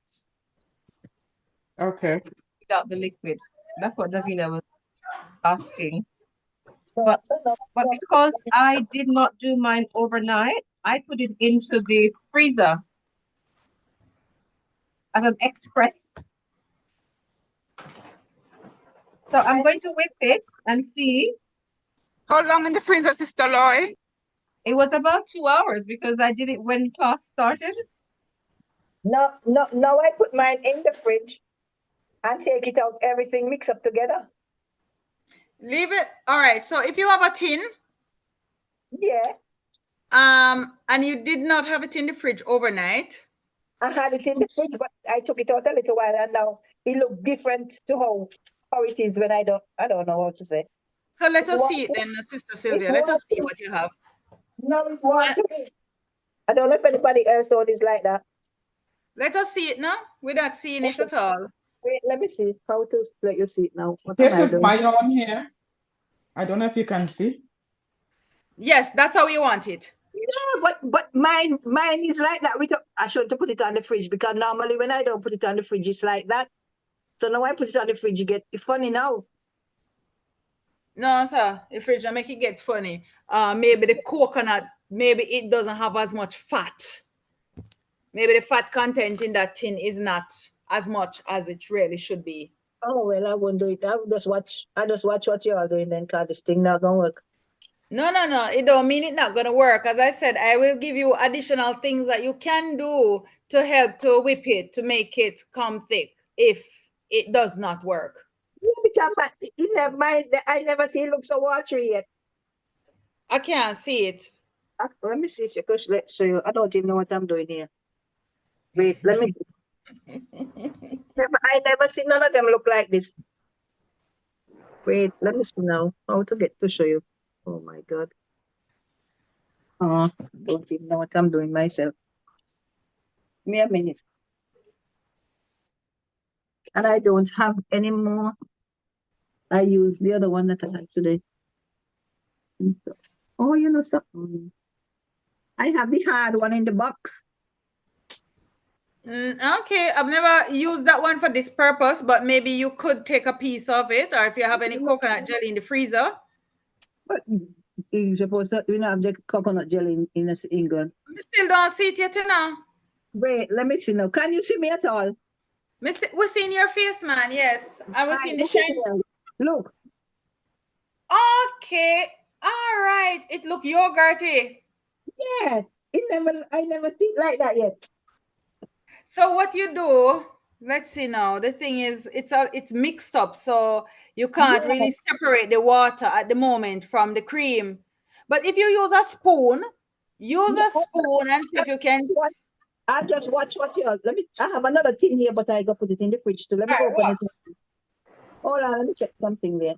Okay. without the liquid. That's what Davina was asking. But because I did not do mine overnight, I put it into the freezer as an express. So I'm going to whip it and see. How long in the freezer, Sister Lloyd? It was about 2 hours because I did it when class started. No, I put mine in the fridge and take it out, everything mix up together. Leave it. All right. So if you have a tin, Yeah. and you did not have it in the fridge overnight. I had it in the fridge, but I took it out a little while, and now it looked different to how it is when I don't know how to say. So let us see it then, Sister Sylvia. Let us see what you have. No, it's water. I don't know if anybody else on is like that. Let us see it now. We're not seeing it at all. Wait, let me see how to let you see it now. What This am I is doing? my own here. I don't know if you can see. Yes, that's how you want it. Yeah, but mine is like that. I should to put it on the fridge because normally when I don't put it on the fridge, it's like that. So now I put it on the fridge, you get it's funny now. No, sir. The fridge make it get funny. Maybe the coconut, maybe it doesn't have as much fat. Maybe the fat content in that tin is not as much as it really should be. Oh well, I won't do it. I just watch what you are doing then, cause this thing not gonna work. No. It don't mean it's not gonna work. As I said, I will give you additional things that you can do to help to whip it, to make it come thick if it does not work. Yeah, because I never see it look so watery yet. I can't see it. Let me see if you could show you. I don't even know what I'm doing here. Wait, let me. I never see none of them look like this. Wait, let me see now how to get to show you. Oh my God. Oh, don't even know what I'm doing myself. Give me a minute. And I don't have any more. I use the other one that I had today. And so, oh, you know something. I have the hard one in the box. Okay, I've never used that one for this purpose, but maybe you could take a piece of it, or if you have any coconut jelly in the freezer. But you're supposed to, you know, have the coconut jelly in England. I still don't see it yet, you know. Wait, let me see now. Can you see me at all? We're seeing your face, man. Yes, I was seeing the shine. Look. Okay, all right. It look yogurty. Yeah, I never see it like that yet. So what you do? Let's see now. The thing is, it's mixed up, so you can't really separate the water at the moment from the cream. But if you use a spoon, and see if you can. I just watch what you. I have another tin here, but I go put it in the fridge too. Let me open it. Hold on, let me check something there.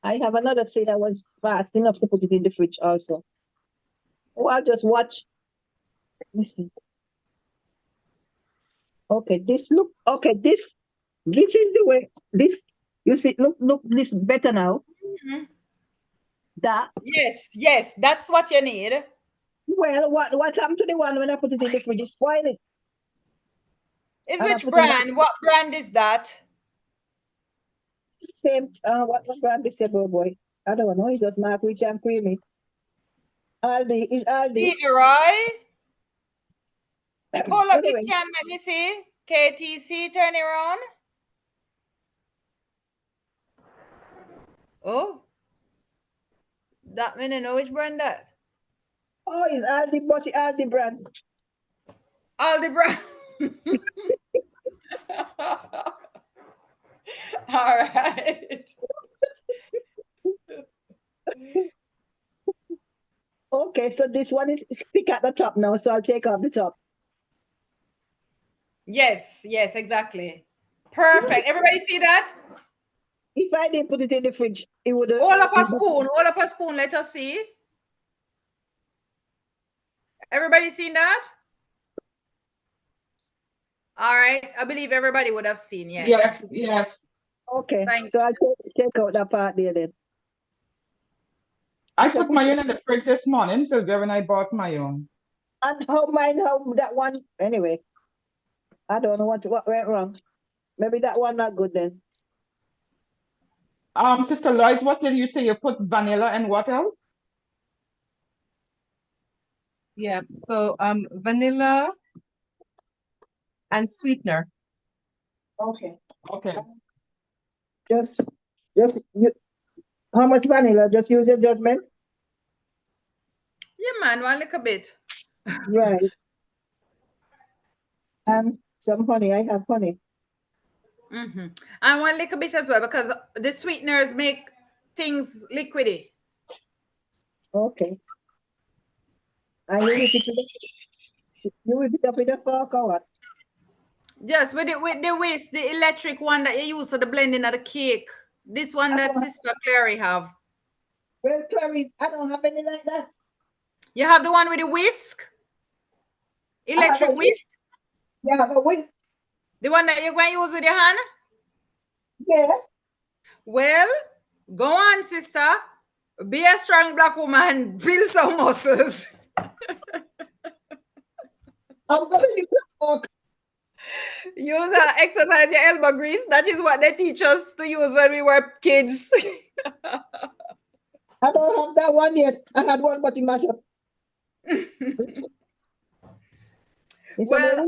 I have another thing. I was fast enough to put it in the fridge also. Oh, I'll just watch. Let me see. Okay, this look. Okay, this is the way. This you see. Look. This better now. Mm-hmm. That. Yes. That's what you need. Well, what happened to the one when I put it in the fridge? It spoiled it. Is which brand? What brand is that? Same. What brand is it, boy? I don't know. It's just Mark Rich and Creamy. Aldi is Aldi. Roy. Hold up the can. Let me see. KTC. Turn it around. Oh. That mean I know which brand that. Oh, it's Aldi, bossy Aldi brand. Aldi brand. All right. Okay, so this one is stick at the top now, so I'll take off the top. Yes, yes, exactly. Perfect. Everybody see that? If I didn't put it in the fridge, it would have. All up a spoon, all up a spoon. Let us see. Everybody seen that? All right. I believe everybody would have seen. Yes. Yes, yes. Okay, Thank so I'll take out that part there then. I So put mine in the fridge this morning, Sylvia, when I bought my own. And how that one, anyway. I don't know what went wrong. Maybe that one not good then. Sister Lloyd, what did you say? You put vanilla and what else? Yeah. So vanilla and sweetener. Okay. Okay. Just you. How much vanilla? Just use your judgment. you, man. One little bit. Right. And some honey. I have honey. Mm-hmm. And one little bit as well, because the sweeteners make things liquidy. Okay. And you whip it up with a fork or what? Yes, with the whisk, the electric one that you use for the blending of the cake. This one that Sister Clary have. Well, Clary, I don't have any like that. You have the one with the whisk? Electric whisk? Yeah, I have a whisk. The one that you're going to use with your hand? Yes. Well, go on, sister. Be a strong black woman. Build some muscles. I'm going to use the fork. Use exercise your elbow grease. That is what they teach us to use when we were kids. I don't have that one yet. I had one, but it mashed up. Well,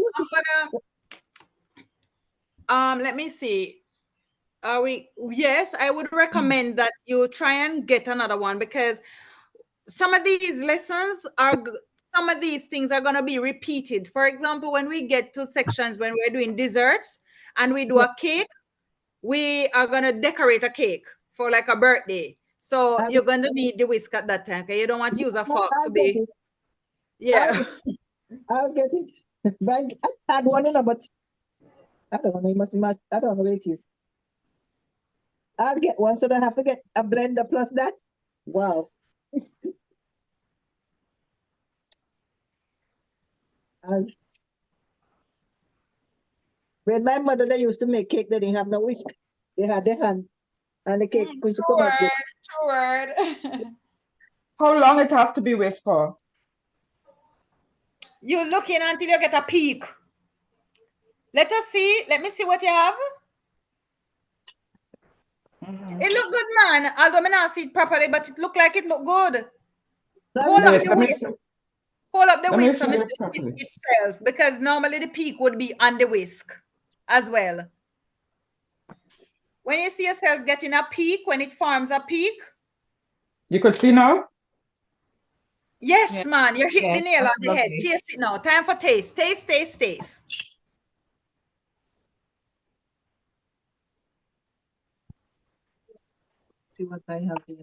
I'm gonna let me see. Are we? Yes, I would recommend that you try and get another one, because some of these lessons are some of these things are going to be repeated. For example, when we get to sections when we're doing desserts and we do a cake, we are going to decorate a cake for like a birthday. So you're going to need the whisk at that time, okay? You don't want to use a fork to be. Yeah. I'll get it. But I had one, but I don't know. It must be much. I don't know what it is. I'll get one, so I have to get a blender plus that. Wow. When my mother, they used to make cake, they didn't have no whisk. They had their hand, and the cake could come out good. True word. How long it has to be whisked for? You're looking until you get a peak. Let us see. Let me see what you have. It look good, man. Although I not see it properly, but it look like it look good. Hold up the whisk. Hold up the whisk so I see the whisk itself, because normally the peak would be on the whisk as well. When you see yourself getting a peak, when it forms a peak. You could see now? Yes, man. You hit the nail on the head. Lovely. Taste it now. Time for taste. Taste, taste, taste. See what I have here.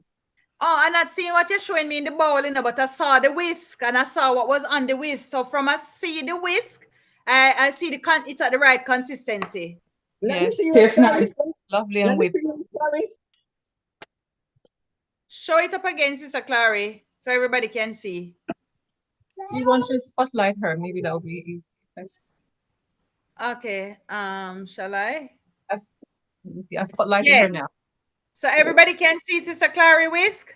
Oh, I'm not seeing what you're showing me in the bowl, but I saw the whisk and I saw what was on the whisk. So from I see the whisk, I see it's at the right consistency. Let me see you. Lovely and whipped. Show it up again, Sister Clary, so everybody can see. You want to spotlight her? Maybe that'll be easy. Okay. Shall I? Let me see. I spotlighted her now. So everybody can see Sister Clary whisk?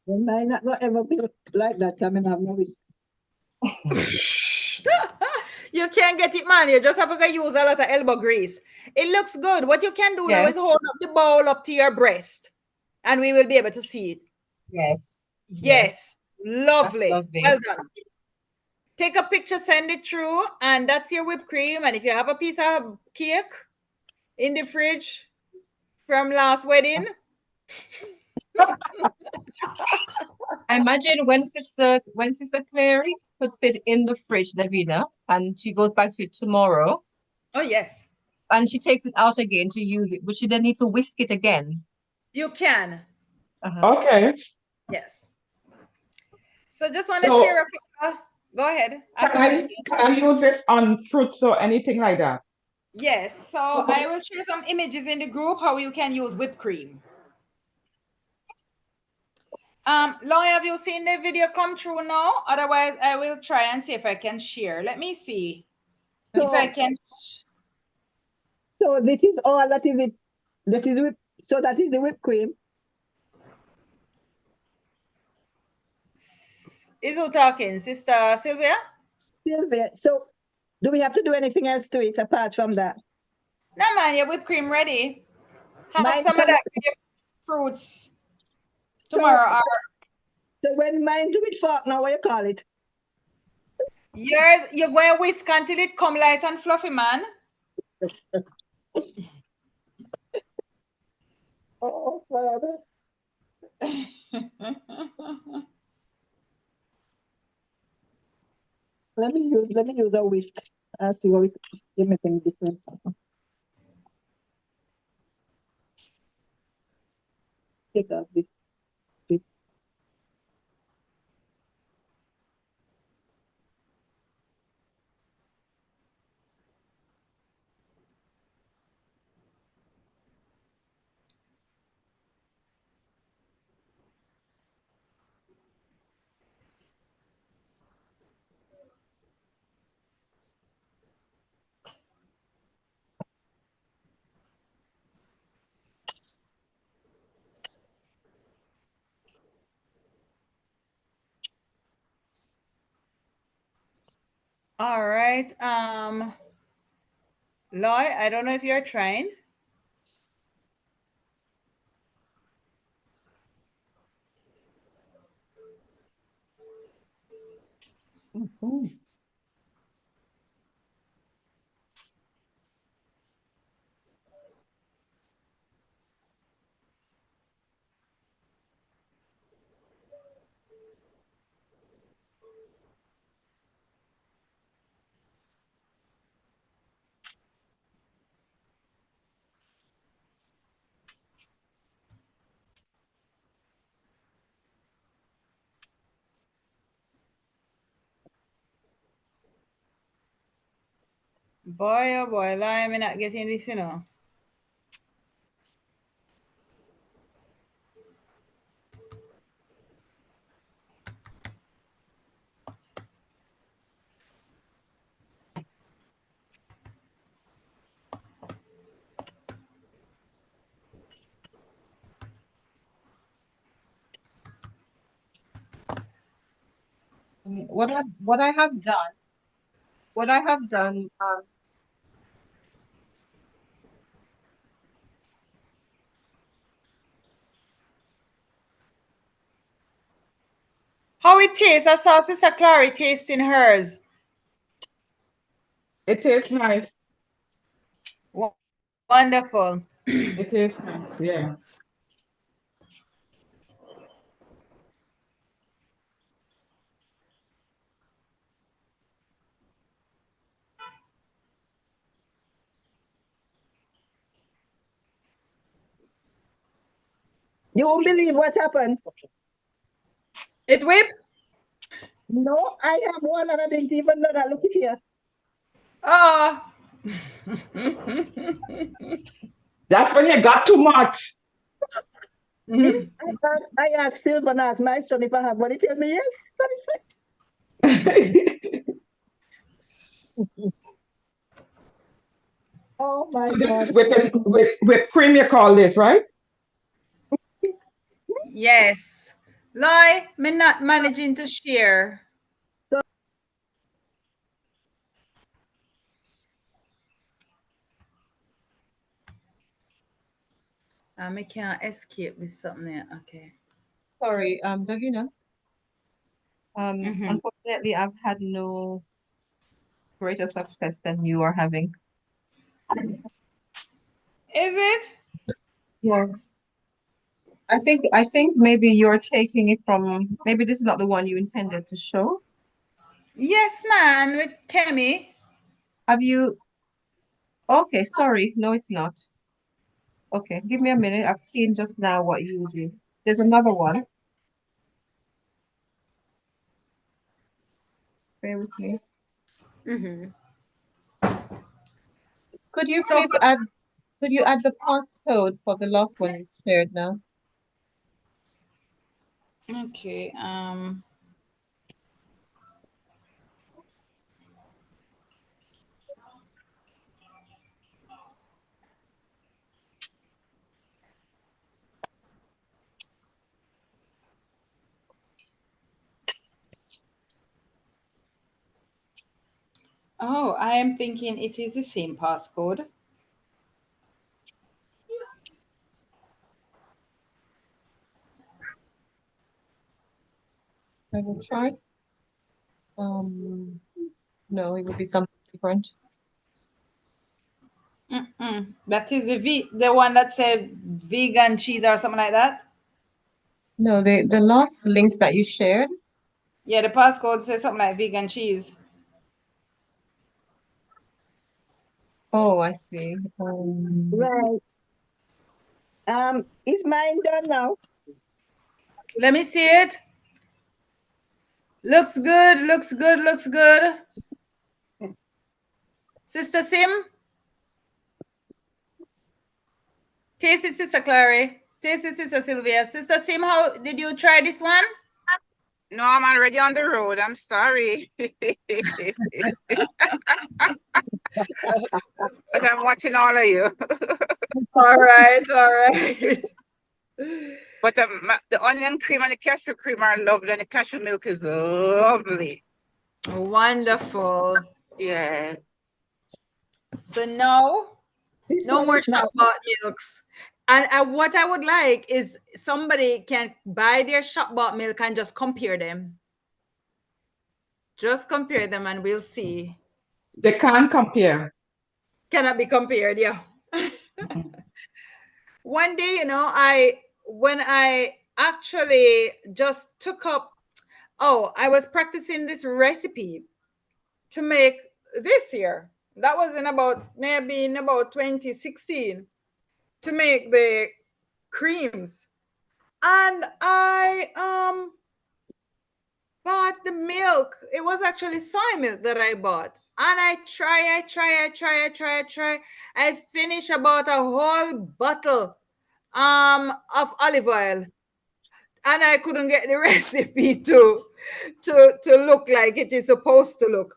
It might not ever be like that coming out no whisk. You can't get it, man. You just have to use a lot of elbow grease. It looks good. What you can do now is hold up the bowl up to your breast, and we will be able to see it. Yes. Lovely. Well done. Take a picture, send it through, and that's your whipped cream. And if you have a piece of cake in the fridge from last wedding. I imagine when Sister Clary puts it in the fridge, Davina, and she goes back to it tomorrow. Oh, yes. and she takes it out again to use it, but she then needs to whisk it again. You can. Okay. Yes. So just want to So share a quick, go ahead. can As you were saying. I use this on fruits or anything like that? Yes. So I will share some images in the group how you can use whipped cream. Laurie, have you seen the video come through now? Otherwise, I will try and see if I can share. Let me see if I can. So this is all that is it. This is so that is the whipped cream. Is who talking? Sister Sylvia? Sylvia. So do we have to do anything else to it apart from that? No, man, your whipped cream ready. Have Mine some of that with your fruits tomorrow. So when mine do it fork now, what you call it? Yours, you're going to whisk until it come light and fluffy, man. Oh, Father. Let me use a whisk and see what we make any difference. Take off this. All right. Loy, I don't know if you're trying. Boy, oh boy, Loy, I'm not getting this, you know. What I have done, How it tastes? I saw Sister Clary tasting hers. It tastes nice. Wonderful. It tastes nice, yeah. You won't believe what happened. It whip? No, I have one and I didn't even know that. Look at here. Oh. That's when you got too much. I asked Silver, asked my son if I have one. He tells me yes. Oh my So this God. is whipped cream you call this, right? Yes. Loy, me not managing to share. I can't escape with something there. Okay. sorry, Davina. Unfortunately, I've had no greater success than you are having. Is it? Yes. I think maybe you're taking it from, maybe this is not the one you intended to show. Yes, man, with Kemi. Have you Okay, sorry. No, it's not. Okay, give me a minute. I've seen just now what you do. There's another one. Bear with me. Mm-hmm. Could you So please add the passcode for the last one you shared now? okay. Oh, I am thinking it is the same passcode. I will try. No, it would be something different. That is the one that said vegan cheese or something like that. No, the last link that you shared. Yeah, the passcode says something like vegan cheese. Oh, I see. Right. Is mine done now? Let me see it. Looks good, looks good, looks good. Sister Sim? Taste it, Sister Clary. Taste it, Sister Sylvia. Sister Sim, how did you try this one? No, I'm already on the road. I'm sorry. But I'm watching all of you. All right, all right. But the onion cream and the cashew cream are lovely, and the cashew milk is lovely. Wonderful. Yeah. So now, This no one more is not. shop bought milks. And what I would like is somebody can buy their shop bought milk and just compare them. Just compare them and we'll see. They can't compare. Cannot be compared, yeah. One day, when I actually just took up, I was practicing this recipe to make this year. That was maybe in about 2016 to make the creams. And I bought the milk. It was actually soy milk that I bought. And I try. I finish about a whole bottle of olive oil. And I couldn't get the recipe to look like it is supposed to look.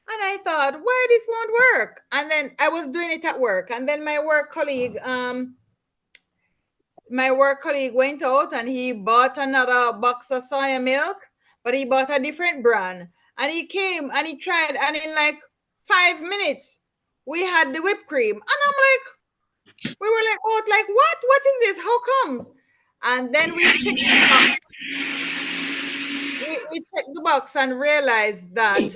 And I thought, why this won't work? And then I was doing it at work. And then my work colleague went out and he bought another box of soya milk, but he bought a different brand. And he came and he tried, and in like 5 minutes, we had the whipped cream. And we were like, oh, like what? What is this? How comes? And then we checked the box. We checked the box and realized that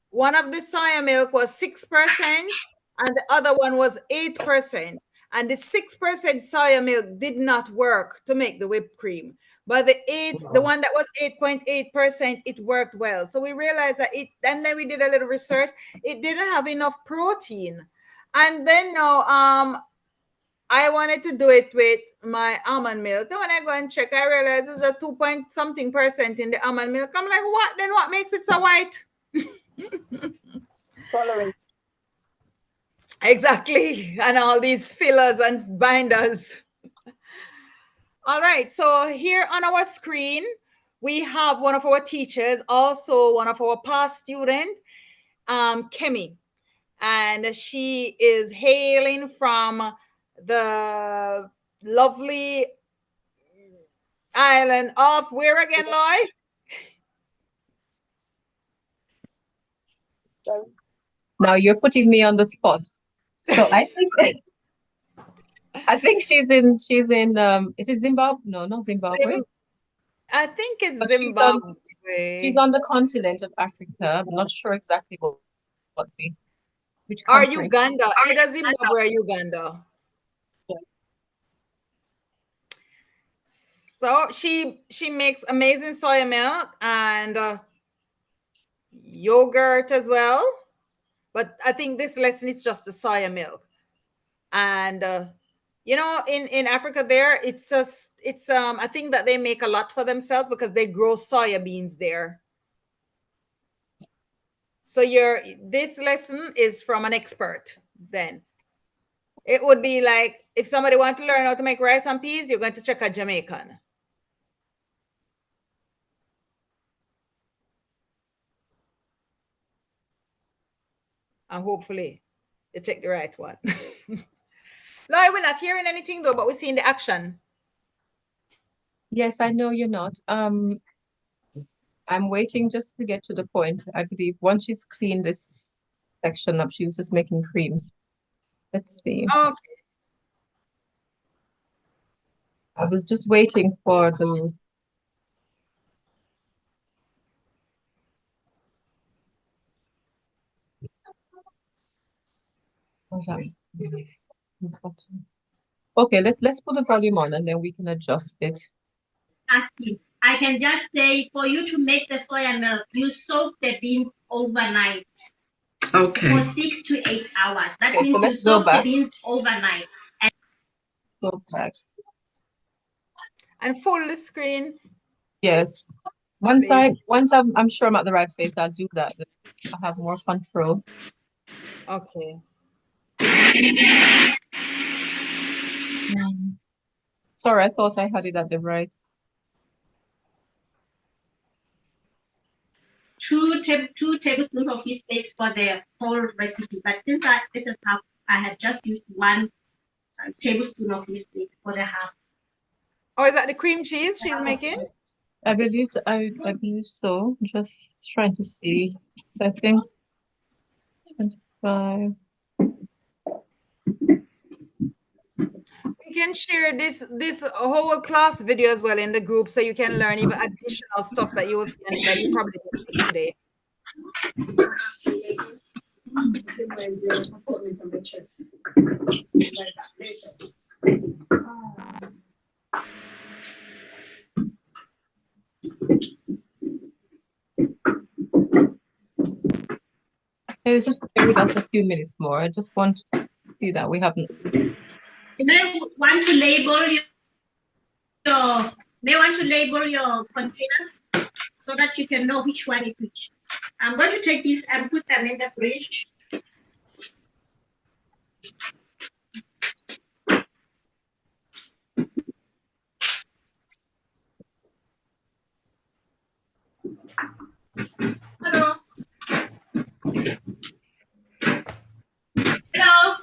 one of the soya milk was 6% and the other one was 8%. And the 6% soya milk did not work to make the whipped cream. But the one that was 8.8%, it worked well. So we realized that and then we did a little research, it didn't have enough protein. And then now I wanted to do it with my almond milk. And when I go and check, I realized it's a 2 point something% in the almond milk. I'm like, what? Then what makes it so white? Tolerance. Exactly. And all these fillers and binders. All right. So here on our screen, we have one of our teachers, also one of our past students, Kemi. And she is hailing from the lovely island of where again, Loy? Now you're putting me on the spot. So I think she's in is it Zimbabwe? No, not Zimbabwe. I think it's But Zimbabwe. she's on the continent of Africa. I'm not sure exactly which Or country. Uganda. Either Zimbabwe or Uganda. So she makes amazing soya milk and yogurt as well. But I think this lesson is just the soya milk. And you know, in Africa there, it's I think that they make a lot for themselves because they grow soya beans there. So this lesson is from an expert. Then it would be like if somebody want to learn how to make rice and peas, you're going to check a Jamaican. And hopefully you take the right one. Lloyd, we're not hearing anything though, but we're seeing the action. Yes, I know you're not. I'm waiting just to get to the point. I believe once she's cleaned this section up, she was just making creams. Let's see. Okay. I was just waiting for the what's that? Okay, let's put the volume on and then we can adjust it. I can just say for you to make the soya milk, you soak the beans overnight. Okay. For 6 to 8 hours. That Okay, so means you let's go soak the back. beans overnight. Let's go back. And full the screen. Yes. Once I'm sure I'm at the right place, I'll do that. I'll have more control. Okay. Sorry, I thought I had it at the right. 2 tablespoons of fish paste for the whole recipe. But since this is half, I have just used 1 tablespoon of fish paste for the half. Oh, is that the cream cheese she's making? I believe so. I believe so. Just trying to see. So I think 25. We can share this whole class video as well in the group, so you can learn even additional stuff that you will see and that you probably didn't see today. It was just stay with us a few minutes more. I just want to see that we haven't. You may want to label your containers so that you can know which one is which. I'm going to take these and put them in the fridge. Hello. Hello.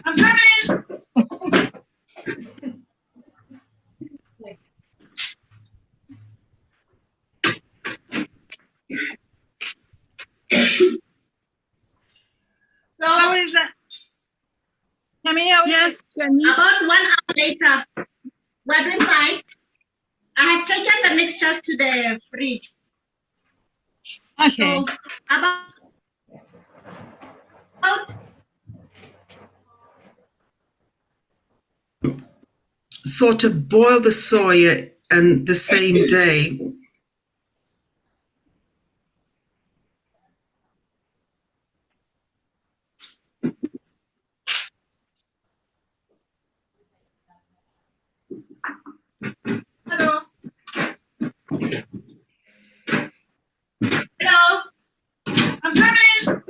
I'm coming. So How is that? Camille, how is yes, about 1 hour later, we're doing fine. I have taken the mixture to the fridge. Okay. So about Sort of boil the soya and the same day. Hello. Hello. I'm coming.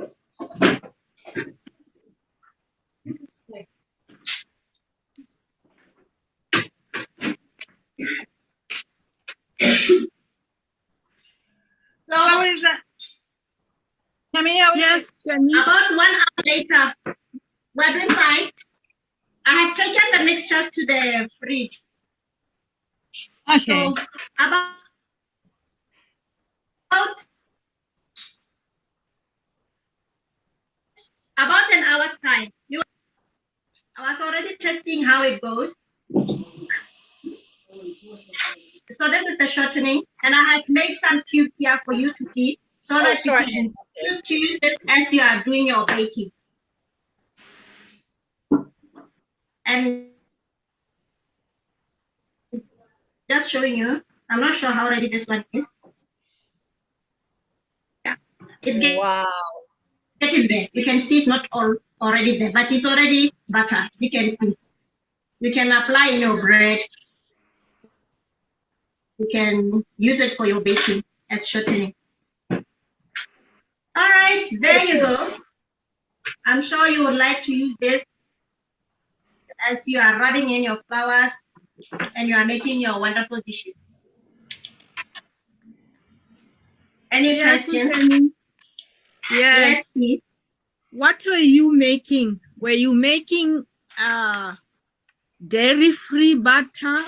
So How is that? Camille, how is yes, about 1 hour later, we're doing fine. I have taken the mixture to the fridge. Okay. So about an hour's time. I was already testing how it goes. So this is the shortening, and I have made some cubes here for you to see, so that you can choose to use this as you are doing your baking. And just showing you, I'm not sure how ready this one is. Yeah. Wow. getting there. You can see it's not all already there, but it's already butter. You can see. You can apply in your bread. You can use it for your baking as shortening. All right, there you go. I'm sure you would like to use this as you are rubbing in your flours and you are making your wonderful dishes. Any questions? Yes. Yes, please. What were you making? Were you making dairy-free butter,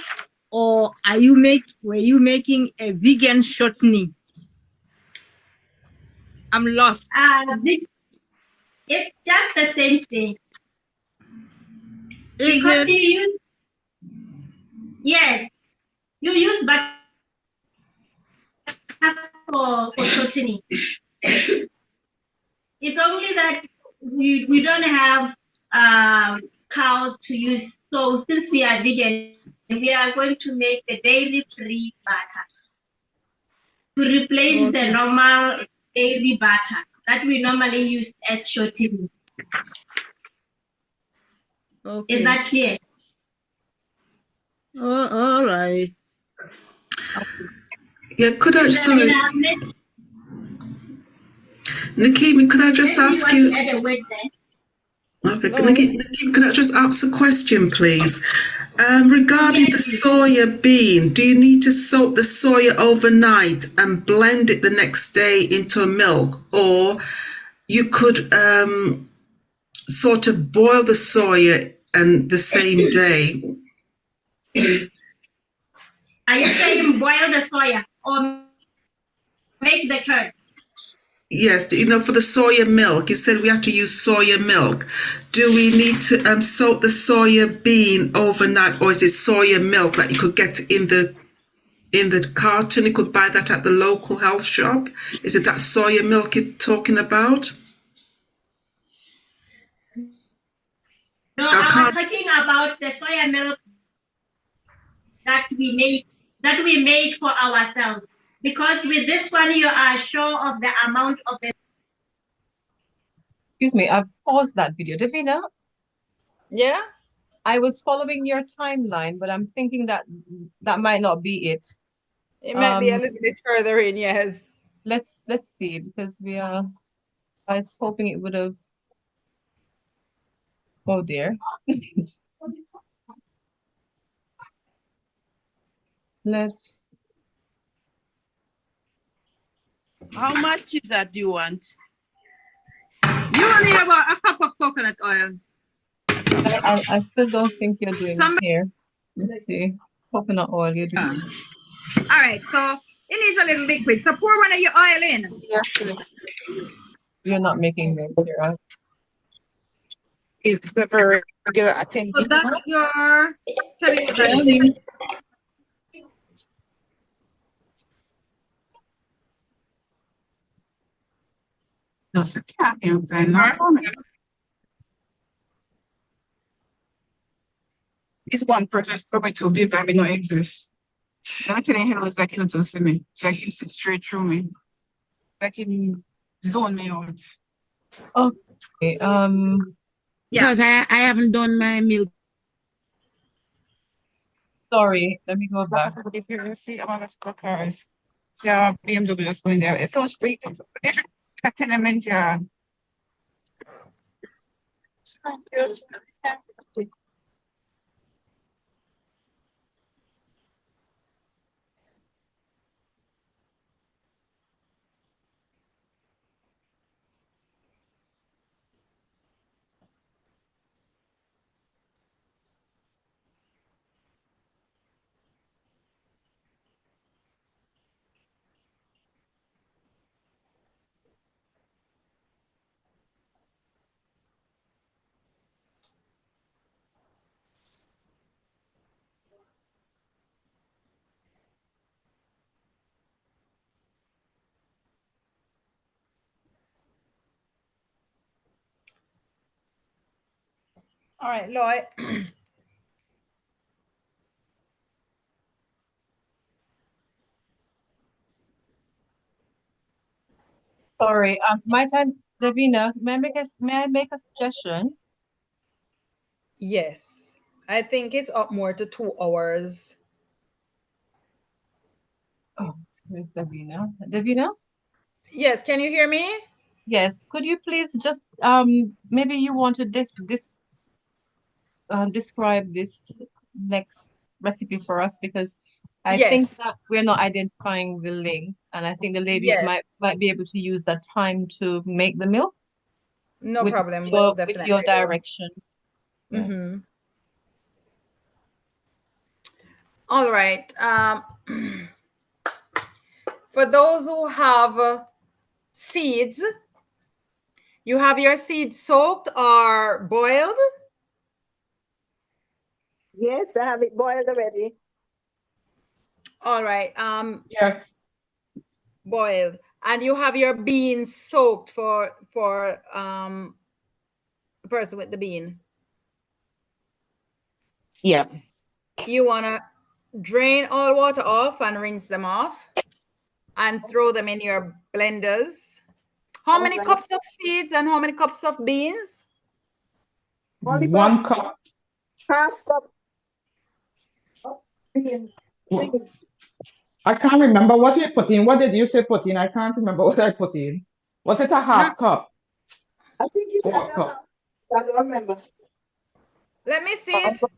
or were you making a vegan shortening? I'm lost. It's just the same thing. Is because it? you use, yes, you use butter for shortening. It's only that we don't have cows to use. So since we are vegan, we are going to make the dairy-free butter to replace the normal dairy butter that we normally use as shortening. Okay. Is that clear? Oh, all right. Yeah, sorry, Nikki, could I just ask you? Okay, Nikki, could I just ask a question, please? Regarding the soya bean, do you need to soak the soya overnight and blend it the next day into a milk, or you could sort of boil the soya and the same day? Are you saying boil the soya or make the curd? Yes, for the soya milk, you said we have to use soya milk. Do we need to soak the soya bean overnight, or is it soya milk that you could get in the carton? You could buy that at the local health shop. Is it that soya milk you're talking about? No, I was talking about the soya milk that we make for ourselves. Because with this one, you are sure of the amount of the. Excuse me, I've paused that video. Davina? Yeah? I was following your timeline, but I'm thinking that might not be it. It might be a little bit further in, yes. Let's see, because I was hoping it would have. Oh dear. Let's. How much is that you want? You only have a cup of coconut oil. I still don't think you're doing it here. Let's see. Coconut oil you're doing. All right, so it needs a little liquid. So pour one of your oil in. You're not making milk here, right? It's a very regular, I think. So that's your. Tell me what that is. No, it's a cat inside, not woman. This one person coming to be that no exist. I'm telling him it's like him to see me. It's like him sit straight through me. Like him zone me out. Okay. Because I haven't done my milk. Sorry, let me go back. If you see about the cars, see our BMW is going there. It's so straight. A tenement yard. All right, Lloyd. Sorry, my time. Davina, may I make a suggestion? Yes. I think it's up more to 2 hours. Oh, where's Davina? Davina? Yes, can you hear me? Yes. Could you please just maybe you wanted describe this next recipe for us, because I think Yes. that we're not identifying the link, and I think the ladies Yes. might be able to use that time to make the milk No problem. We'll with your definitely do. directions. Yeah. Mm-hmm. All right. For those who have seeds, you have your seeds soaked or boiled? Yes, I have it boiled already. All right. Yes. Boiled. And you have your beans soaked for the person with the bean. Yeah. You want to drain all water off and rinse them off and throw them in your blenders. How many Alright. cups of seeds and how many cups of beans? Only 1 cup. half cup of beans. I can't remember what you put in. What did you say put in? I can't remember what I put in. Was it a No, half cup I think it's or a cup? I don't remember. let me see I've it. got,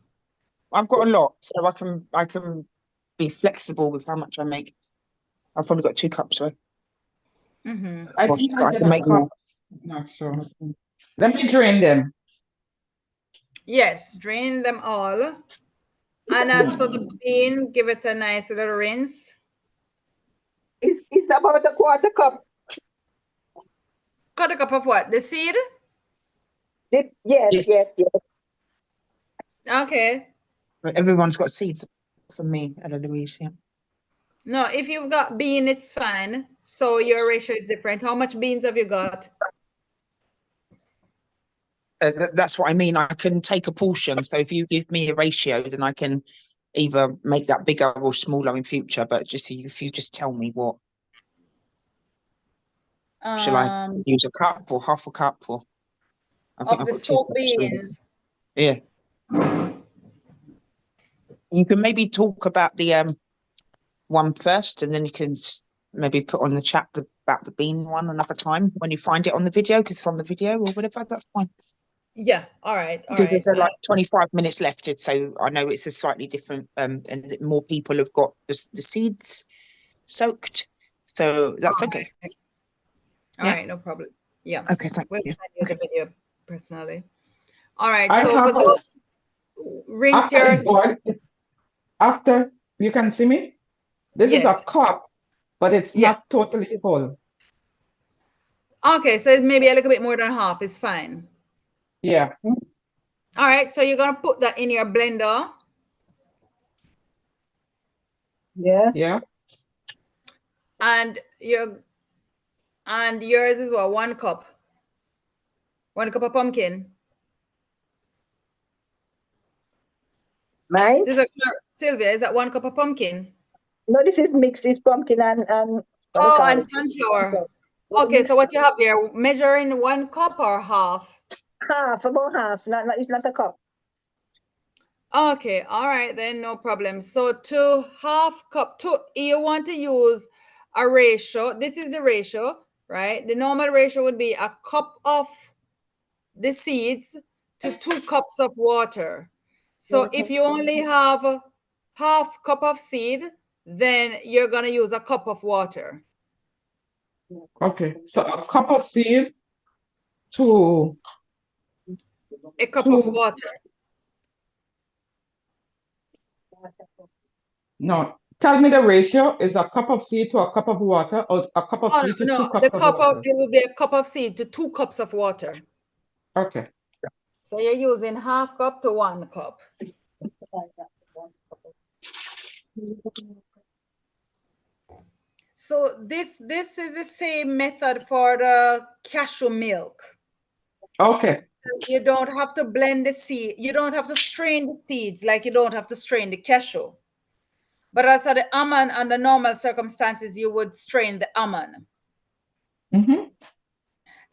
I've got a lot, so I can be flexible with how much I make. I've probably got 2 cups, so Mm-hmm. I think I I did can a make cup. more. Not sure. Let me drain them. Yes, drain them all. And as for the bean, give it a nice little rinse. It's about a quarter cup. Cut a cup of what? The seed? Yes, Yeah. yes. Okay. But everyone's got seeds for me, Eloise. Yeah. No, if you've got bean, it's fine. So your ratio is different. How much beans have you got? That's what I mean. I can take a portion. So if you give me a ratio, then I can either make that bigger or smaller in future. But just if you just tell me what, shall I use a cup or half a cup, or I think Of I've the got 2 soaked cups really. beans. Yeah. You can maybe talk about the one first, and then you can maybe put on the chat about the bean one another time when you find it on the video, because it's on the video or whatever. That's fine. Yeah. All right. All Because right. there's like 25 minutes left, so I know it's a slightly different, and that more people have got the seeds soaked, so that's okay. All right, no problem. Yeah. Okay, thank We'll you. send you the video personally. All right. I So for have those, rinse after your. it boiled, after you can see me. This is a Yes. cup, but it's Yeah. not totally full. Okay, so maybe a little bit more than half is fine. Yeah. All right, so you're gonna put that in your blender. Yeah. Yeah. And yours is what, 1 cup? 1 cup of pumpkin. Mine? Sylvia, is that 1 cup of pumpkin? No, this is mixed. It's pumpkin and what do you Oh, call and it? sunflower. Yeah, Okay, so mixed. what you have there, measuring 1 cup or half? Half, about half. It's not a cup. Okay, all right then, no problem. So to half cup, you want to use a ratio. This is the ratio, right? The normal ratio would be a cup of the seeds to 2 cups of water. So if you only have a half cup of seed, then you're gonna use a cup of water. Okay. So a cup of seed to A cup of water. No. Tell me the ratio is a cup of seed to a cup of water, or a cup of Oh seed to no, 2 the cups of cup of water. it will be a cup of seed to 2 cups of water. Okay. So you're using half cup to 1 cup. So this is the same method for the cashew milk. Okay. You don't have to blend the seed. You don't have to strain the seeds like you don't have to strain the cashew. But as for the almond, under normal circumstances, you would strain the almond. Mm-hmm.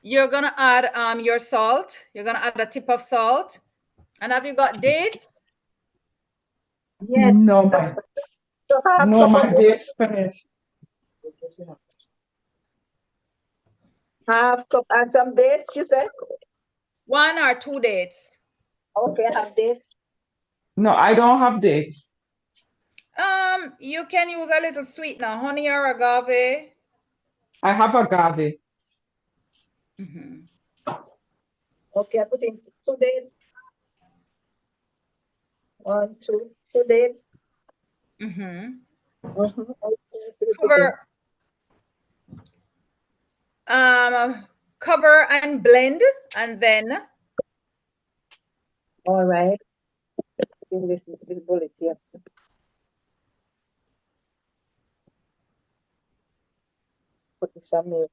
you're gonna add your salt. You're gonna add a tip of salt. And have you got dates? Yes. No, So half no, cup my of date's finished. half cup and some dates, you said? 1 or 2 dates. Okay, I have dates. No, I don't have dates. You can use a little sweetener, honey or agave. I have agave. Okay, I put in 2 dates. 1, 2, 2 dates. Cover, cover and blend, and then. All right. In this bullet here. Put some milk.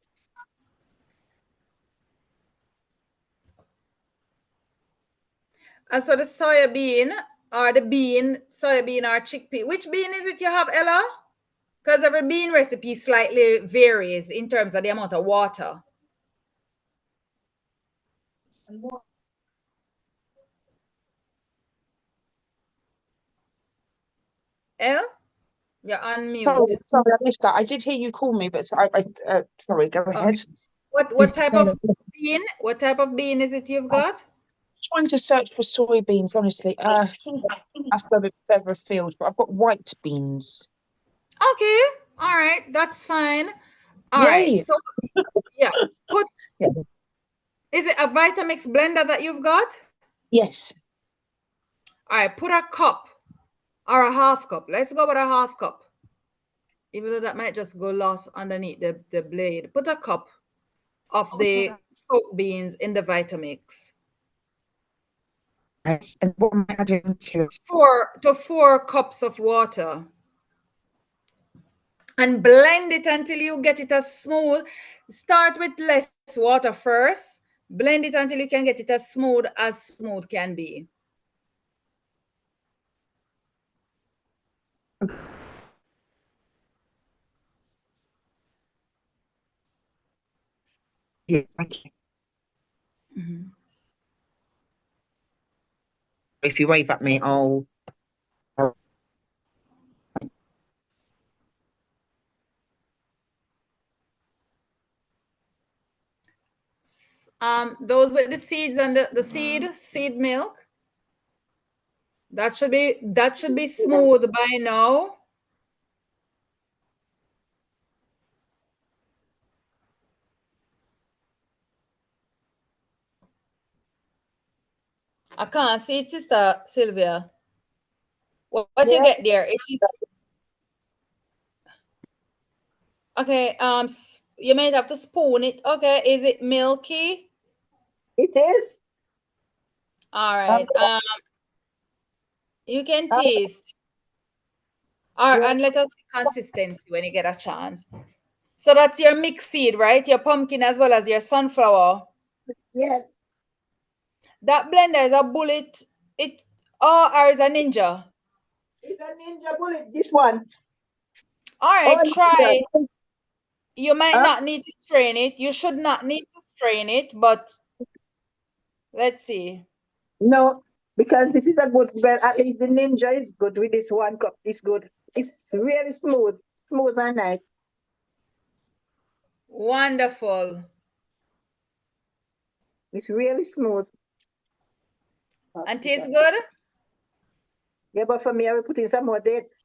And so the soybean or soybean or chickpea. Which bean is it you have, Ella? Because every bean recipe slightly varies in terms of the amount of water. Elle? You're on mute. Oh, sorry, I missed that. I did hear you call me, but sorry, go ahead. What type of bean? What type of bean is it you've got? Trying to search for soybeans, honestly. That's a bit further afield, but I've got white beans. Okay, all right, that's fine. All right, so yeah, put. Is it a Vitamix blender that you've got? Yes. All right, put a cup or a half cup. Let's go with a half cup. Even though that might just go lost underneath the blade. Put a cup of the soaked beans in the Vitamix. And what am I adding to it? 4 cups of water. And blend it until you get it as smooth. Start with less water first. Blend it until you can get it as smooth can be. Yeah, thank you. If you wave at me, I'll. Those with the seeds and the seed milk. That should be smooth by now. I can't see it, Sister Sylvia. What you get there? It is okay. You might have to spoon it. Okay, is it milky? It is. All right. You can taste. And let us see consistency when you get a chance. So that's your mixed seed, right? Your pumpkin as well as your sunflower. Yes. That blender is a bullet. Or is a ninja? It's a ninja bullet, this one. All right, try. Ninja. You might not need to strain it. You should not need to strain it, but let's see. No, because this is a good, well, at least the ninja is good with this 1 cup. It's good. It's really smooth and nice. Wonderful. It's really smooth. And tastes good? Yeah, but for me, I will put in some more dates.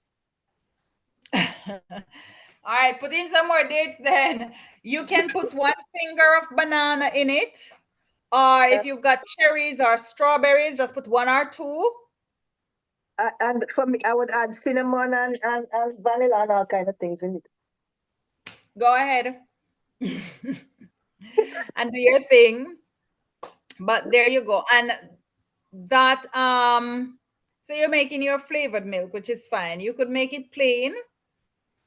All right, put in some more dates then. You can put 1 finger of banana in it. Or if you've got cherries or strawberries, just put 1 or 2. And for me, I would add cinnamon and vanilla and all kind of things in it. Go ahead. And do your thing. But there you go. And that, so you're making your flavored milk, which is fine. You could make it plain.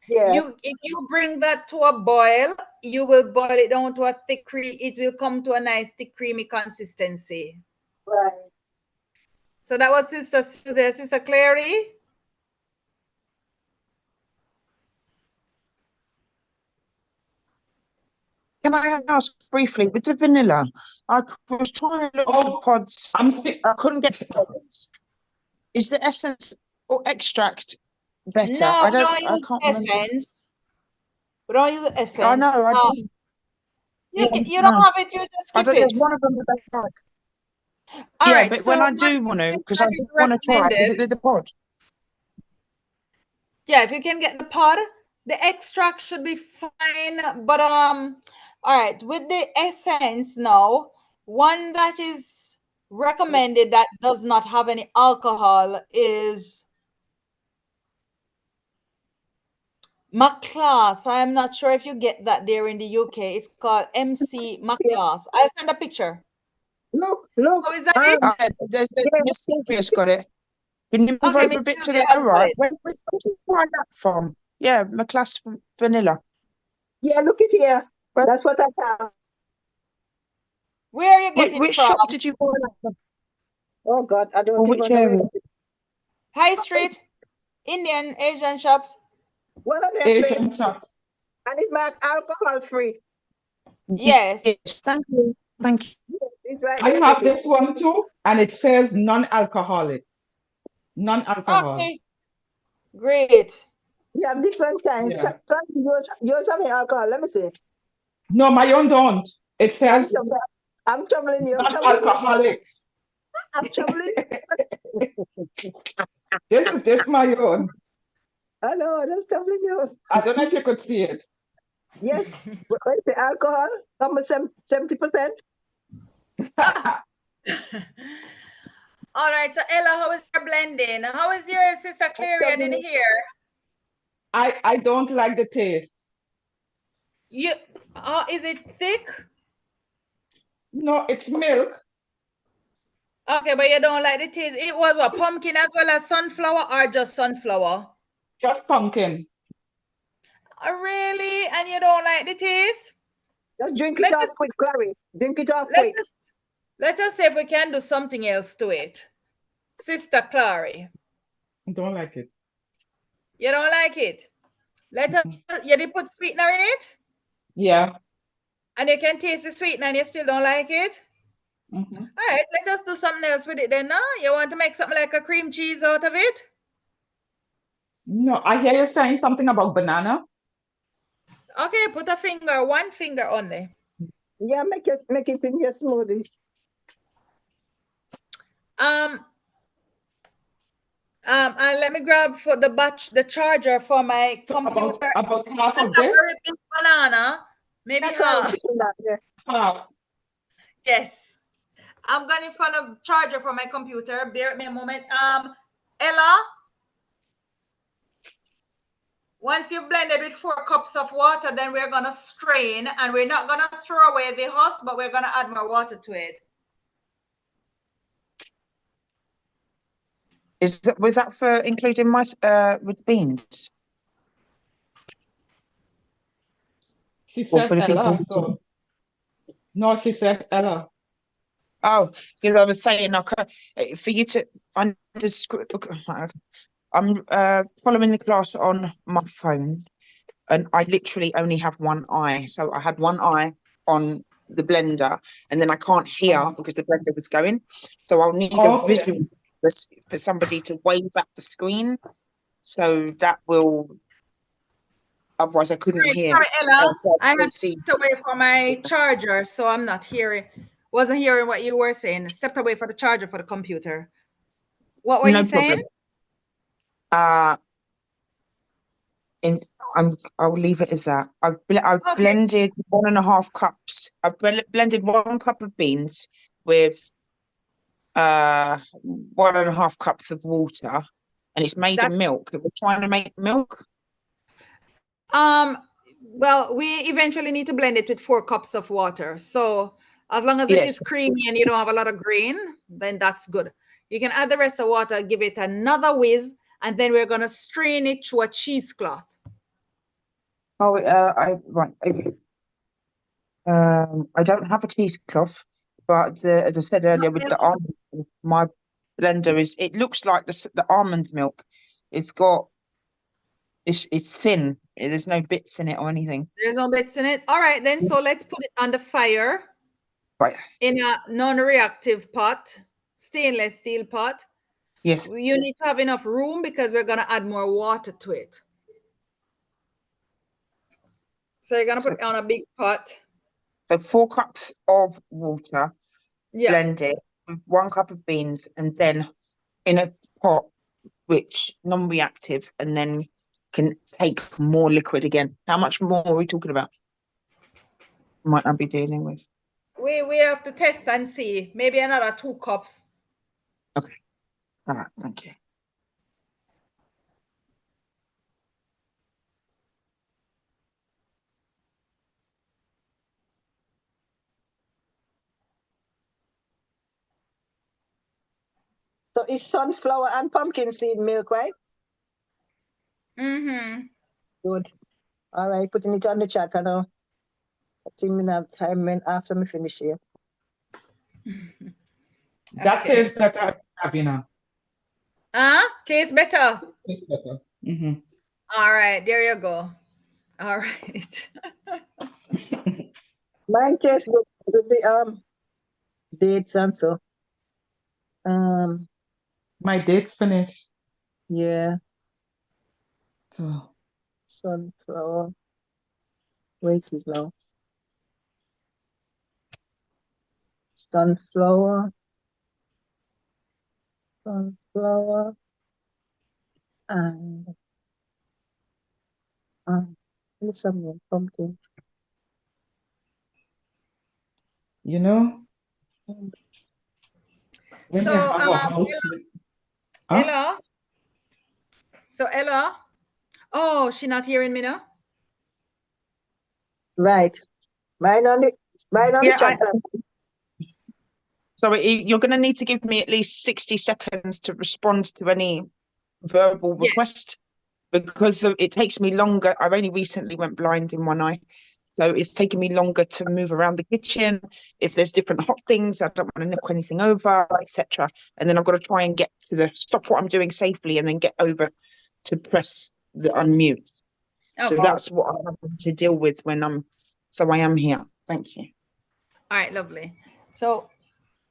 Yeah. If you bring that to a boil, you will boil it down to a thick cream. It will come to a nice thick creamy consistency. Right. So that was Sister Sylvia. Sister Clary. Can I ask briefly with the vanilla? I was trying to look for pods. I couldn't get the pods. Is the essence or extract better? No, I we don't can't use remember. essence. We don't use essence. I know. I just. You don't have it. You just I skip don't. There's it. one of them that I like. All Yeah, right. but So when I one do want to, thing because I that is just want to try, is recommended. it the pod? Yeah, if you can get the pod, the extract should be fine. But all right, with the essence now, one that is recommended that does not have any alcohol is Maclass. I'm not sure if you get that there in the UK. It's called MC Maclass. I'll send a picture. Look. Oh, is that it? There's Miss Sylvia's got it. Can you move Okay, over a Miss bit to Sylvia the has got right? it. Where did you find that from? Yeah, McClass vanilla. Yeah, look it here. That's what I found. Where are you getting Which from? shop did you buy that from? Oh God, I don't Or even which know area? High Street, Indian, Asian shops. One of them Asian places. shops. And it's not alcohol free. Yes. Yes, thank you. Thank you. It's right I there. have this one too, and it says non-alcoholic. Non-alcohol. Okay. Great. You have different kinds. Yeah. Yours have alcohol. Let me see. No, my own don't. It says I'm troubling you. non-alcoholic. I'm troubling you. This my own. I know, I'm troubling you. I don't know if you could see it. Yes. What's the alcohol? Almost 70%. All right. So Ella, how is your blending? How is your sister Clary? I didn't hear. I don't like the taste. You is it thick? No, it's milk. Okay, but you don't like the taste. It was what, pumpkin as well as sunflower, or just sunflower? Just pumpkin. Really? And you don't like the taste? Just drink it off quick, Clary. Drink it off quick. Let us see if we can do something else to it. Sister Clary. I don't like it. You don't like it? You did put sweetener in it? Yeah. And you can taste the sweetener and you still don't like it? Mm-hmm. All right, let us do something else with it then. No? You want to make something like a cream cheese out of it? No, I hear you saying something about banana. Okay, put one finger only. Yeah, make it in your smoothie. And let me grab for the charger for my computer. About half That's of a this? very big banana, maybe half. Half. Yes. I'm going to find a charger for my computer. Bear with me a moment. Ella, once you've blended with 4 cups of water, then we're going to strain, and we're not going to throw away the husk, but we're going to add more water to it. Was that for including my with beans? She said Ella. So. No, she said Ella. Oh, because I was saying, for you to I'm following the class on my phone, and I literally only have one eye. So I had one eye on the blender, and then I can't hear because the blender was going. So I'll need a visual for somebody to wave at the screen. So that will. Otherwise, I couldn't hear. Sorry, Ella. I had stepped away from my charger, so I'm not wasn't hearing what you were saying. Stepped away for the charger for the computer. What were you saying? I'll leave it as that. I've blended 1.5 cups. I've blended 1 cup of beans with 1.5 cups of water, and it's made of milk. We're trying to make milk. Well, we eventually need to blend it with 4 cups of water. So as long as it is creamy and you don't have a lot of grain, then that's good. You can add the rest of water, give it another whiz, and then we're going to strain it through a cheesecloth. Oh, I don't have a cheesecloth, but as I said earlier, with the almond, my blender it looks like the almond milk. It's thin, There's no bits in it or anything. There's no bits in it. All right, then. So let's put it on the fire. Right. In a non-reactive pot, stainless steel pot. Yes. You need to have enough room because we're going to add more water to it. So you're going to put it on a big pot. So 4 cups of water, Yeah. blend it with 1 cup of beans, and then in a pot which non-reactive, and then can take more liquid again. How much more are we talking about? Might I be dealing with? We have to test and see. Maybe another 2 cups. Okay. All right. Thank you. So it's sunflower and pumpkin seed milk, right? Mm-hmm. Good. All right, putting it on the chat. I know. I think we have time when after me finish here. That tastes better, Davina. Tastes better. Tastes better. Mm-hmm. All right, there you go. All right. Mine tastes good with the dates and so. My date's finished. Yeah. So Sunflower. Wait is now. Sunflower. Sunflower. And some pumpkin. you know, when So, you have a house with Ella. So Ella. Oh, she not hearing me now? Right. Mine on the chat. Sorry, you're going to need to give me at least 60 seconds to respond to any verbal request, because it takes me longer. I've only recently went blind in one eye, so it's taking me longer to move around the kitchen. If there's different hot things, I don't want to knock anything over, etc. And then I've got to try and get to stop what I'm doing safely, and then get over to press the unmute. So that's what I'm having to deal with so I am here. Thank you. All right, lovely. So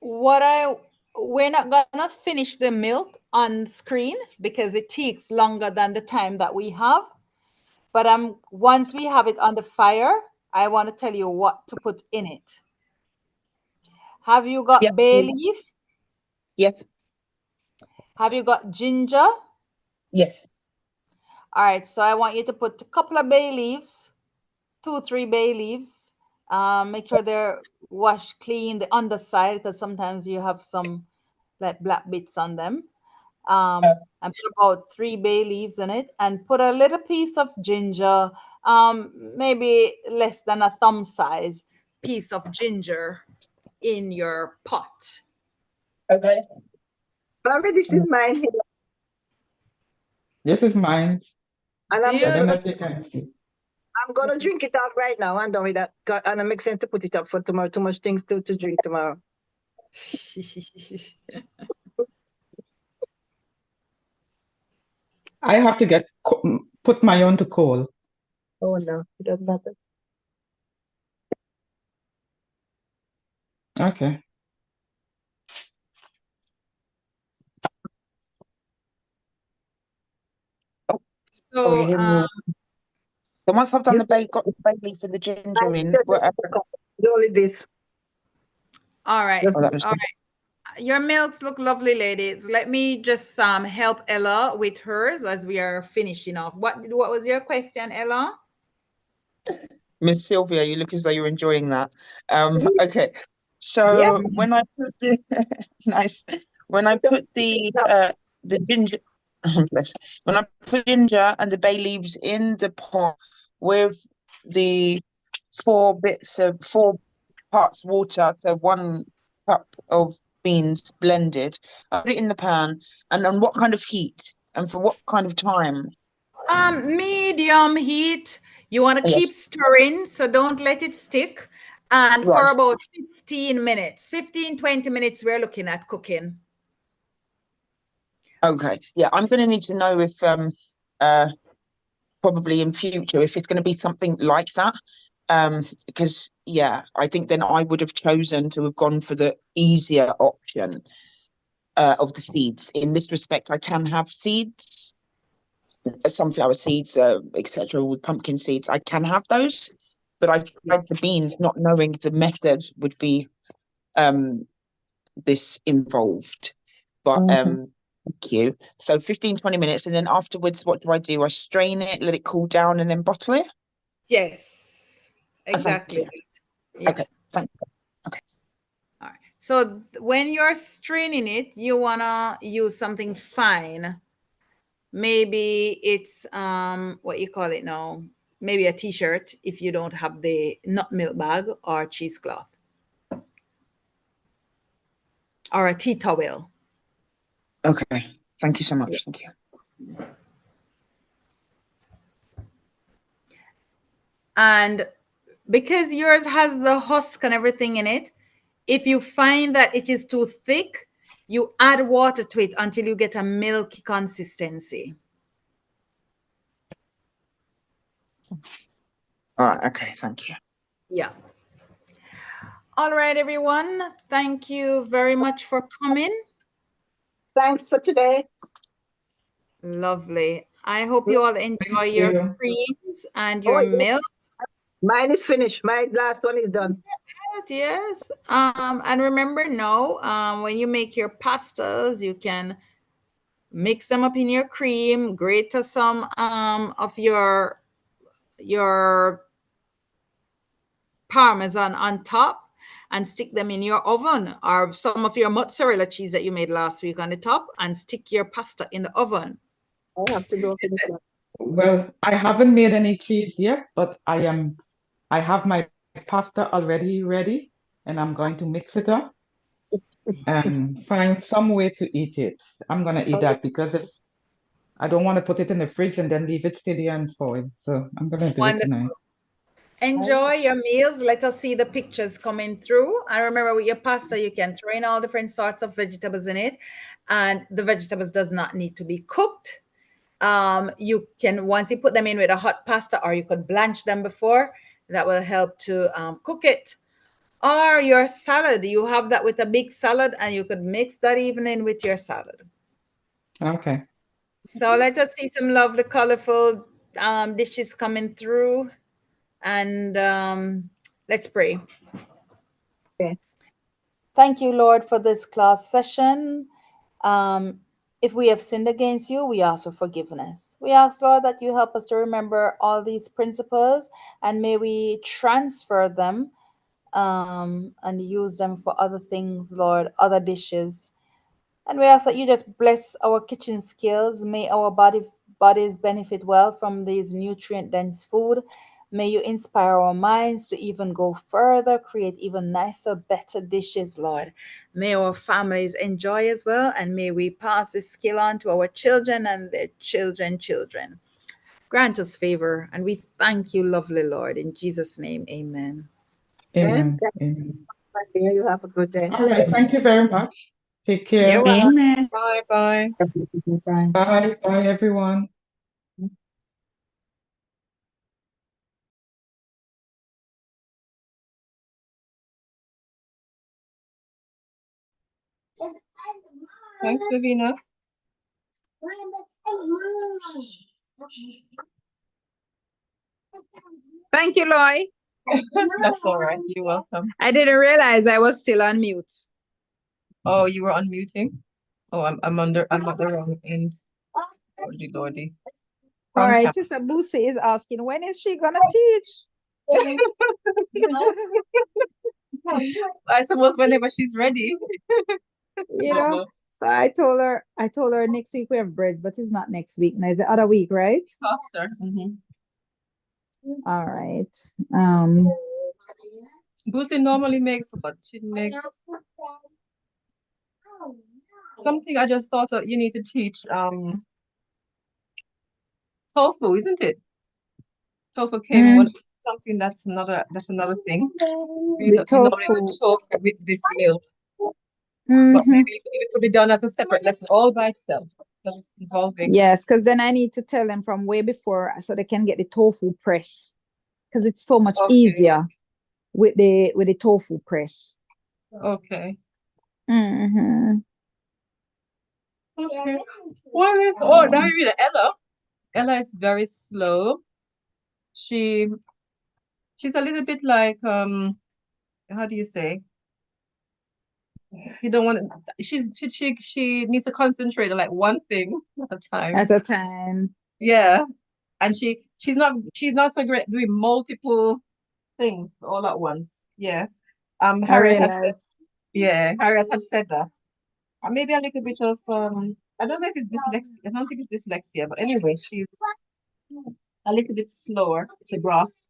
we're not gonna finish the milk on screen because it takes longer than the time that we have. But once we have it on the fire, I want to tell you what to put in it. Have you got bay leaf? Yes. Have you got ginger? Yes. All right, so I want you to put a couple of bay leaves, 2-3 bay leaves. Make sure they're washed clean, the underside, because sometimes you have some like black bits on them. And put about 3 bay leaves in it, and put a little piece of ginger, maybe less than a thumb size piece of ginger in your pot. Okay. Bobby, this is mine here. This is mine. And I'm I don't know just if you can see. I'm gonna drink it out right now. I'm done with that. And it makes sense to put it up for tomorrow. Too much things to drink tomorrow. I have to put my own to coal. Oh no, it doesn't matter. Okay. So, so once I've done got the bay leaf and the ginger in, only this. All right. All right. Your milks look lovely, ladies. Let me just help Ella with hers as we are finishing off. What was your question, Ella? Miss Sylvia, you look as though you're enjoying that. Okay. So when I put the when I put the ginger when I put ginger and the bay leaves in the pot with the 4 parts water, so 1 cup of beans blended, I put it in the pan, and on what kind of heat and for what kind of time? Medium heat. You want to keep stirring, so don't let it stick. And for about 15 minutes, 20 minutes, we're looking at cooking. Okay. Yeah, I'm going to need to know if probably in future if it's going to be something like that. Because yeah, I think then I would have chosen to have gone for the easier option of the seeds. In this respect, I can have seeds, sunflower seeds, etc., with pumpkin seeds. I can have those, but I tried the beans, not knowing the method would be this involved. But thank you. So 15-20 minutes, and then afterwards, what do? I strain it, let it cool down, and then bottle it? Yes, exactly. Yeah. Okay, thank you. Okay. All right. So when you're straining it, you wanna use something fine. Maybe it's what you call it now. Maybe a t-shirt if you don't have the nut milk bag, or cheesecloth, or a tea towel. Okay. Thank you so much. Thank you. And because yours has the husk and everything in it, if you find that it is too thick, you add water to it until you get a milky consistency. All right. Okay. Thank you. Yeah. All right, everyone. Thank you very much for coming. Thanks for today. Lovely. I hope you all enjoy your creams and your milk. Mine is finished. My last one is done. Yes. And remember now, when you make your pastas, you can mix them up in your cream, grate some of your Parmesan on top, and stick them in your oven, or some of your mozzarella cheese that you made last week on the top, and stick your pasta in the oven. I have to go for the Well, I haven't made any cheese yet, but I have my pasta already ready, and I'm going to mix it up and find some way to eat it. I'm gonna eat that because if I don't want to put it in the fridge and then leave it steady and spoil. So I'm gonna do it tonight. Enjoy your meals. Let us see the pictures coming through. And remember, with your pasta, you can throw in all different sorts of vegetables in it, and the vegetables does not need to be cooked. You can, once you put them in with a hot pasta, or you could blanch them before, that will help to cook it. Or your salad, you have that with a big salad, and you could mix that even in with your salad. Okay. So let us see some lovely, colorful dishes coming through. And let's pray. Okay. Thank you, Lord, for this class session. If we have sinned against you, we ask for forgiveness. We ask, Lord, that you help us to remember all these principles, and may we transfer them and use them for other things, Lord, other dishes. And we ask that you just bless our kitchen skills. May our bodies benefit well from these nutrient-dense food. May you inspire our minds to even go further, create even nicer, better dishes, Lord. May our families enjoy as well, and may we pass this skill on to our children and their children. Grant us favor, and we thank you, lovely Lord. In Jesus' name, amen. Amen. Amen. You have a good day. All right. Thank you very much. Take care. You're welcome. Amen. Bye bye. Bye. Bye, everyone. Thanks, Davina. Thank you, Loy. That's all right. You're welcome. I didn't realize I was still on mute. Oh, you were unmuting? Oh, I'm at the wrong end. Lordy, Lordy. All right, Sister Boosie is asking, when is she gonna teach? I suppose whenever she's ready. You know, so I told her next week we have breads, but it's not next week. Now it's the other week, right? After. All right. Boosie normally makes what? She makes something. I just thought you need to teach tofu, isn't it? Tofu came something that's another thing. We normally do tofu with this milk. But maybe it could be done as a separate lesson all by itself. because it's involving. Yes, because then I need to tell them from way before so they can get the tofu press. Because it's so much easier with the tofu press. Okay. Mm-hmm. Okay. Well, now you read Ella. Ella is very slow. She's a little bit like how do you say? You don't want to. She needs to concentrate on like one thing at a time. At a time. Yeah, and she's not so great doing multiple things all at once. Yeah. I Harriet had realize. Harriet had said that. And maybe a little bit of I don't know if it's dyslexia. I don't think it's dyslexia, but anyway, she's a little bit slower to grasp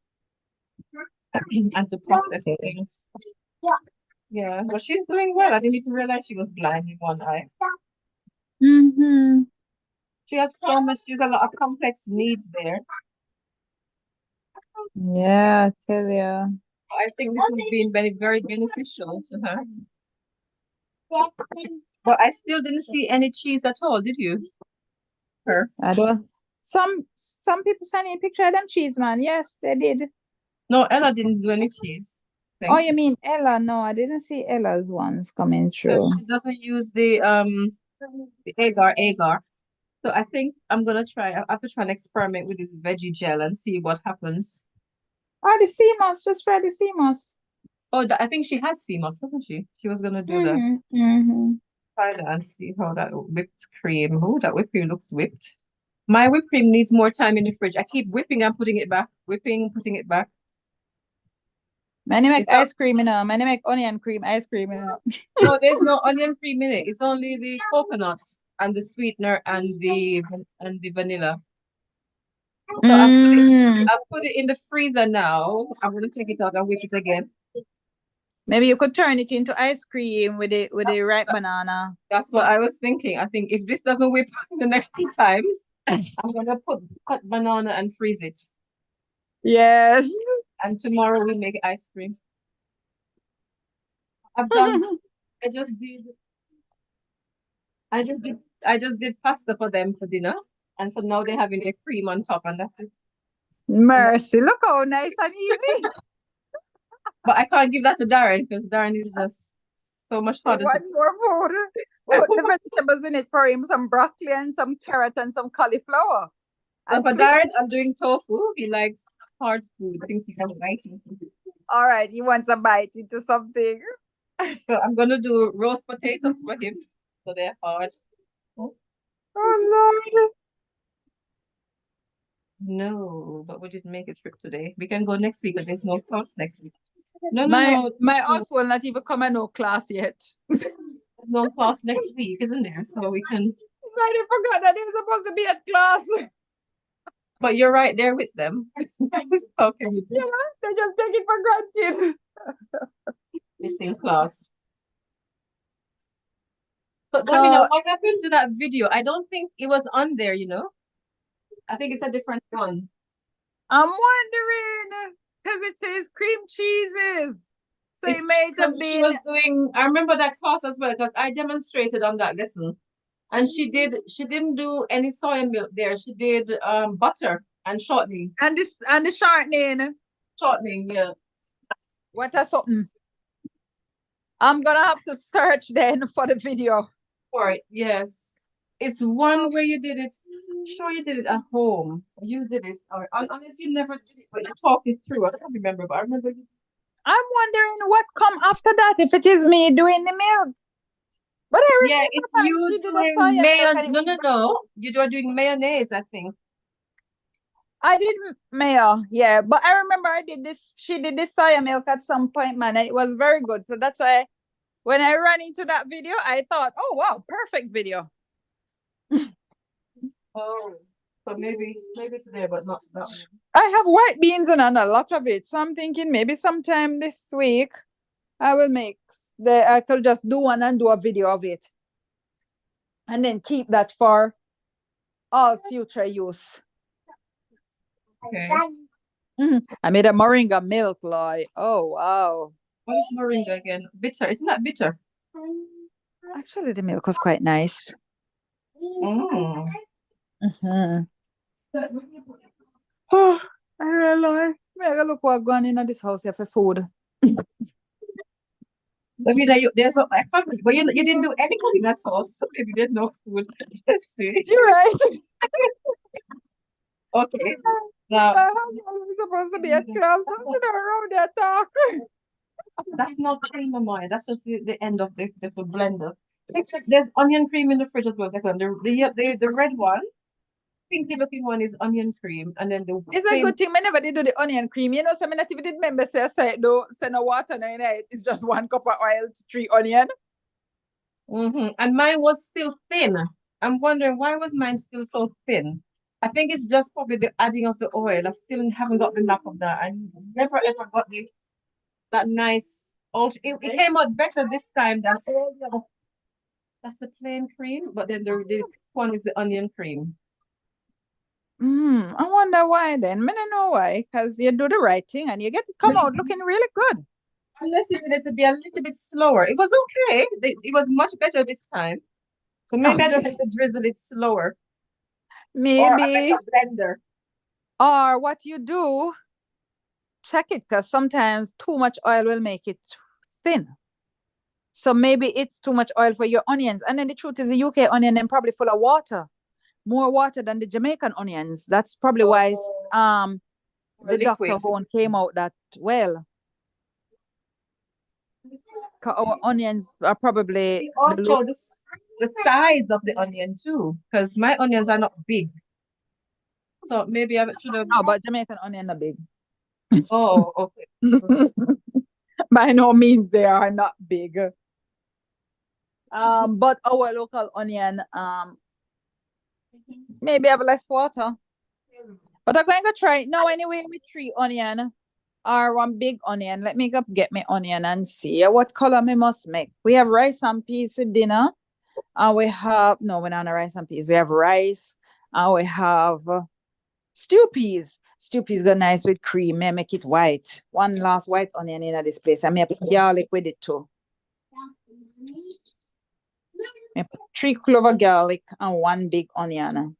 and to process things. Yeah, but she's doing well. I didn't even realize she was blind in one eye. Mm-hmm. She's a lot of complex needs there. Yeah, I tell you. I think this has been very beneficial to her. But I still didn't see any cheese at all, did you? Her. I don't. Some people sending a picture of them cheese, man. Yes, they did. No, Ella didn't do any cheese. Oh, you mean Ella? No, I didn't see Ella's ones coming through. She doesn't use the agar. So I think I have to try and experiment with this veggie gel and see what happens. Oh, the CMOS, just try the CMOS. Oh, I think she has CMOS, doesn't she? She was gonna do that. Mm-hmm. Try that and see how that whipped cream. Oh, that whipped cream looks whipped. My whipped cream needs more time in the fridge. I keep whipping and putting it back, whipping, putting it back. Many make ice cream, Many make onion cream ice cream, No, there's no onion cream in it. It's only the coconut and the sweetener and the vanilla. So I put it in the freezer now. I'm gonna take it out and whip it again. Maybe you could turn it into ice cream with the ripe banana. That's what I was thinking. I think if this doesn't whip the next 2 times, I'm gonna cut banana and freeze it. Yes. And tomorrow we make ice cream. I just did pasta for them for dinner. And so now they're having their cream on top and that's it. Mercy, look how nice and easy. But I can't give that to Darren because Darren is just so much harder. What's more food? Put the vegetables in it for him, some broccoli and some carrot and some cauliflower. And for Darren, I'm doing tofu. He likes hard food, things he can bite into. All right, he wants a bite into something. So I'm gonna do roast potatoes for him. So they're hard. Oh Lord. No, but we didn't make a trip today. We can go next week, but there's no class next week. No. My house will not even come at no class yet. No class next week, isn't there? So we can. I forgot that they were supposed to be at class. But you're right there with them. How can you do? Yeah, they just take it for granted. Missing class. So Davina, what happened to that video? I don't think it was on there, I think it's a different one. I'm wondering because it says cream cheeses. So it may have been. I remember that class as well because I demonstrated on that lesson. And she didn't do any soy milk there. She did butter and shortening. And the shortening. Shortening, yeah. What a something. I'm gonna have to search then for the video. For it, yes. It's one where you did it. I'm sure you did it at home. You did it, or unless you never did it, but you talked it through. I can't remember, but I remember you. I'm wondering what come after that, if it is me doing the milk. But I remember it's you doing mayonnaise. No. You are doing mayonnaise, I think. I did mayo, yeah. But I remember she did this soya milk at some point, man, and it was very good. So that's why when I ran into that video, I thought, oh wow, perfect video. Oh, so maybe it's there, but not that one. I have white beans and a lot of it. So I'm thinking maybe sometime this week I could just do one and do a video of it. And then keep that for all future use. Okay. I made a moringa milk, Loy. Oh wow. What is moringa again? Bitter. Isn't that bitter? Actually, the milk was quite nice. Mm. Oh, I realize. I gotta look what going in this house here for food. Davina, there's I can't, but you didn't do any cooking at all, so maybe there's no food. Let's see. You're right. Okay. Now, I'm supposed to be at class, just sit around there talk. that's not cream, Mama. That's just the end of the blender. Except there's onion cream in the fridge as well. The red one, pinky looking one is onion cream, and then the It's a good thing I never did do the onion cream. You know, some not even did remember say do send no water no in it. It's just 1 cup of oil to 3 onion. And mine was still thin. I'm wondering why was mine still so thin? I think it's just probably the adding of the oil. I still haven't got the knack of that. I never ever got that nice. It came out better this time than all the other. That's the plain cream, but then the one is the onion cream. I wonder why then. I don't know why. Because you do the right thing and you get it come out looking really good. Unless you needed to be a little bit slower. It was okay. It was much better this time. So maybe I just have to drizzle it slower. Or a Maybe. better blender. Or what you do, check it, because sometimes too much oil will make it thin. So maybe it's too much oil for your onions. And then the truth is the UK onion is probably full of water. More water than the Jamaican onions. That's probably why the doctor bone came out that well. Our onions are probably also the size of the onion too, because my onions are not big. So maybe I should have. No, but Jamaican onion are big. Oh, okay. By no means they are not big. But our local onion maybe have less water. But I'm going to try it now anyway with 3 onion or 1 big onion. Let me go get me onion and see what color me must make. We have rice and peas for dinner. And we have, no, we're not on rice and peas. We have rice and we have stew peas. Stew peas go nice with cream. May make it white. 1 last white onion in this place. I may put garlic with it too. I put 3 clove of garlic and 1 big onion.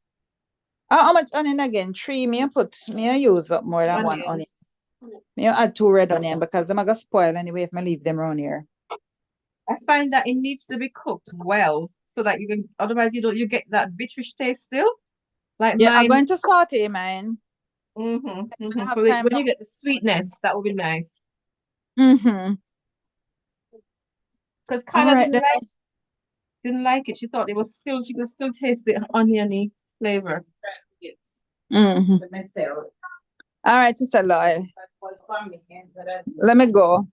How much onion again? 3. May I use up more than 1 onion. May I add 2 red onion because them are gonna spoil anyway if I leave them around here. I find that it needs to be cooked well so that you can, otherwise you get that bitterish taste still. Like yeah, mine. I'm going to saute mine. So when you get the sweetness, that would be nice. Because Carla didn't like it. She thought she could still taste the oniony flavor. All right, Sister Lloyd. Let me go.